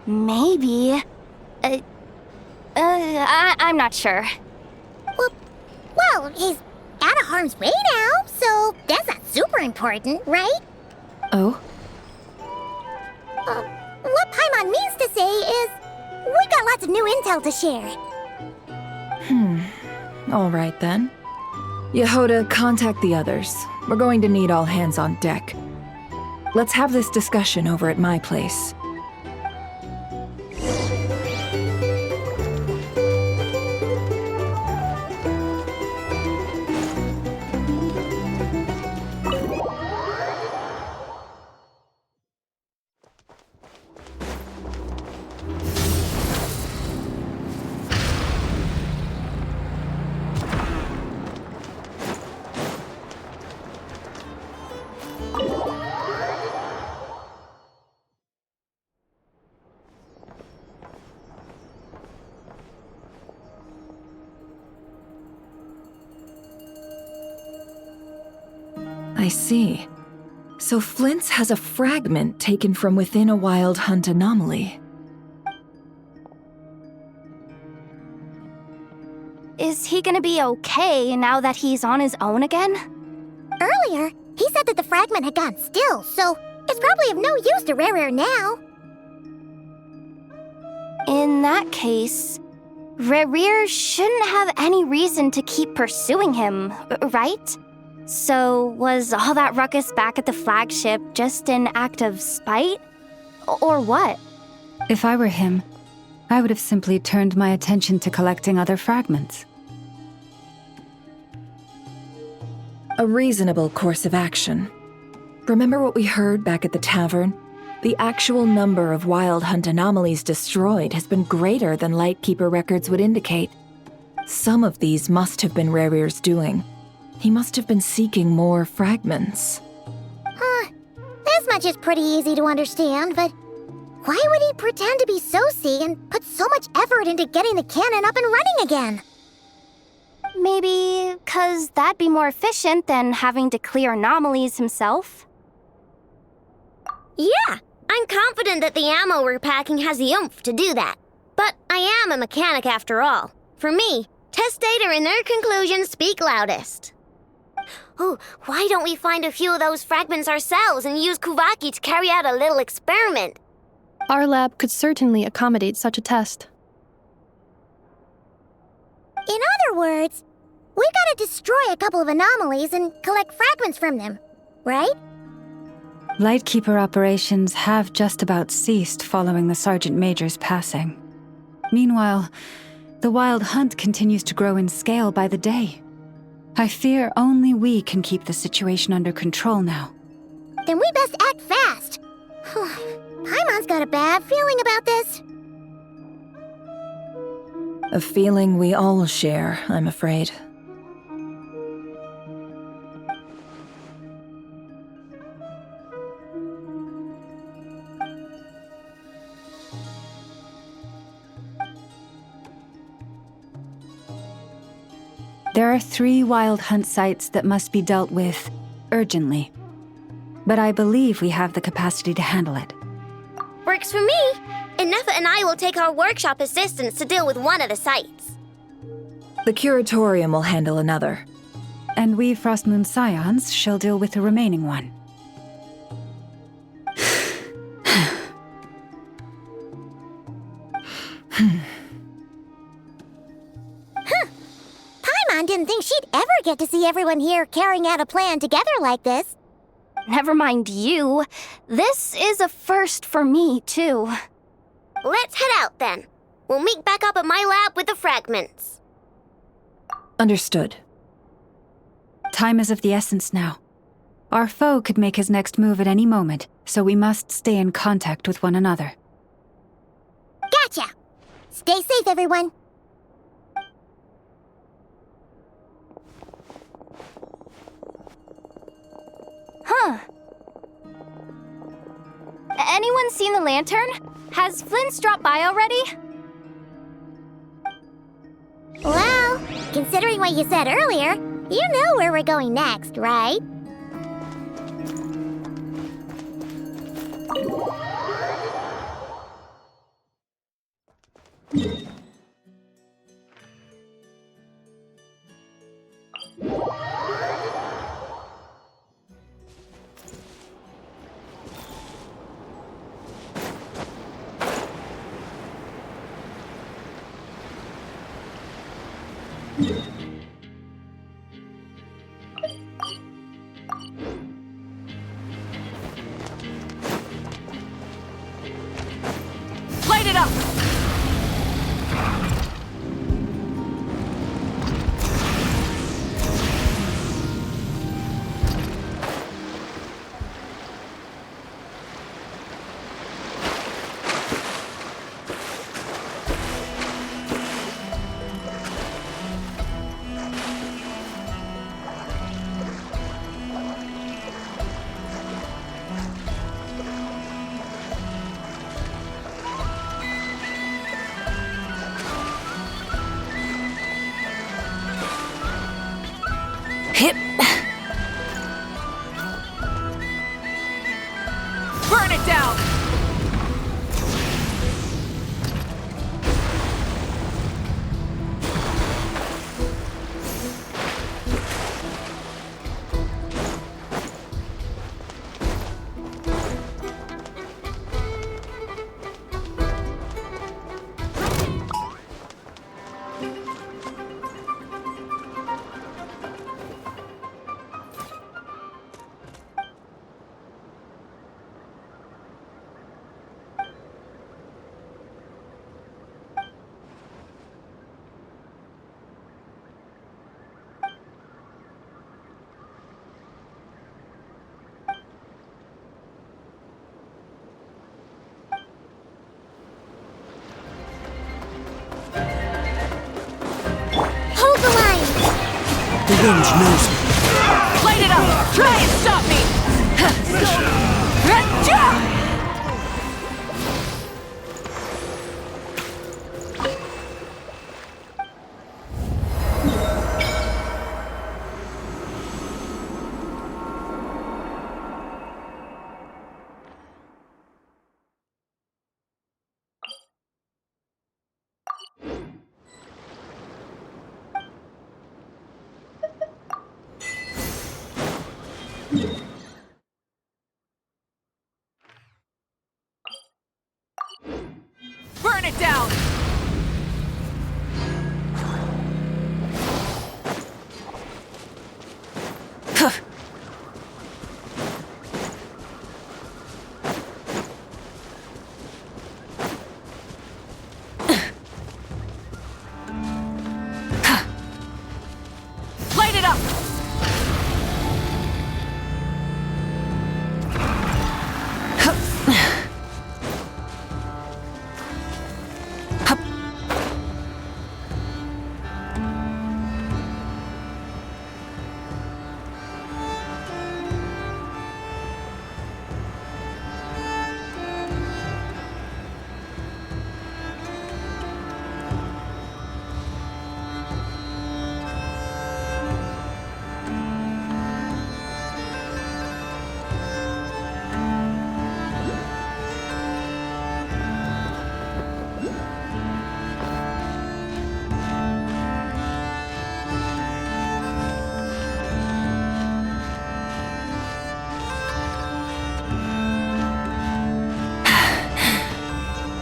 Maybe. I'm not sure. Well, he's out of harm's way now, so that's not super important, right? Oh? What Paimon means to say is, we got lots of new intel to share. All right then. Yehoda, contact the others. We're going to need all hands on deck. Let's have this discussion over at my place. I see. So Flint's has a fragment taken from within a wild hunt anomaly. Is he gonna be okay now that he's on his own again? Earlier, he said that the fragment had gone still, so it's probably of no use to Rare now. In that case, Rare shouldn't have any reason to keep pursuing him, right? So, was all that ruckus back at the flagship just an act of spite? Or what? If I were him, I would have simply turned my attention to collecting other fragments. A reasonable course of action. Remember what we heard back at the tavern? The actual number of wild hunt anomalies destroyed has been greater than Lightkeeper records would indicate. Some of these must have been Rare's doing. He must have been seeking more fragments. This much is pretty easy to understand, but why would he pretend to be Soci and put so much effort into getting the cannon up and running again? Maybe 'cause that'd be more efficient than having to clear anomalies himself? Yeah, I'm confident that the ammo we're packing has the oomph to do that. But I am a mechanic after all. For me, test data and their conclusions speak loudest. Oh, why don't we find a few of those fragments ourselves and use Kuvaki to carry out a little experiment? Our lab could certainly accommodate such a test. In other words, we gotta destroy a couple of anomalies and collect fragments from them, right? Lightkeeper operations have just about ceased following the Sergeant Major's passing. Meanwhile, the Wild Hunt continues to grow in scale by the day. I fear only we can keep the situation under control now. Then we best act fast. Paimon's got a bad feeling about this. A feeling we all share, I'm afraid. There are 3 Wild Hunt sites that must be dealt with urgently. But I believe we have the capacity to handle it. Works for me. Ineffa and I will take our workshop assistants to deal with one of the sites. The curatorium will handle another. And we Frostmoon Scions shall deal with the remaining one. Paimon didn't think she'd ever get to see everyone here carrying out a plan together like this. Never mind you. This is a first for me, too. Let's head out, then. We'll meet back up at my lab with the fragments. Understood. Time is of the essence now. Our foe could make his next move at any moment, so we must stay in contact with one another. Gotcha! Stay safe, everyone. Huh. Anyone seen the lantern? Has Flint's dropped by already? Well, considering what you said earlier, you know where we're going next, right? Light it up! Hip. Burn it down! Hold the line! The wind knows me. Light it up! Try and stop me! Burn it down! Light it up!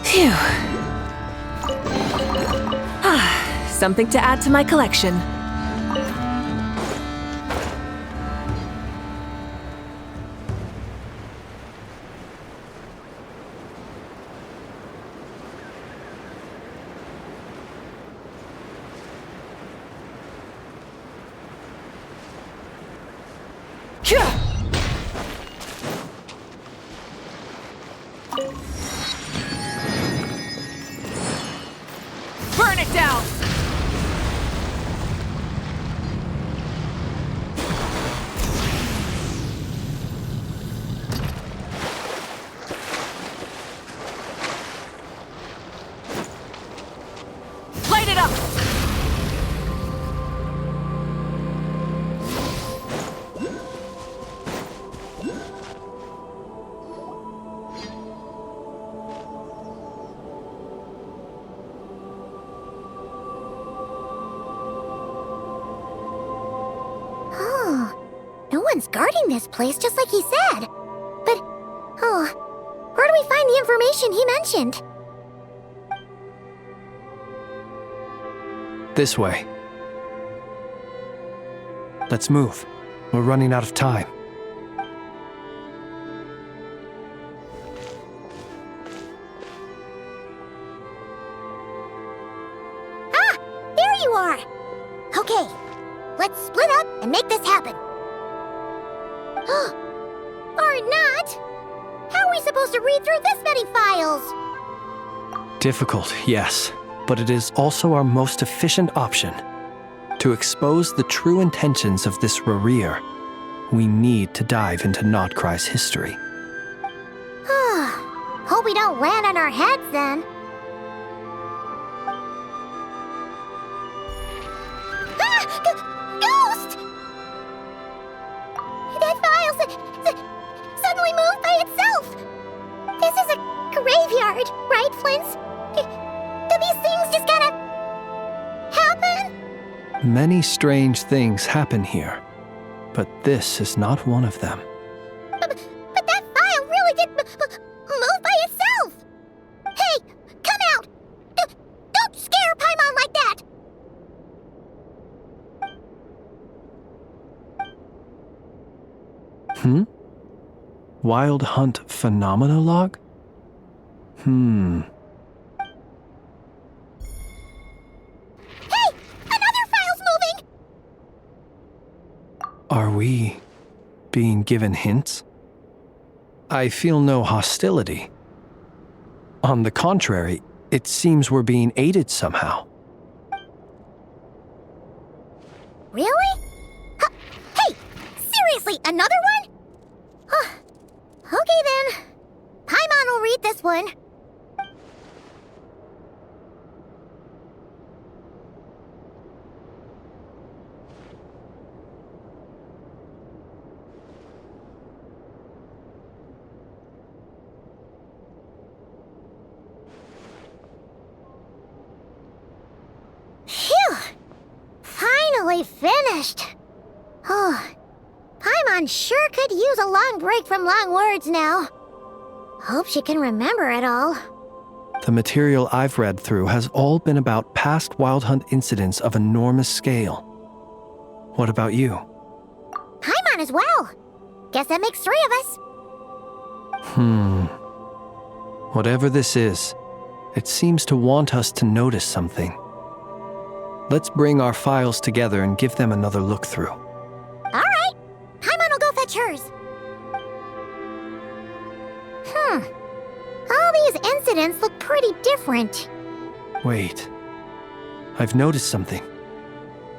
Phew. Something to add to my collection. Burn it down! Someone's guarding this place just like he said. But, where do we find the information he mentioned? This way. Let's move. We're running out of time. There you are! Okay, let's split up and make this happen. Or not! How are we supposed to read through this many files? Difficult, yes, but it is also our most efficient option. To expose the true intentions of this Rerir, we need to dive into Nod-Krai's history. Hope we don't land on our heads then. Ghost! That file suddenly moved by itself. This is a graveyard, right, Flint's? Do these things just kind of happen? Many strange things happen here, but this is not one of them. But that file really did move by itself! Hey, come out! Don't scare Paimon like that! Wild Hunt Phenomena Log? Hey! Another file's moving! Are we being given hints? I feel no hostility. On the contrary, it seems we're being aided somehow. Really? Hey! Seriously, another one? Okay then. Paimon will read this one. Phew! Finally finished. Paimon sure could use a long break from long words now. Hope she can remember it all. The material I've read through has all been about past Wild Hunt incidents of enormous scale. What about you? Paimon as well. Guess that makes 3 of us. Whatever this is, it seems to want us to notice something. Let's bring our files together and give them another look through. Alright. Paimon will go fetch hers. All these incidents look pretty different. Wait. I've noticed something.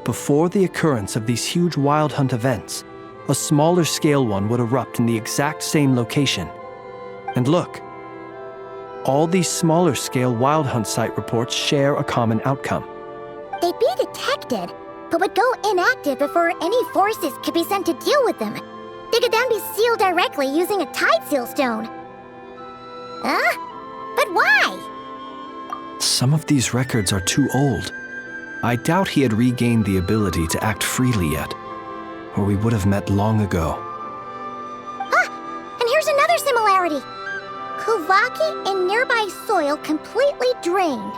Before the occurrence of these huge Wild Hunt events, a smaller scale one would erupt in the exact same location. And look. All these smaller scale Wild Hunt site reports share a common outcome. They'd be detected, but would go inactive before any forces could be sent to deal with them. They could then be sealed directly using a tide seal stone. But why? Some of these records are too old. I doubt he had regained the ability to act freely yet, or we would have met long ago. And here's another similarity. Kuvaki in nearby soil completely drained.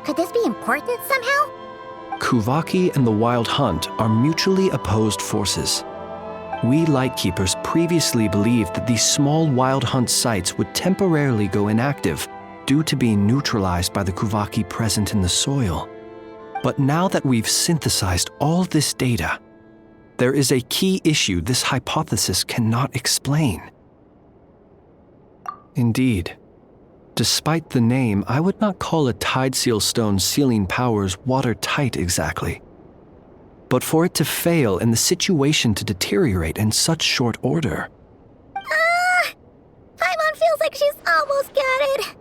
Could this be important somehow? Kuvaki and the Wild Hunt are mutually opposed forces. We Lightkeepers previously believed that these small Wild Hunt sites would temporarily go inactive due to being neutralized by the Kuvaki present in the soil. But now that we've synthesized all this data, there is a key issue this hypothesis cannot explain. Indeed, despite the name, I would not call a tide seal stone's sealing powers watertight exactly. But for it to fail and the situation to deteriorate in such short order. Paimon feels like she's almost got it.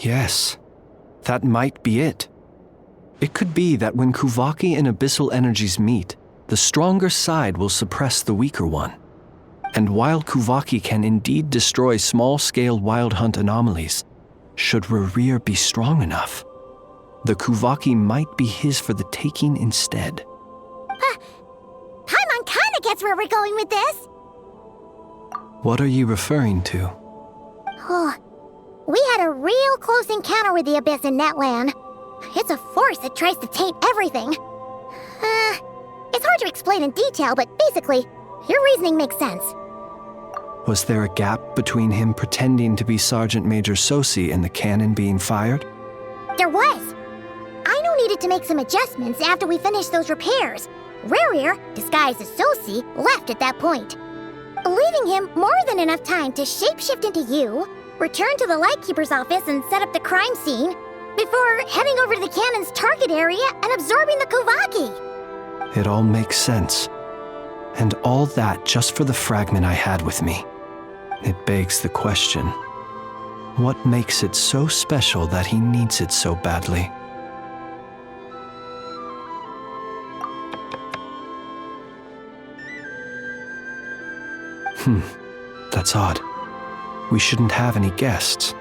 Yes, that might be it. It could be that when Kuvaki and abyssal energies meet, the stronger side will suppress the weaker one. And while Kuvaki can indeed destroy small-scale wild hunt anomalies, should Rerir be strong enough, the Kuvaki might be his for the taking instead. Paimon kinda gets where we're going with this. What are you referring to? Oh, we had a real close encounter with the Abyss in Netland. It's a force that tries to taint everything. It's hard to explain in detail, but basically, your reasoning makes sense. Was there a gap between him pretending to be Sergeant Major Sosi and the cannon being fired? There was. Aino needed to make some adjustments after we finished those repairs. Rerir, disguised as Sosi, left at that point, leaving him more than enough time to shapeshift into you, return to the Lightkeeper's office and set up the crime scene, before heading over to the cannon's target area and absorbing the Kuvaki. It all makes sense. And all that just for the fragment I had with me. It begs the question, what makes it so special that he needs it so badly? That's odd. We shouldn't have any guests.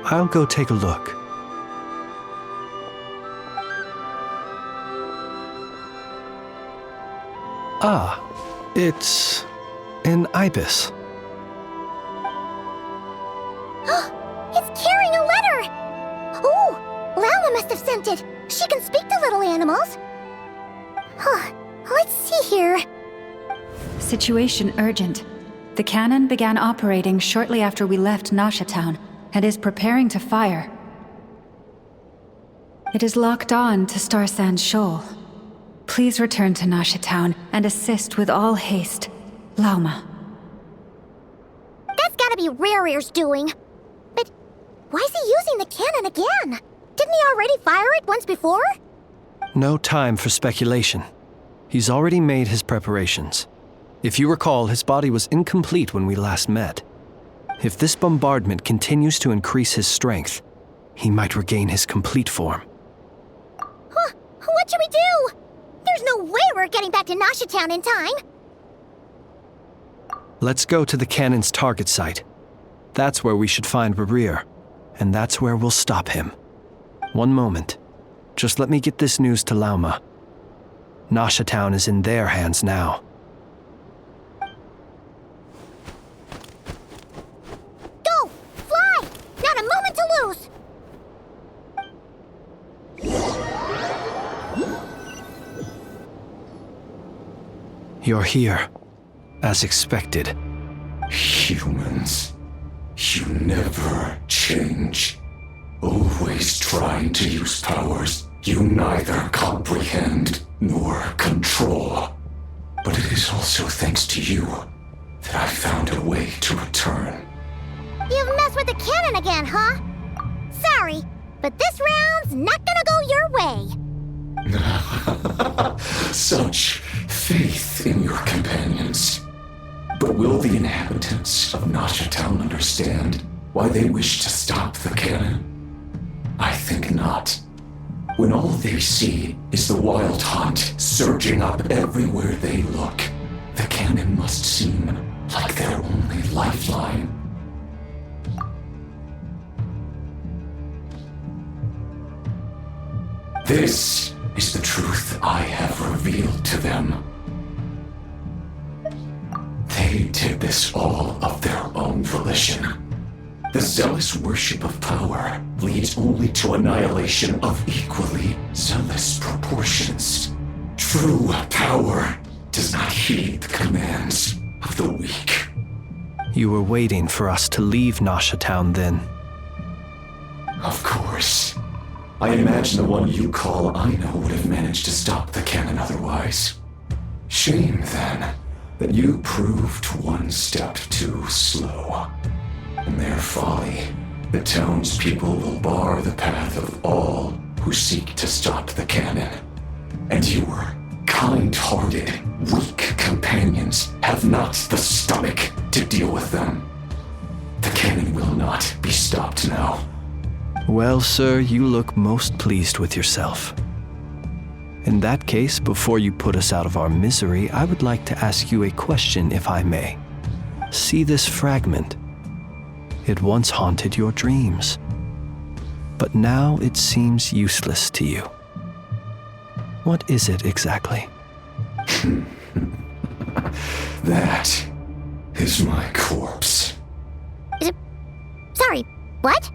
I'll go take a look. Ah, it's an ibis. It's carrying a letter! Ooh, Lala must have sent it. She can speak to little animals. Let's see here. Situation urgent. The cannon began operating shortly after we left Nasha Town and is preparing to fire. It is locked on to Star Sand Shoal. Please return to Nasha Town and assist with all haste. Lauma. That's gotta be Rerir's doing. But why is he using the cannon again? Didn't he already fire it once before? No time for speculation. He's already made his preparations. If you recall, his body was incomplete when we last met. If this bombardment continues to increase his strength, he might regain his complete form. What should we do? There's no way we're getting back to Nasha Town in time. Let's go to the cannon's target site. That's where we should find Rerir, and that's where we'll stop him. One moment. Just let me get this news to Lauma. Nasha Town is in their hands now. Go! Fly! Not a moment to lose! You're here, as expected. Humans, you never change. Always trying to use powers you neither comprehend nor control. But it is also thanks to you that I found a way to return. You've messed with the cannon again, huh? Sorry, but this round's not gonna go your way. Such faith in your companions. But will the inhabitants of Nasha Town understand why they wish to stop the cannon? I think not. When all they see is the wild hunt surging up everywhere they look, the cannon must seem like their only lifeline. This is the truth I have revealed to them. They did this all of their own volition. The zealous worship of power leads only to annihilation of equally zealous proportions. True power does not heed the commands of the weak. You were waiting for us to leave Nasha Town then. Of course. I imagine the one you call Aino would have managed to stop the cannon otherwise. Shame, then, that you proved one step too slow. In their folly, the townspeople will bar the path of all who seek to stop the cannon. And your kind-hearted, weak companions have not the stomach to deal with them. The cannon will not be stopped now. Well, sir, you look most pleased with yourself. In that case, before you put us out of our misery, I would like to ask you a question, if I may. See this fragment? It once haunted your dreams, but now it seems useless to you. What is it exactly? That is my corpse. Sorry, what?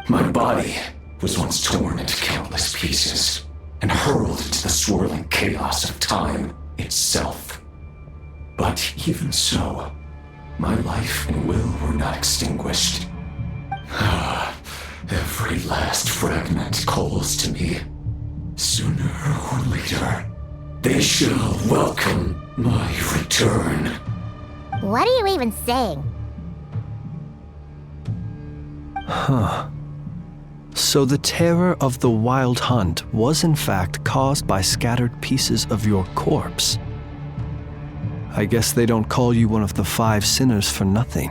My body was once torn into countless pieces and hurled into the swirling chaos of time itself. But even so, my life and will were not extinguished. Every last fragment calls to me. Sooner or later, they shall welcome my return. What are you even saying? Huh. So the terror of the Wild Hunt was in fact caused by scattered pieces of your corpse. I guess they don't call you one of the 5 sinners for nothing.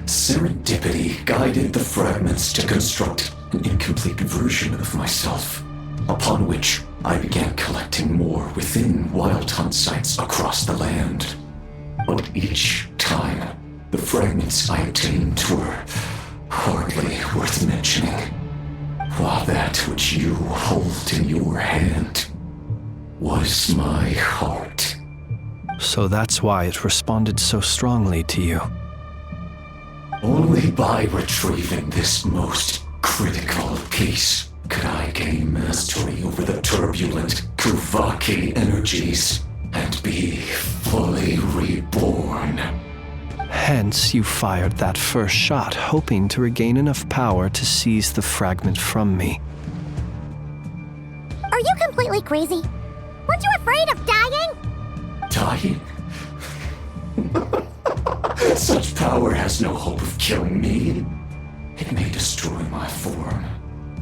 Serendipity guided the fragments to construct an incomplete version of myself, upon which I began collecting more within Wild Hunt sites across the land. But each time, the fragments I obtained were hardly worth mentioning, while that which you hold in your hand was my heart. So that's why it responded so strongly to you. Only by retrieving this most critical piece could I gain mastery over the turbulent Kuvaki energies and be fully reborn. Hence, you fired that first shot, hoping to regain enough power to seize the fragment from me. Are you completely crazy? Weren't you afraid of dying? Dying? Such power has no hope of killing me. It may destroy my form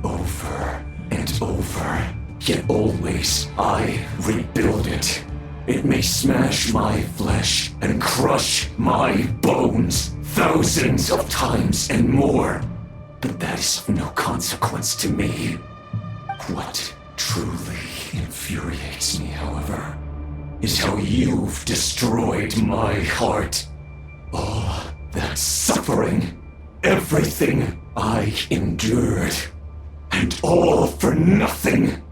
over and over, yet always I rebuild it. It may smash my flesh and crush my bones thousands of times and more, but that is of no consequence to me. What truly infuriates me, however, is how you've destroyed my heart. All that suffering, everything I endured, and all for nothing.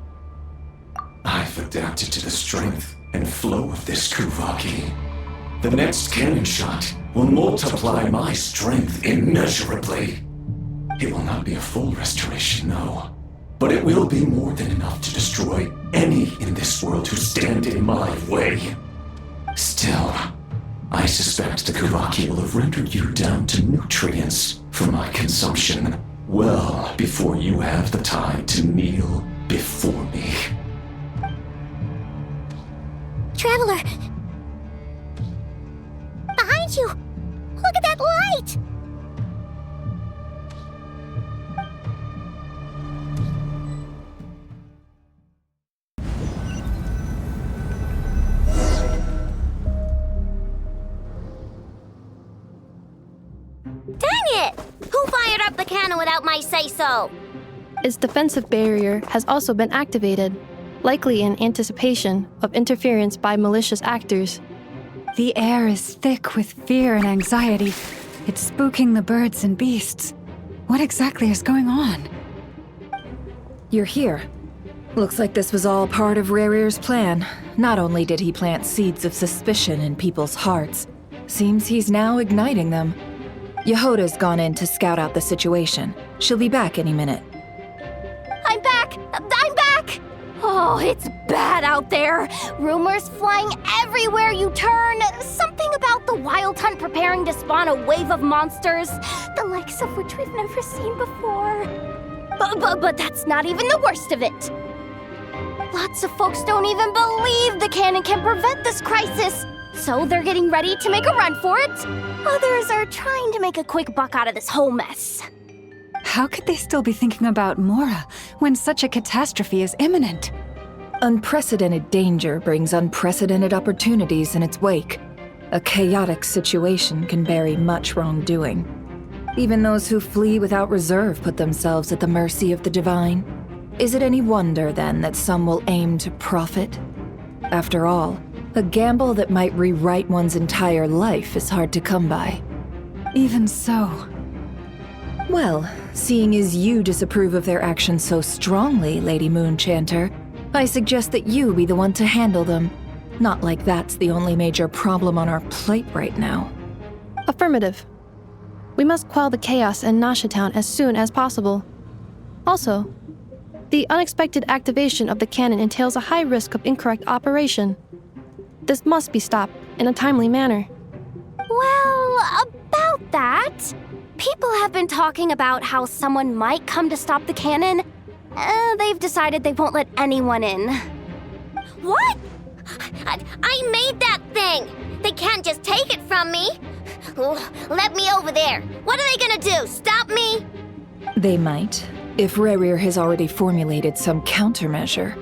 I've adapted to the strength and flow of this Kuvaki. The next cannon shot will multiply my strength immeasurably. It will not be a full restoration, no, but it will be more than enough to destroy any in this world who stand in my way. Still, I suspect the Kuvaki will have rendered you down to nutrients for my consumption well before you have the time to kneel before me. Traveler! Behind you! Look at that light! Dang it! Who fired up the cannon without my say-so? Its defensive barrier has also been activated, likely in anticipation of interference by malicious actors. The air is thick with fear and anxiety. It's spooking the birds and beasts. What exactly is going on? You're here. Looks like this was all part of Rerir's plan. Not only did he plant seeds of suspicion in people's hearts, seems he's now igniting them. Yehoda's gone in to scout out the situation. She'll be back any minute. I'm back! I'm back! Oh, it's bad out there. Rumors flying everywhere you turn. Something about the Wild Hunt preparing to spawn a wave of monsters, the likes of which we've never seen before. But that's not even the worst of it. Lots of folks don't even believe the cannon can prevent this crisis, so they're getting ready to make a run for it. Others are trying to make a quick buck out of this whole mess. How could they still be thinking about Mora when such a catastrophe is imminent? Unprecedented danger brings unprecedented opportunities in its wake. A chaotic situation can bury much wrongdoing. Even those who flee without reserve put themselves at the mercy of the divine. Is it any wonder, then, that some will aim to profit? After all, a gamble that might rewrite one's entire life is hard to come by. Even so. Well, seeing as you disapprove of their actions so strongly, Lady Moonchanter, I suggest that you be the one to handle them. Not like that's the only major problem on our plate right now. Affirmative. We must quell the chaos in Nasha Town as soon as possible. Also, the unexpected activation of the cannon entails a high risk of incorrect operation. This must be stopped in a timely manner. Well, about that, people have been talking about how someone might come to stop the cannon. They've decided they won't let anyone in. What? I made that thing! They can't just take it from me! Let me over there! What are they gonna do, stop me? They might, if Rerir has already formulated some countermeasure.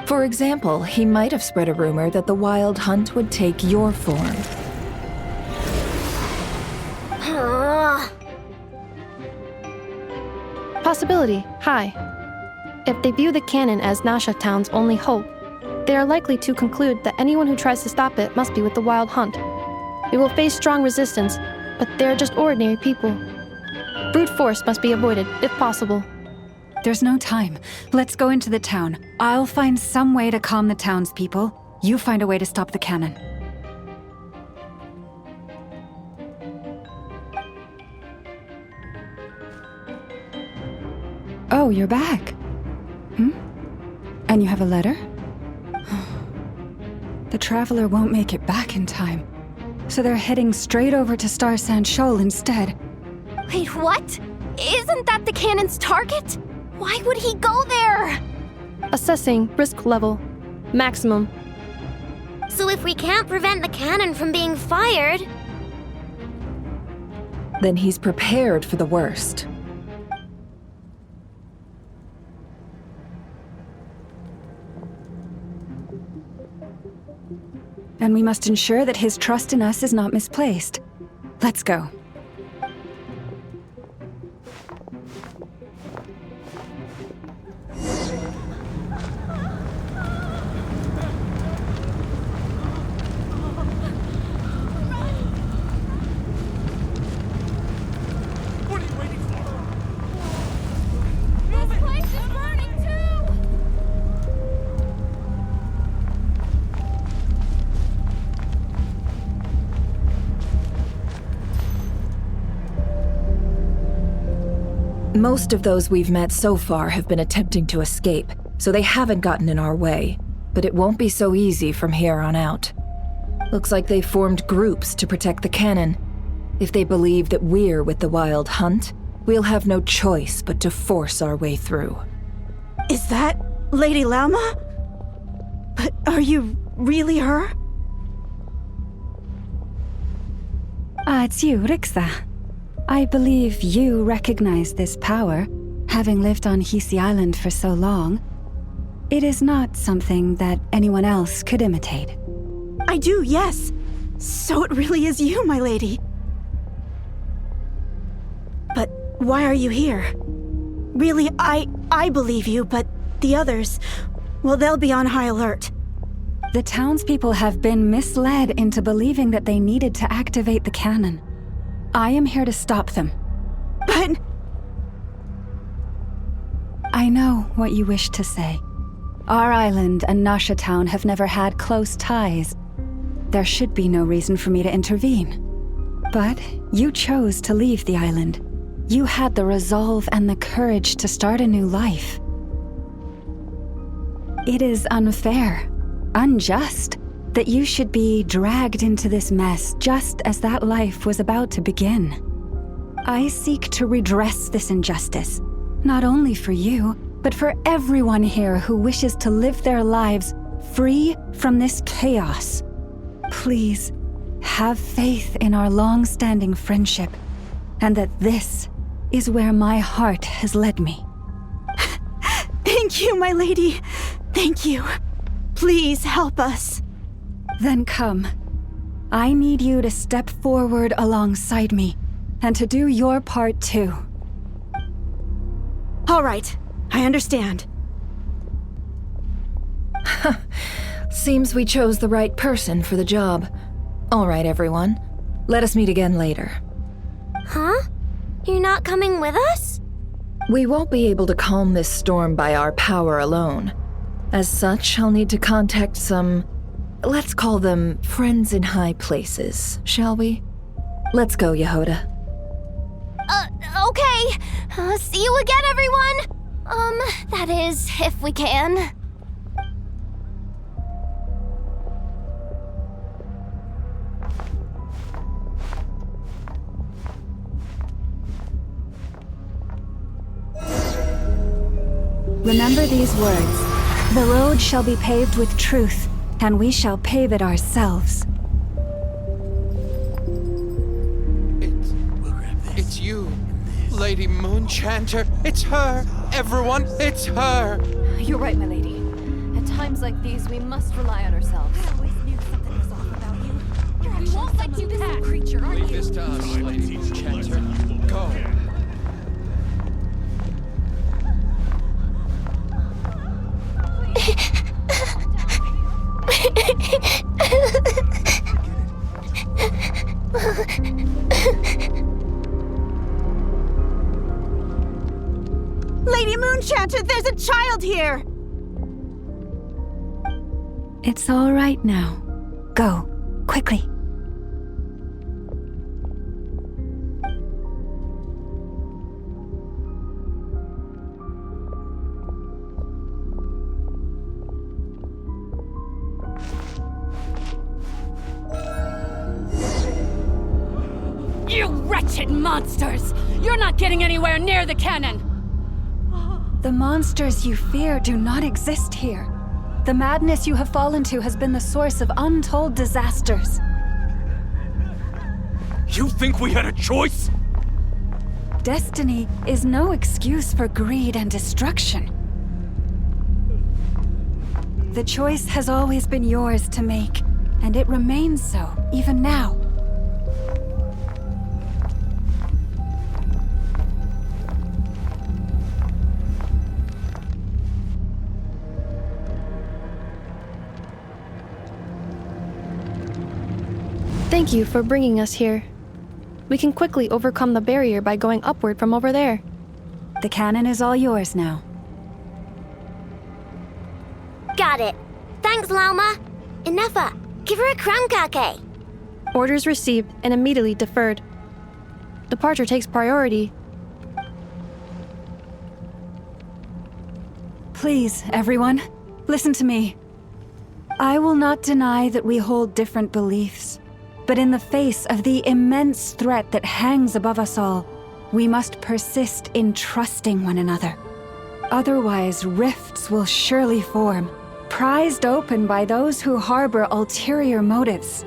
For example, he might have spread a rumor that the Wild Hunt would take your form. Possibility high. If they view the cannon as Nasha Town's only hope, they are likely to conclude that anyone who tries to stop it must be with the Wild Hunt. We will face strong resistance, but they are just ordinary people. Brute force must be avoided, if possible. There's no time. Let's go into the town. I'll find some way to calm the townspeople. You find a way to stop the cannon. Oh, you're back. And you have a letter? The Traveler won't make it back in time. So they're heading straight over to Star Sand Shoal instead. Wait, what? Isn't that the cannon's target? Why would he go there? Assessing risk level. Maximum. So if we can't prevent the cannon from being fired... Then he's prepared for the worst. And we must ensure that his trust in us is not misplaced. Let's go. Most of those we've met so far have been attempting to escape, so they haven't gotten in our way. But it won't be so easy from here on out. Looks like they've formed groups to protect the cannon. If they believe that we're with the Wild Hunt, we'll have no choice but to force our way through. Is that Lady Lauma? But are you really her? It's you, Rixa. I believe you recognize this power, having lived on Hisi Island for so long. It is not something that anyone else could imitate. I do, yes. So it really is you, my lady. But why are you here? Really, I believe you, but the others, well, they'll be on high alert. The townspeople have been misled into believing that they needed to activate the cannon. I am here to stop them. But... I know what you wish to say. Our island and Nasha Town have never had close ties. There should be no reason for me to intervene. But you chose to leave the island. You had the resolve and the courage to start a new life. It is unfair, unjust, that you should be dragged into this mess just as that life was about to begin. I seek to redress this injustice, not only for you, but for everyone here who wishes to live their lives free from this chaos. Please, have faith in our long-standing friendship, and that this is where my heart has led me. Thank you, my lady. Thank you. Please help us. Then come. I need you to step forward alongside me. and to do your part too. All right, I understand. Seems we chose the right person for the job. All right, everyone. Let us meet again later. Huh? You're not coming with us? We won't be able to calm this storm by our power alone. As such, I'll need to contact some, let's call them friends in high places, shall we? Let's go, Yehoda. Okay. See you again, everyone. That is, if we can. Remember these words. The road shall be paved with truth, and we shall pave it ourselves. It's you, Lady Moonchanter. It's her. Everyone, it's her. You're right, my lady. At times like these, we must rely on ourselves. I always knew something was off about you. You won't let you this creature, aren't you? Leave this to us, Lady Moonchanter. Go. Lady Moonchanter, there's a child here! It's all right now. Go, quickly. You wretched monsters! You're not getting anywhere near the cannon! The monsters you fear do not exist here. The madness you have fallen to has been the source of untold disasters. You think we had a choice? Destiny is no excuse for greed and destruction. The choice has always been yours to make, and it remains so, even now. Thank you for bringing us here. We can quickly overcome the barrier by going upward from over there. The cannon is all yours now. Got it. Thanks, Lauma. Enougha, give her a crumbcake. Orders received and immediately deferred. Departure takes priority. Please, everyone, listen to me. I will not deny that we hold different beliefs. But in the face of the immense threat that hangs above us all, we must persist in trusting one another. Otherwise, rifts will surely form, prized open by those who harbor ulterior motives.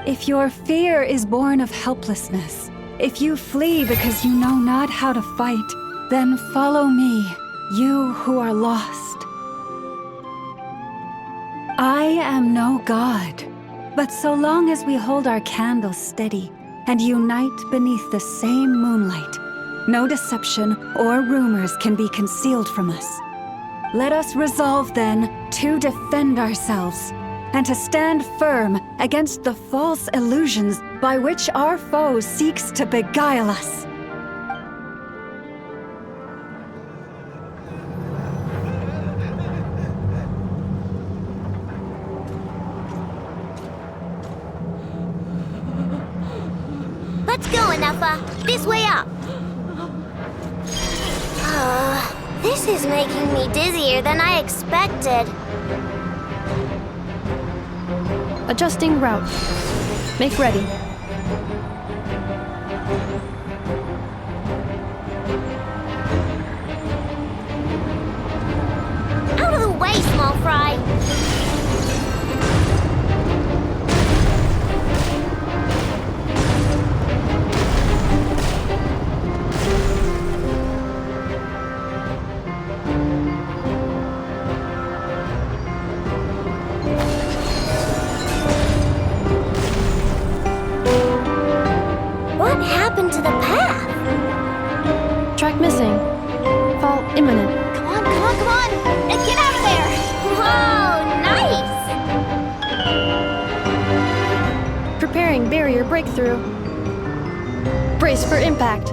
If your fear is born of helplessness, if you flee because you know not how to fight, then follow me, you who are lost. I am no god. But so long as we hold our candles steady and unite beneath the same moonlight, no deception or rumors can be concealed from us. Let us resolve then to defend ourselves and to stand firm against the false illusions by which our foe seeks to beguile us. Let's go, Enougha. This way up. This is making me dizzier than I expected. Adjusting route. Make ready. Out of the way, small fry. path. Track missing. Fall imminent. Come on, come on, come on! Get out of there! Whoa, nice! Preparing barrier breakthrough. Brace for impact.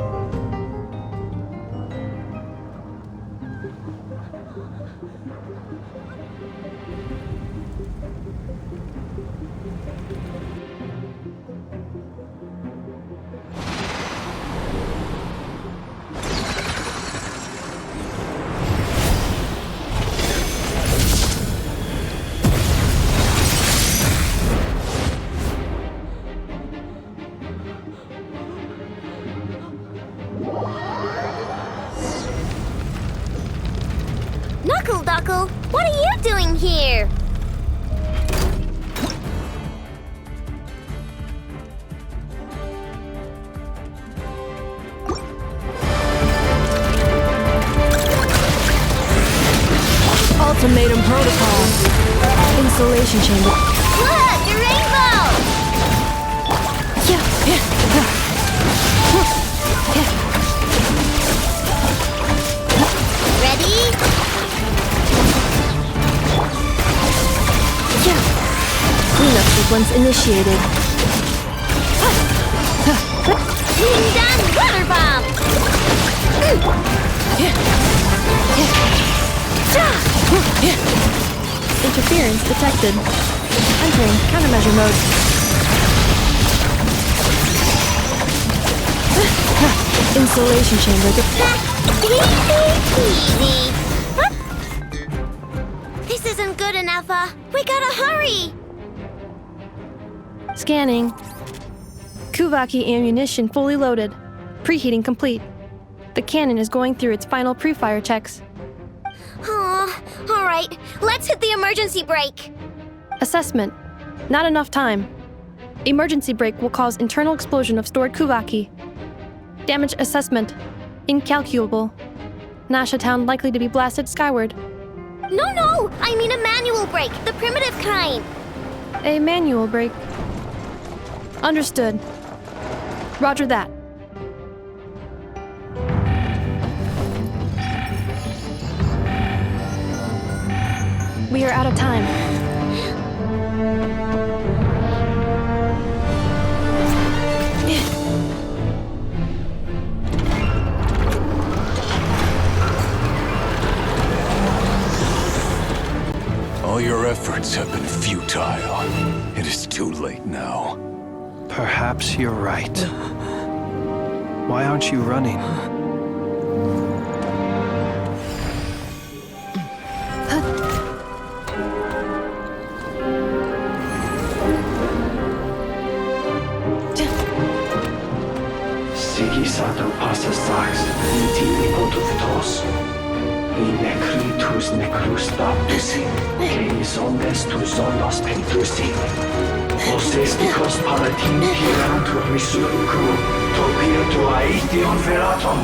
Knuckle, what are you doing here? Ultimatum protocol. Insulation chamber. Look, a rainbow! Ready? Cleanup sequence initiated. Being done, water bomb! Interference detected. Entering countermeasure mode. Insulation chamber. Easy. This isn't good enough, we gotta hurry! Scanning. Kuvaki ammunition fully loaded. Preheating complete. The cannon is going through its final pre-fire checks. Alright, let's hit the emergency brake. Assessment. Not enough time. Emergency brake will cause internal explosion of stored Kuvaki. Damage assessment. Incalculable. Nasha Town likely to be blasted skyward. No, I mean a manual brake, the primitive kind. A manual brake. Understood. Roger that. We are out of time. All your efforts have been futile. It is too late now. Perhaps you're right. Why aren't you running? Sigisato passa sax, intimi potutos. In necritus necrus baptisi, que omnes tu zonos pentusi. Os esticos palatin pirantur resurrecru, topir tu aetion feratum.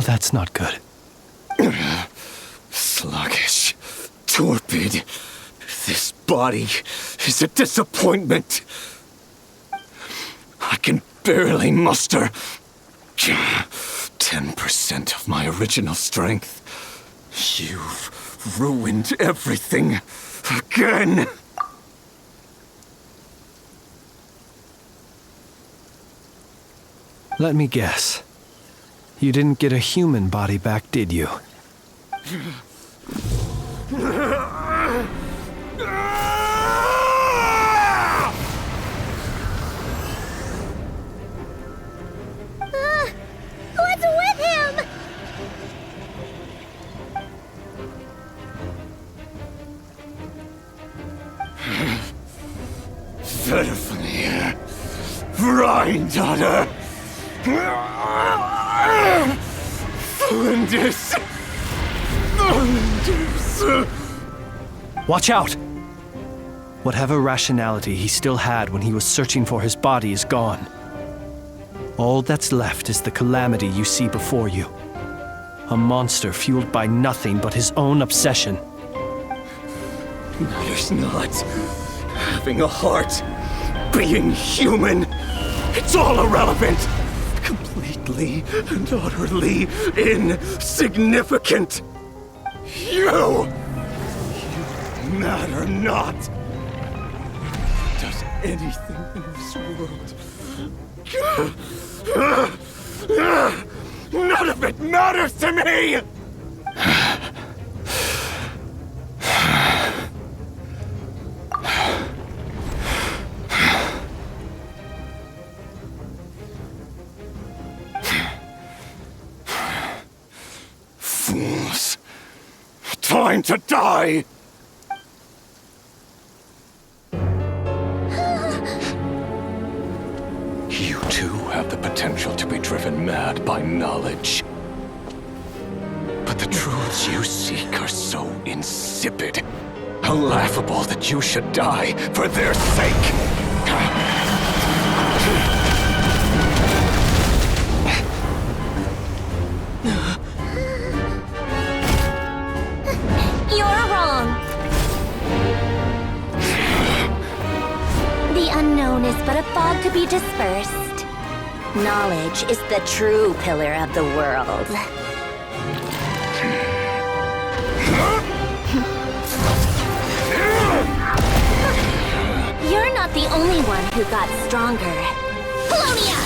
that's not good. Sluggish. Torpid. This body is a disappointment. I can barely muster 10% of my original strength. You've ruined everything again. Let me guess. You didn't get a human body back, did you? What's with him? Verfnir. Rheindaughter. Flinders. Watch out! Whatever rationality he still had when he was searching for his body is gone. All that's left is the calamity you see before you. A monster fueled by nothing but his own obsession. Matters not. Having a heart. Being human. It's all irrelevant. Completely and utterly insignificant. You matter not. Does anything in this world. None of it matters to me! Fools. Time to die! You too have the potential to be driven mad by knowledge. But the truths you seek are so insipid, how laughable that you should die for their sake. You're wrong. The unknown is but a fog to be dispersed. Knowledge is the true pillar of the world. You're not the only one who got stronger. Polonia!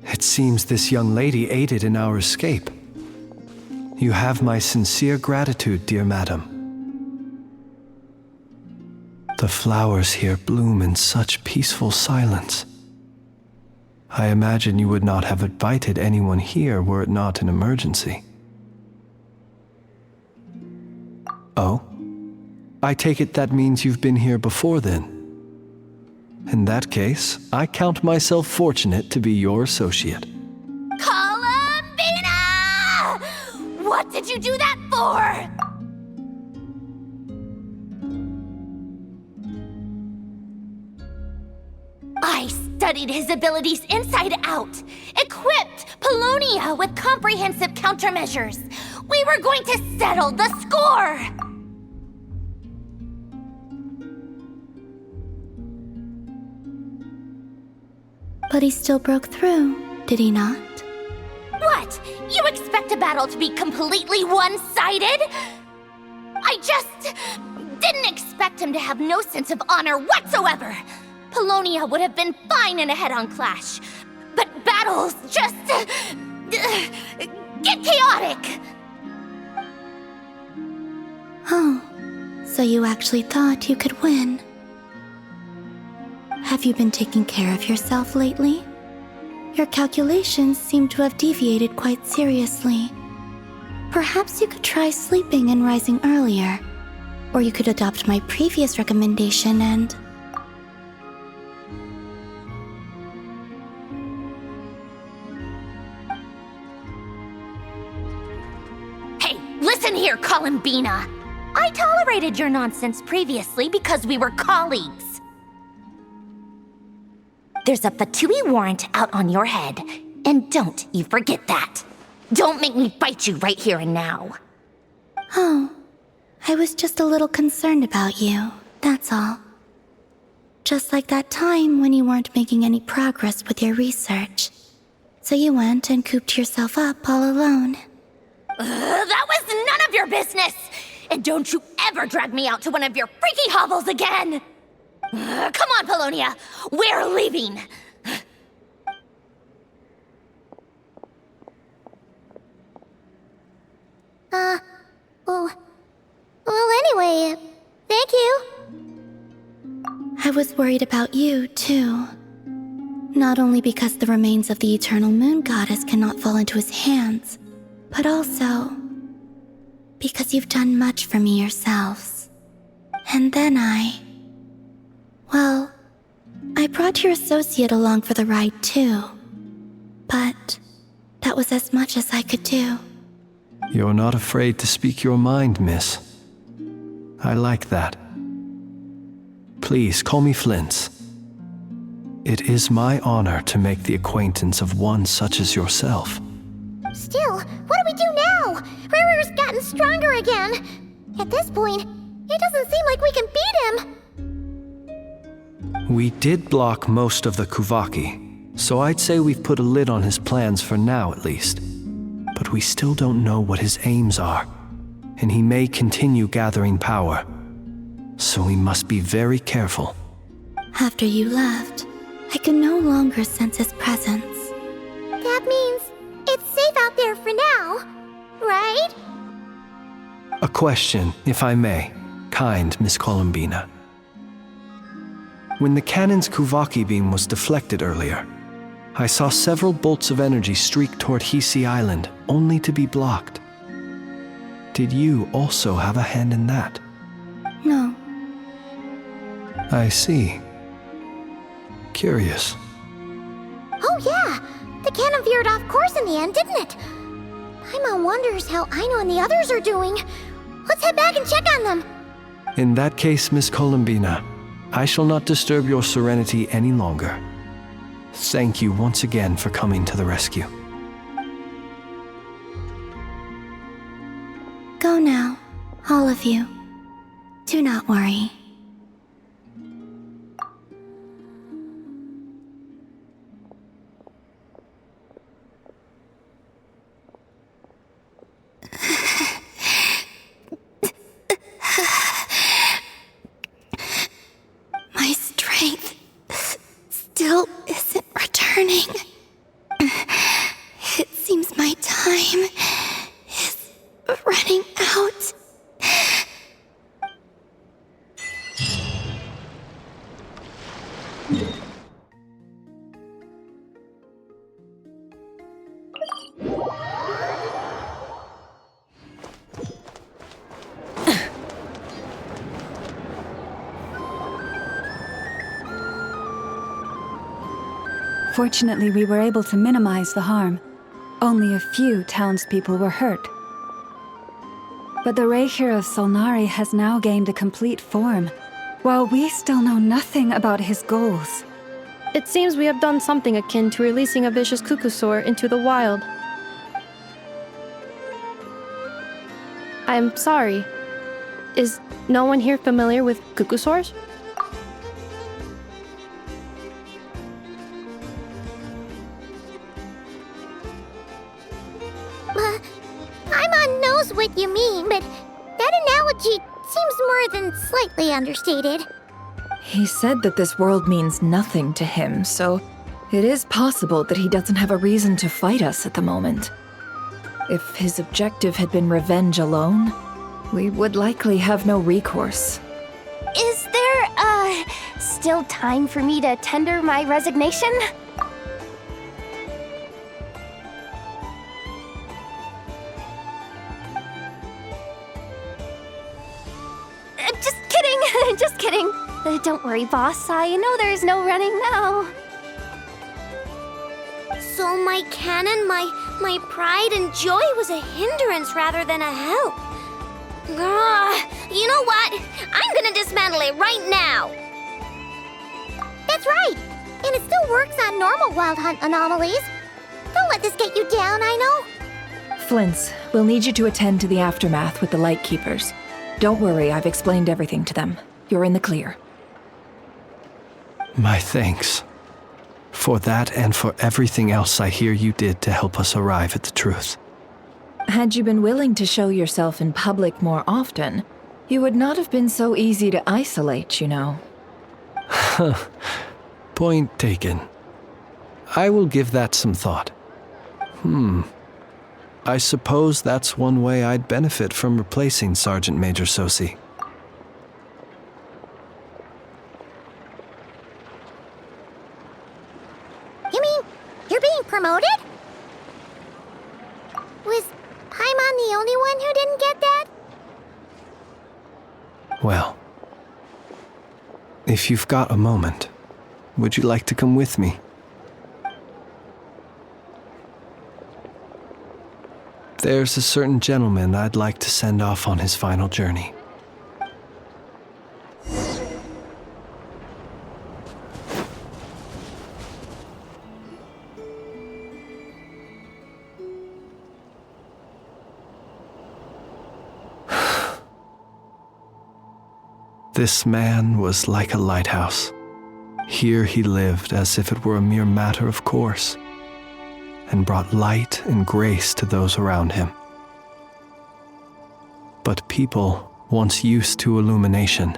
It seems this young lady aided in our escape. You have my sincere gratitude, dear madam. The flowers here bloom in such peaceful silence. I imagine you would not have invited anyone here were it not an emergency. Oh? I take it that means you've been here before then. In that case, I count myself fortunate to be your associate. Columbina! What did you do that for? I studied his abilities inside out, equipped Polonia with comprehensive countermeasures. We were going to settle the score! But he still broke through, did he not? What? You expect a battle to be completely one-sided? I just didn't expect him to have no sense of honor whatsoever. Polonia would have been fine in a head-on clash, but battles just get chaotic. Oh, so you actually thought you could win. Have you been taking care of yourself lately? Your calculations seem to have deviated quite seriously. Perhaps you could try sleeping and rising earlier. Or you could adopt my previous recommendation and... Hey, listen here, Columbina! I tolerated your nonsense previously because we were colleagues. There's a Fatui warrant out on your head, and don't you forget that. Don't make me fight you right here and now. Oh, I was just a little concerned about you, that's all. Just like that time when you weren't making any progress with your research. So you went and cooped yourself up all alone. That was none of your business! And don't you ever drag me out to one of your freaky hovels again! Come on, Polonia! We're leaving! Well, anyway, thank you. I was worried about you, too. Not only because the remains of the eternal moon goddess cannot fall into his hands, but also because you've done much for me yourselves. And then Well, I brought your associate along for the ride too. But that was as much as I could do. You're not afraid to speak your mind, miss. I like that. Please call me Flint's. It is my honor to make the acquaintance of one such as yourself. Still, what do we do now? Riri's gotten stronger again. At this point, it doesn't seem like we can beat him. We did block most of the Kuvaki, so I'd say we've put a lid on his plans for now at least. But we still don't know what his aims are, and he may continue gathering power. So we must be very careful. After you left, I could no longer sense his presence. That means it's safe out there for now, right? A question, if I may, kind Miss Columbina. When the cannon's Kuvaki beam was deflected earlier, I saw several bolts of energy streak toward Hisi Island, only to be blocked. Did you also have a hand in that? No. I see. Curious. Oh yeah, the cannon veered off course in the end, didn't it? Paimon wonders how Aino and the others are doing. Let's head back and check on them. In that case, Miss Columbina, I shall not disturb your serenity any longer. Thank you once again for coming to the rescue. Go now, all of you. Do not worry. My strength still isn't returning. time is running out. Fortunately, we were able to minimize the harm. Only a few townspeople were hurt. But the Raher of Solnari has now gained a complete form, while we still know nothing about his goals. It seems we have done something akin to releasing a vicious Kukusaur into the wild. I'm sorry. Is no one here familiar with Kukusaurs? Paimon knows what you mean, but that analogy seems more than slightly understated. He said that this world means nothing to him, so it is possible that he doesn't have a reason to fight us at the moment. If his objective had been revenge alone, we would likely have no recourse. Is there, still time for me to tender my resignation? Just kidding, just kidding. Don't worry, boss. I know there's no running now. So my cannon, my pride and joy was a hindrance rather than a help. You know what? I'm gonna dismantle it right now. That's right. And it still works on normal wild hunt anomalies. Don't let this get you down, I know. Flints, we'll need you to attend to the aftermath with the Lightkeepers. Don't worry, I've explained everything to them. You're in the clear. My thanks. For that and for everything else I hear you did to help us arrive at the truth. Had you been willing to show yourself in public more often, you would not have been so easy to isolate, you know. Point taken. I will give that some thought. I suppose that's one way I'd benefit from replacing Sergeant Major Sosi. You mean you're being promoted? Was Paimon the only one who didn't get that? Well, if you've got a moment, would you like to come with me? There's a certain gentleman I'd like to send off on his final journey. This man was like a lighthouse. Here he lived as if it were a mere matter of course, and brought light and grace to those around him. But people, once used to illumination,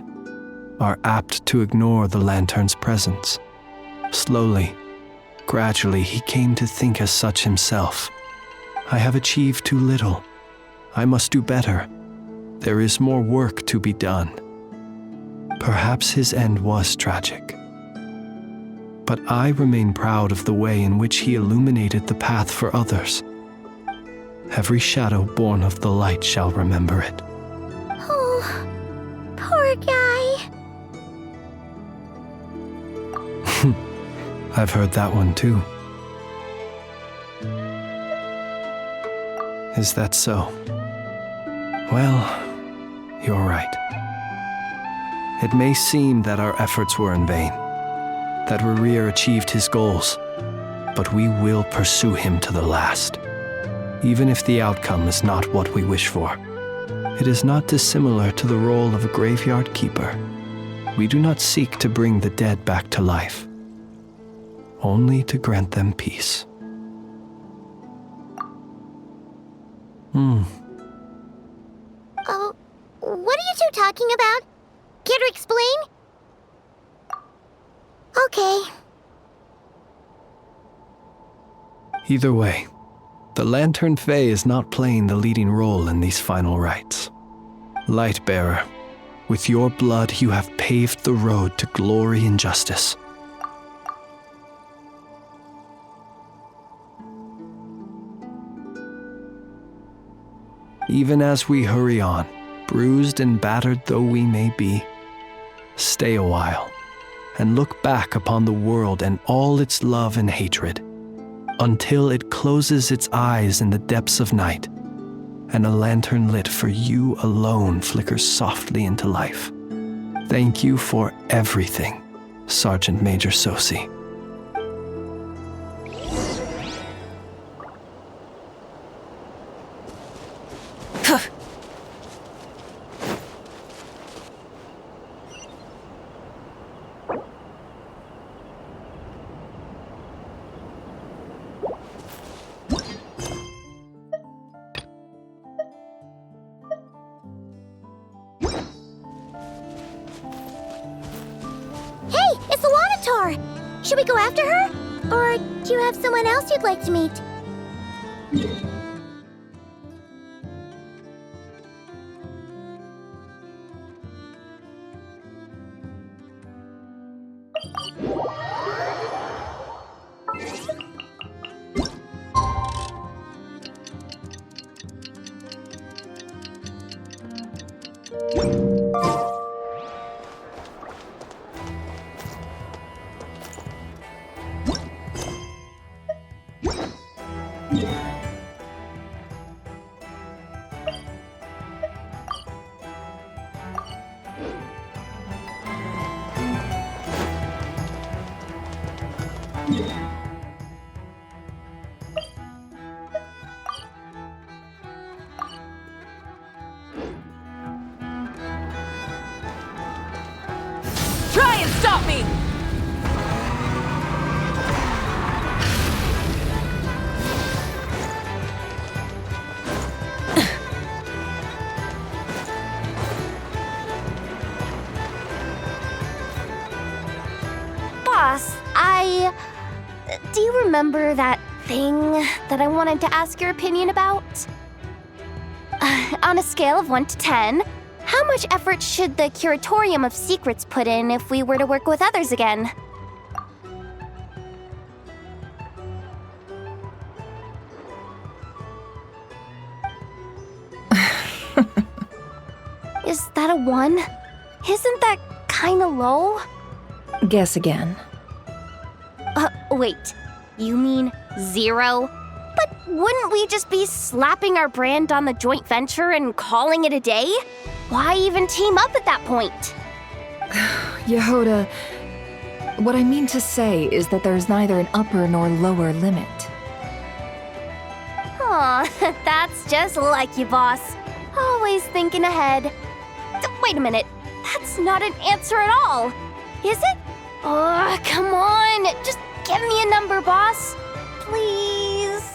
are apt to ignore the lantern's presence. Slowly, gradually, he came to think as such himself. I have achieved too little. I must do better. There is more work to be done. Perhaps his end was tragic. But I remain proud of the way in which he illuminated the path for others. Every shadow born of the light shall remember it. Oh, poor guy. I've heard that one too. Is that so? Well, you're right. It may seem that our efforts were in vain, that Rerir achieved his goals, but we will pursue him to the last, even if the outcome is not what we wish for. It is not dissimilar to the role of a graveyard keeper. We do not seek to bring the dead back to life, only to grant them peace. Oh, what are you two talking about? Care to explain? Okay. Either way, The Lantern Fae is not playing the leading role in these final rites. Lightbearer, with your blood you have paved the road to glory and justice. Even as we hurry on, bruised and battered though we may be, stay a while and look back upon the world and all its love and hatred, until it closes its eyes in the depths of night, and a lantern lit for you alone flickers softly into life. Thank you for everything, Sergeant Major Sosi. Should we go after her? Or do you have someone else you'd like to meet? Try and stop me! Boss, do you remember that thing that I wanted to ask your opinion about? On a scale of 1 to 10, how much effort should the Curatorium of Secrets put in if we were to work with others again? Is that a 1? Isn't that kinda low? Guess again. Wait. You mean 0? But wouldn't we just be slapping our brand on the joint venture and calling it a day? Why even team up at that point? Yehoda, what I mean to say is that there's neither an upper nor lower limit. Aw, that's just like you, boss. Always thinking ahead. Wait a minute. That's not an answer at all. Is it? Oh, come on. Just give me a number, boss. Please.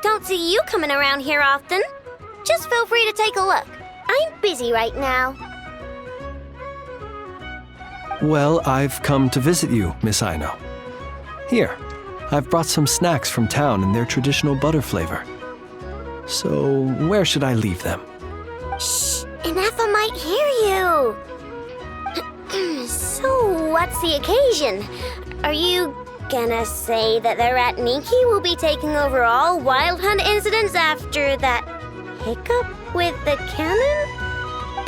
Don't see you coming around here often. Just feel free to take a look. I'm busy right now. Well, I've come to visit you, Miss Aino. Here, I've brought some snacks from town in their traditional butter flavor. So, where should I leave them? Shh! Ineffa might hear you! So, what's the occasion? Are you gonna say that the Rat Niki will be taking over all Wild Hunt incidents after that hiccup with the cannon?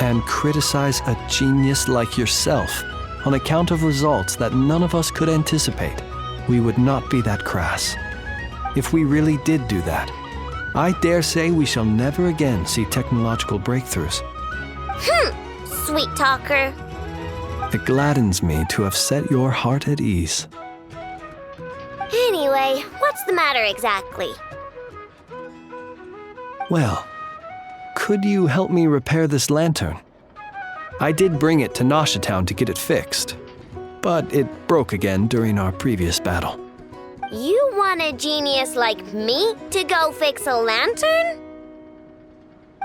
And criticize a genius like yourself on account of results that none of us could anticipate. We would not be that crass. If we really did do that, I dare say we shall never again see technological breakthroughs. Sweet talker. It gladdens me to have set your heart at ease. Anyway, what's the matter exactly? Well, could you help me repair this lantern? I did bring it to Nasha Town to get it fixed, but it broke again during our previous battle. You want a genius like me to go fix a lantern?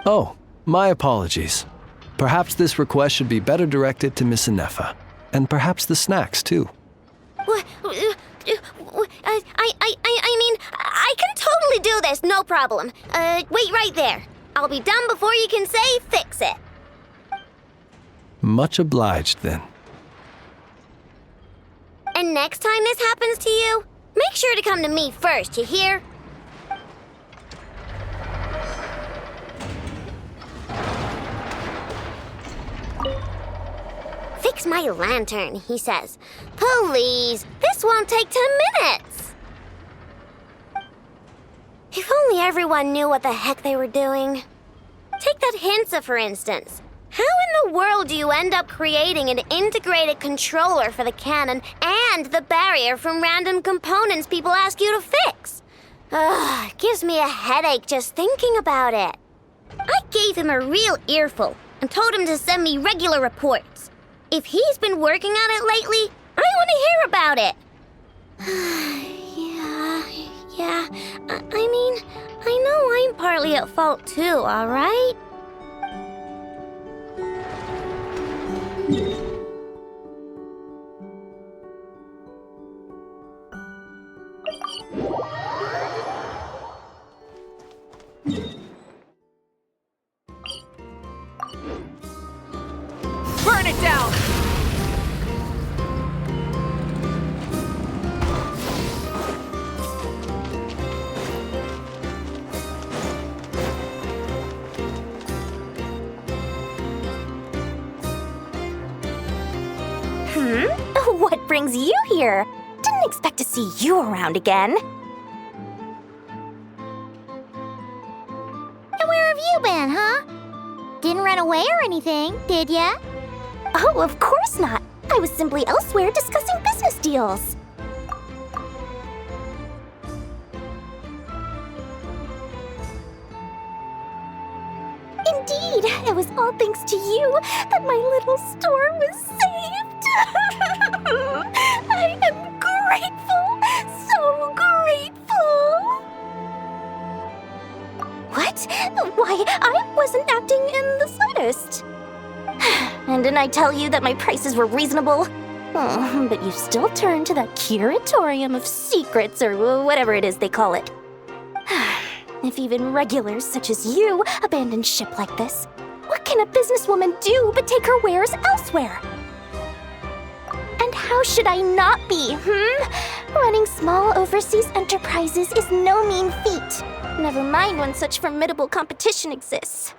Oh, my apologies. Perhaps this request should be better directed to Miss Ineffa, and perhaps the snacks too. I mean, I can totally do this, no problem. Wait right there. I'll be done before you can say fix it. Much obliged, then. And next time this happens to you, make sure to come to me first, you hear? Fix my lantern, he says. Please, this won't take 10 minutes. If only everyone knew what the heck they were doing. Take that Hinsa, for instance. How in the world do you end up creating an integrated controller for the cannon and the barrier from random components people ask you to fix? Ugh, it gives me a headache just thinking about it. I gave him a real earful and told him to send me regular reports. If he's been working on it lately, I want to hear about it. Yeah. I mean, I know I'm partly at fault too, all right? Burn it down! What brings you here? Didn't expect to see you around again. And where have you been, huh? Didn't run away or anything, did ya? Oh, of course not. I was simply elsewhere discussing business deals. Indeed, it was all thanks to you that my little store was saved. I am grateful, so grateful. What? Why, I wasn't acting in the slightest. And didn't I tell you that my prices were reasonable? Oh, but you still turn to that curatorium of secrets or whatever it is they call it. If even regulars such as you abandon ship like this, what can a businesswoman do but take her wares elsewhere? And how should I not be, Running small overseas enterprises is no mean feat. Never mind when such formidable competition exists.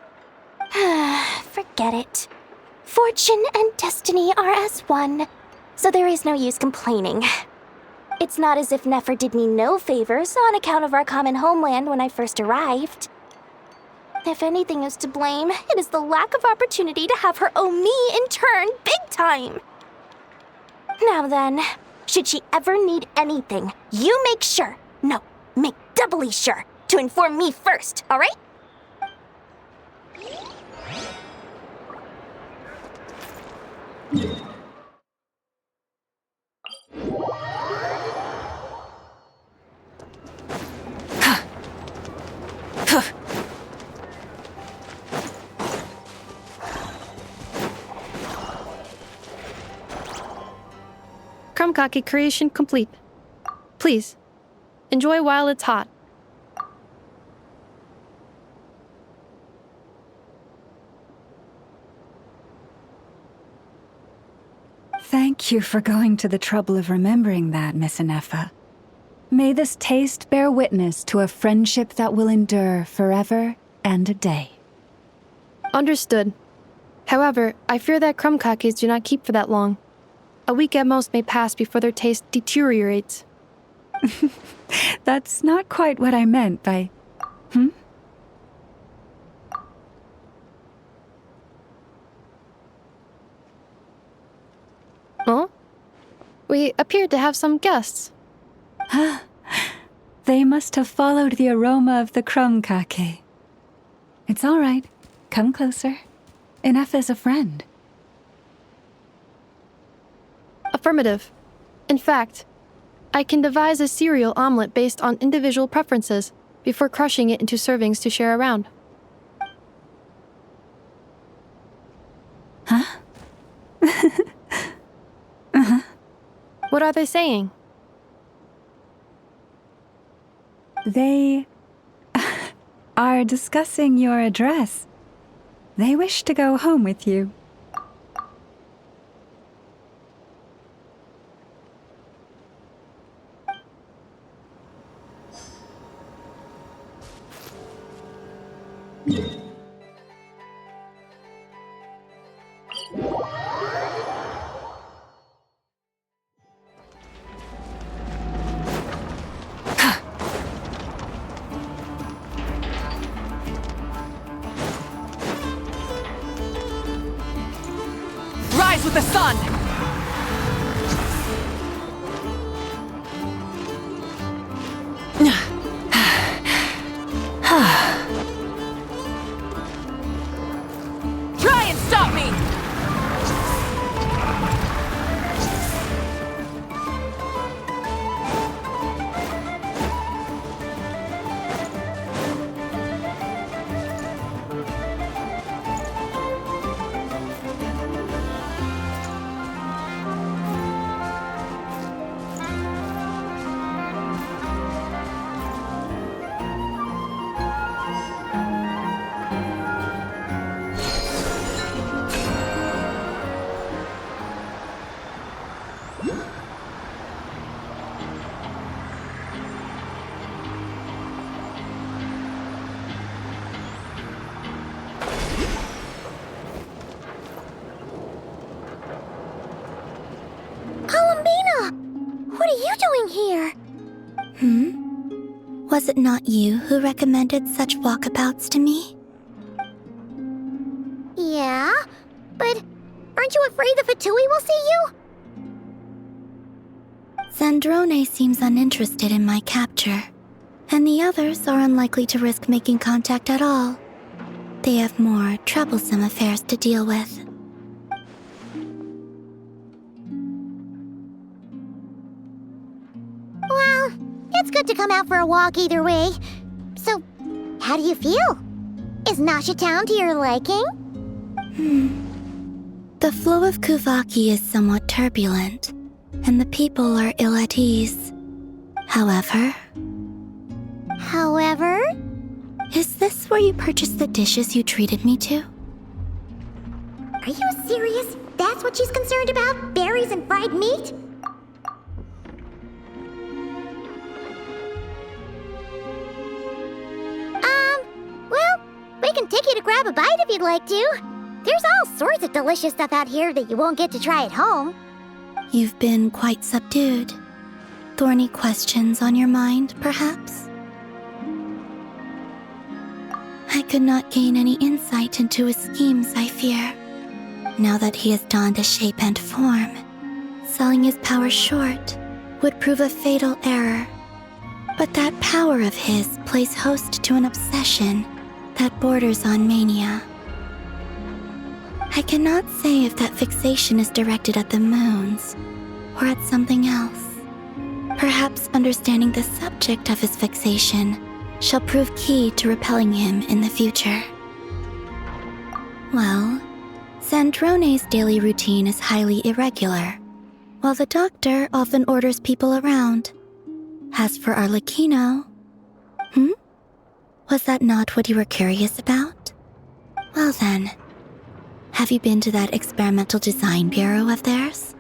Forget it. Fortune and destiny are as one, so there is no use complaining. It's not as if Nefer did me no favors on account of our common homeland when I first arrived. If anything is to blame, it is the lack of opportunity to have her owe me in turn big time. Now then, should she ever need anything, you make sure, no, make doubly sure, to inform me first, all right? Krumkake creation complete. Please, Enjoy while it's hot. Thank you for going to the trouble of remembering that, Miss Inefa. May this taste bear witness to a friendship that will endure forever and a day. Understood. However, I fear that crumb kakes do not keep for that long. A week at most may pass before their taste deteriorates. That's not quite what I meant by... Huh? We appeared to have some guests. They must have followed the aroma of the crumb kake. It's all right. Come closer. Inefa's a friend. Affirmative. In fact, I can devise a cereal omelet based on individual preferences before crushing it into servings to share around. Huh? What are they saying? They are discussing your address. They wish to go home with you. Rise with the sun! Try and stop me! What are you doing here? Was it not you who recommended such walkabouts to me? Yeah, but aren't you afraid the Fatui will see you? Zandrone seems uninterested in my capture, and the others are unlikely to risk making contact at all. They have more troublesome affairs to deal with. Well, it's good to come out for a walk either way. So, how do you feel? Is Nasha Town to your liking? The flow of Kuvaki is somewhat turbulent, and the people are ill at ease. However... Is this where you purchased the dishes you treated me to? Are you serious? That's what she's concerned about? Berries and fried meat? Well, we can take you to grab a bite if you'd like to. There's all sorts of delicious stuff out here that you won't get to try at home. You've been quite subdued. Thorny questions on your mind, perhaps? I could not gain any insight into his schemes, I fear. Now that he has donned a shape and form, selling his power short would prove a fatal error. But that power of his plays host to an obsession that borders on mania. I cannot say if that fixation is directed at the moons or at something else. Perhaps understanding the subject of his fixation shall prove key to repelling him in the future. Well, Zandrone's daily routine is highly irregular, while the doctor often orders people around. As for Arlecchino... Was that not what you were curious about? Well then, have you been to that experimental design bureau of theirs?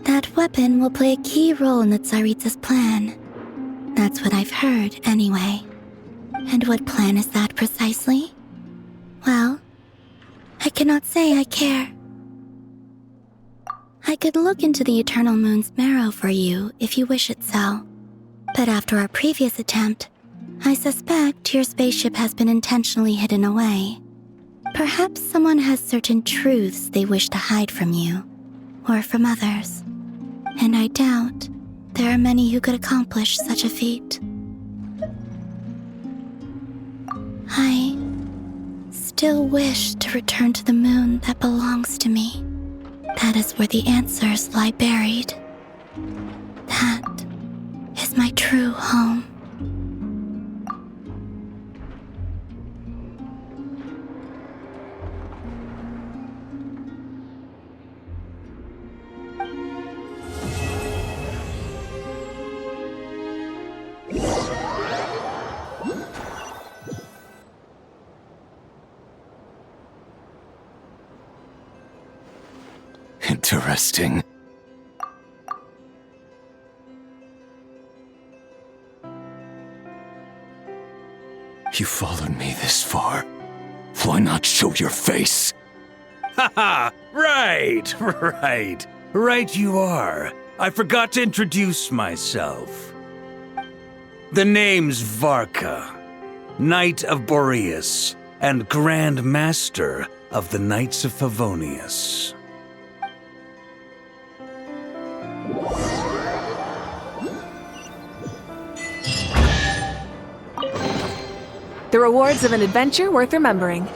That weapon will play a key role in the Tsaritsa's plan. That's what I've heard, anyway. And what plan is that precisely? Well, I cannot say I care. I could look into the Eternal Moon's marrow for you if you wish it so. But after our previous attempt, I suspect your spaceship has been intentionally hidden away. Perhaps someone has certain truths they wish to hide from you, or from others. And I doubt there are many who could accomplish such a feat. I still wish to return to the moon that belongs to me. That is where the answers lie buried. That is my true home. Interesting. You followed me this far. Why not show your face? Haha! Right you are. I forgot to introduce myself. The name's Varka, Knight of Boreas, and Grand Master of the Knights of Favonius. The rewards of an adventure worth remembering.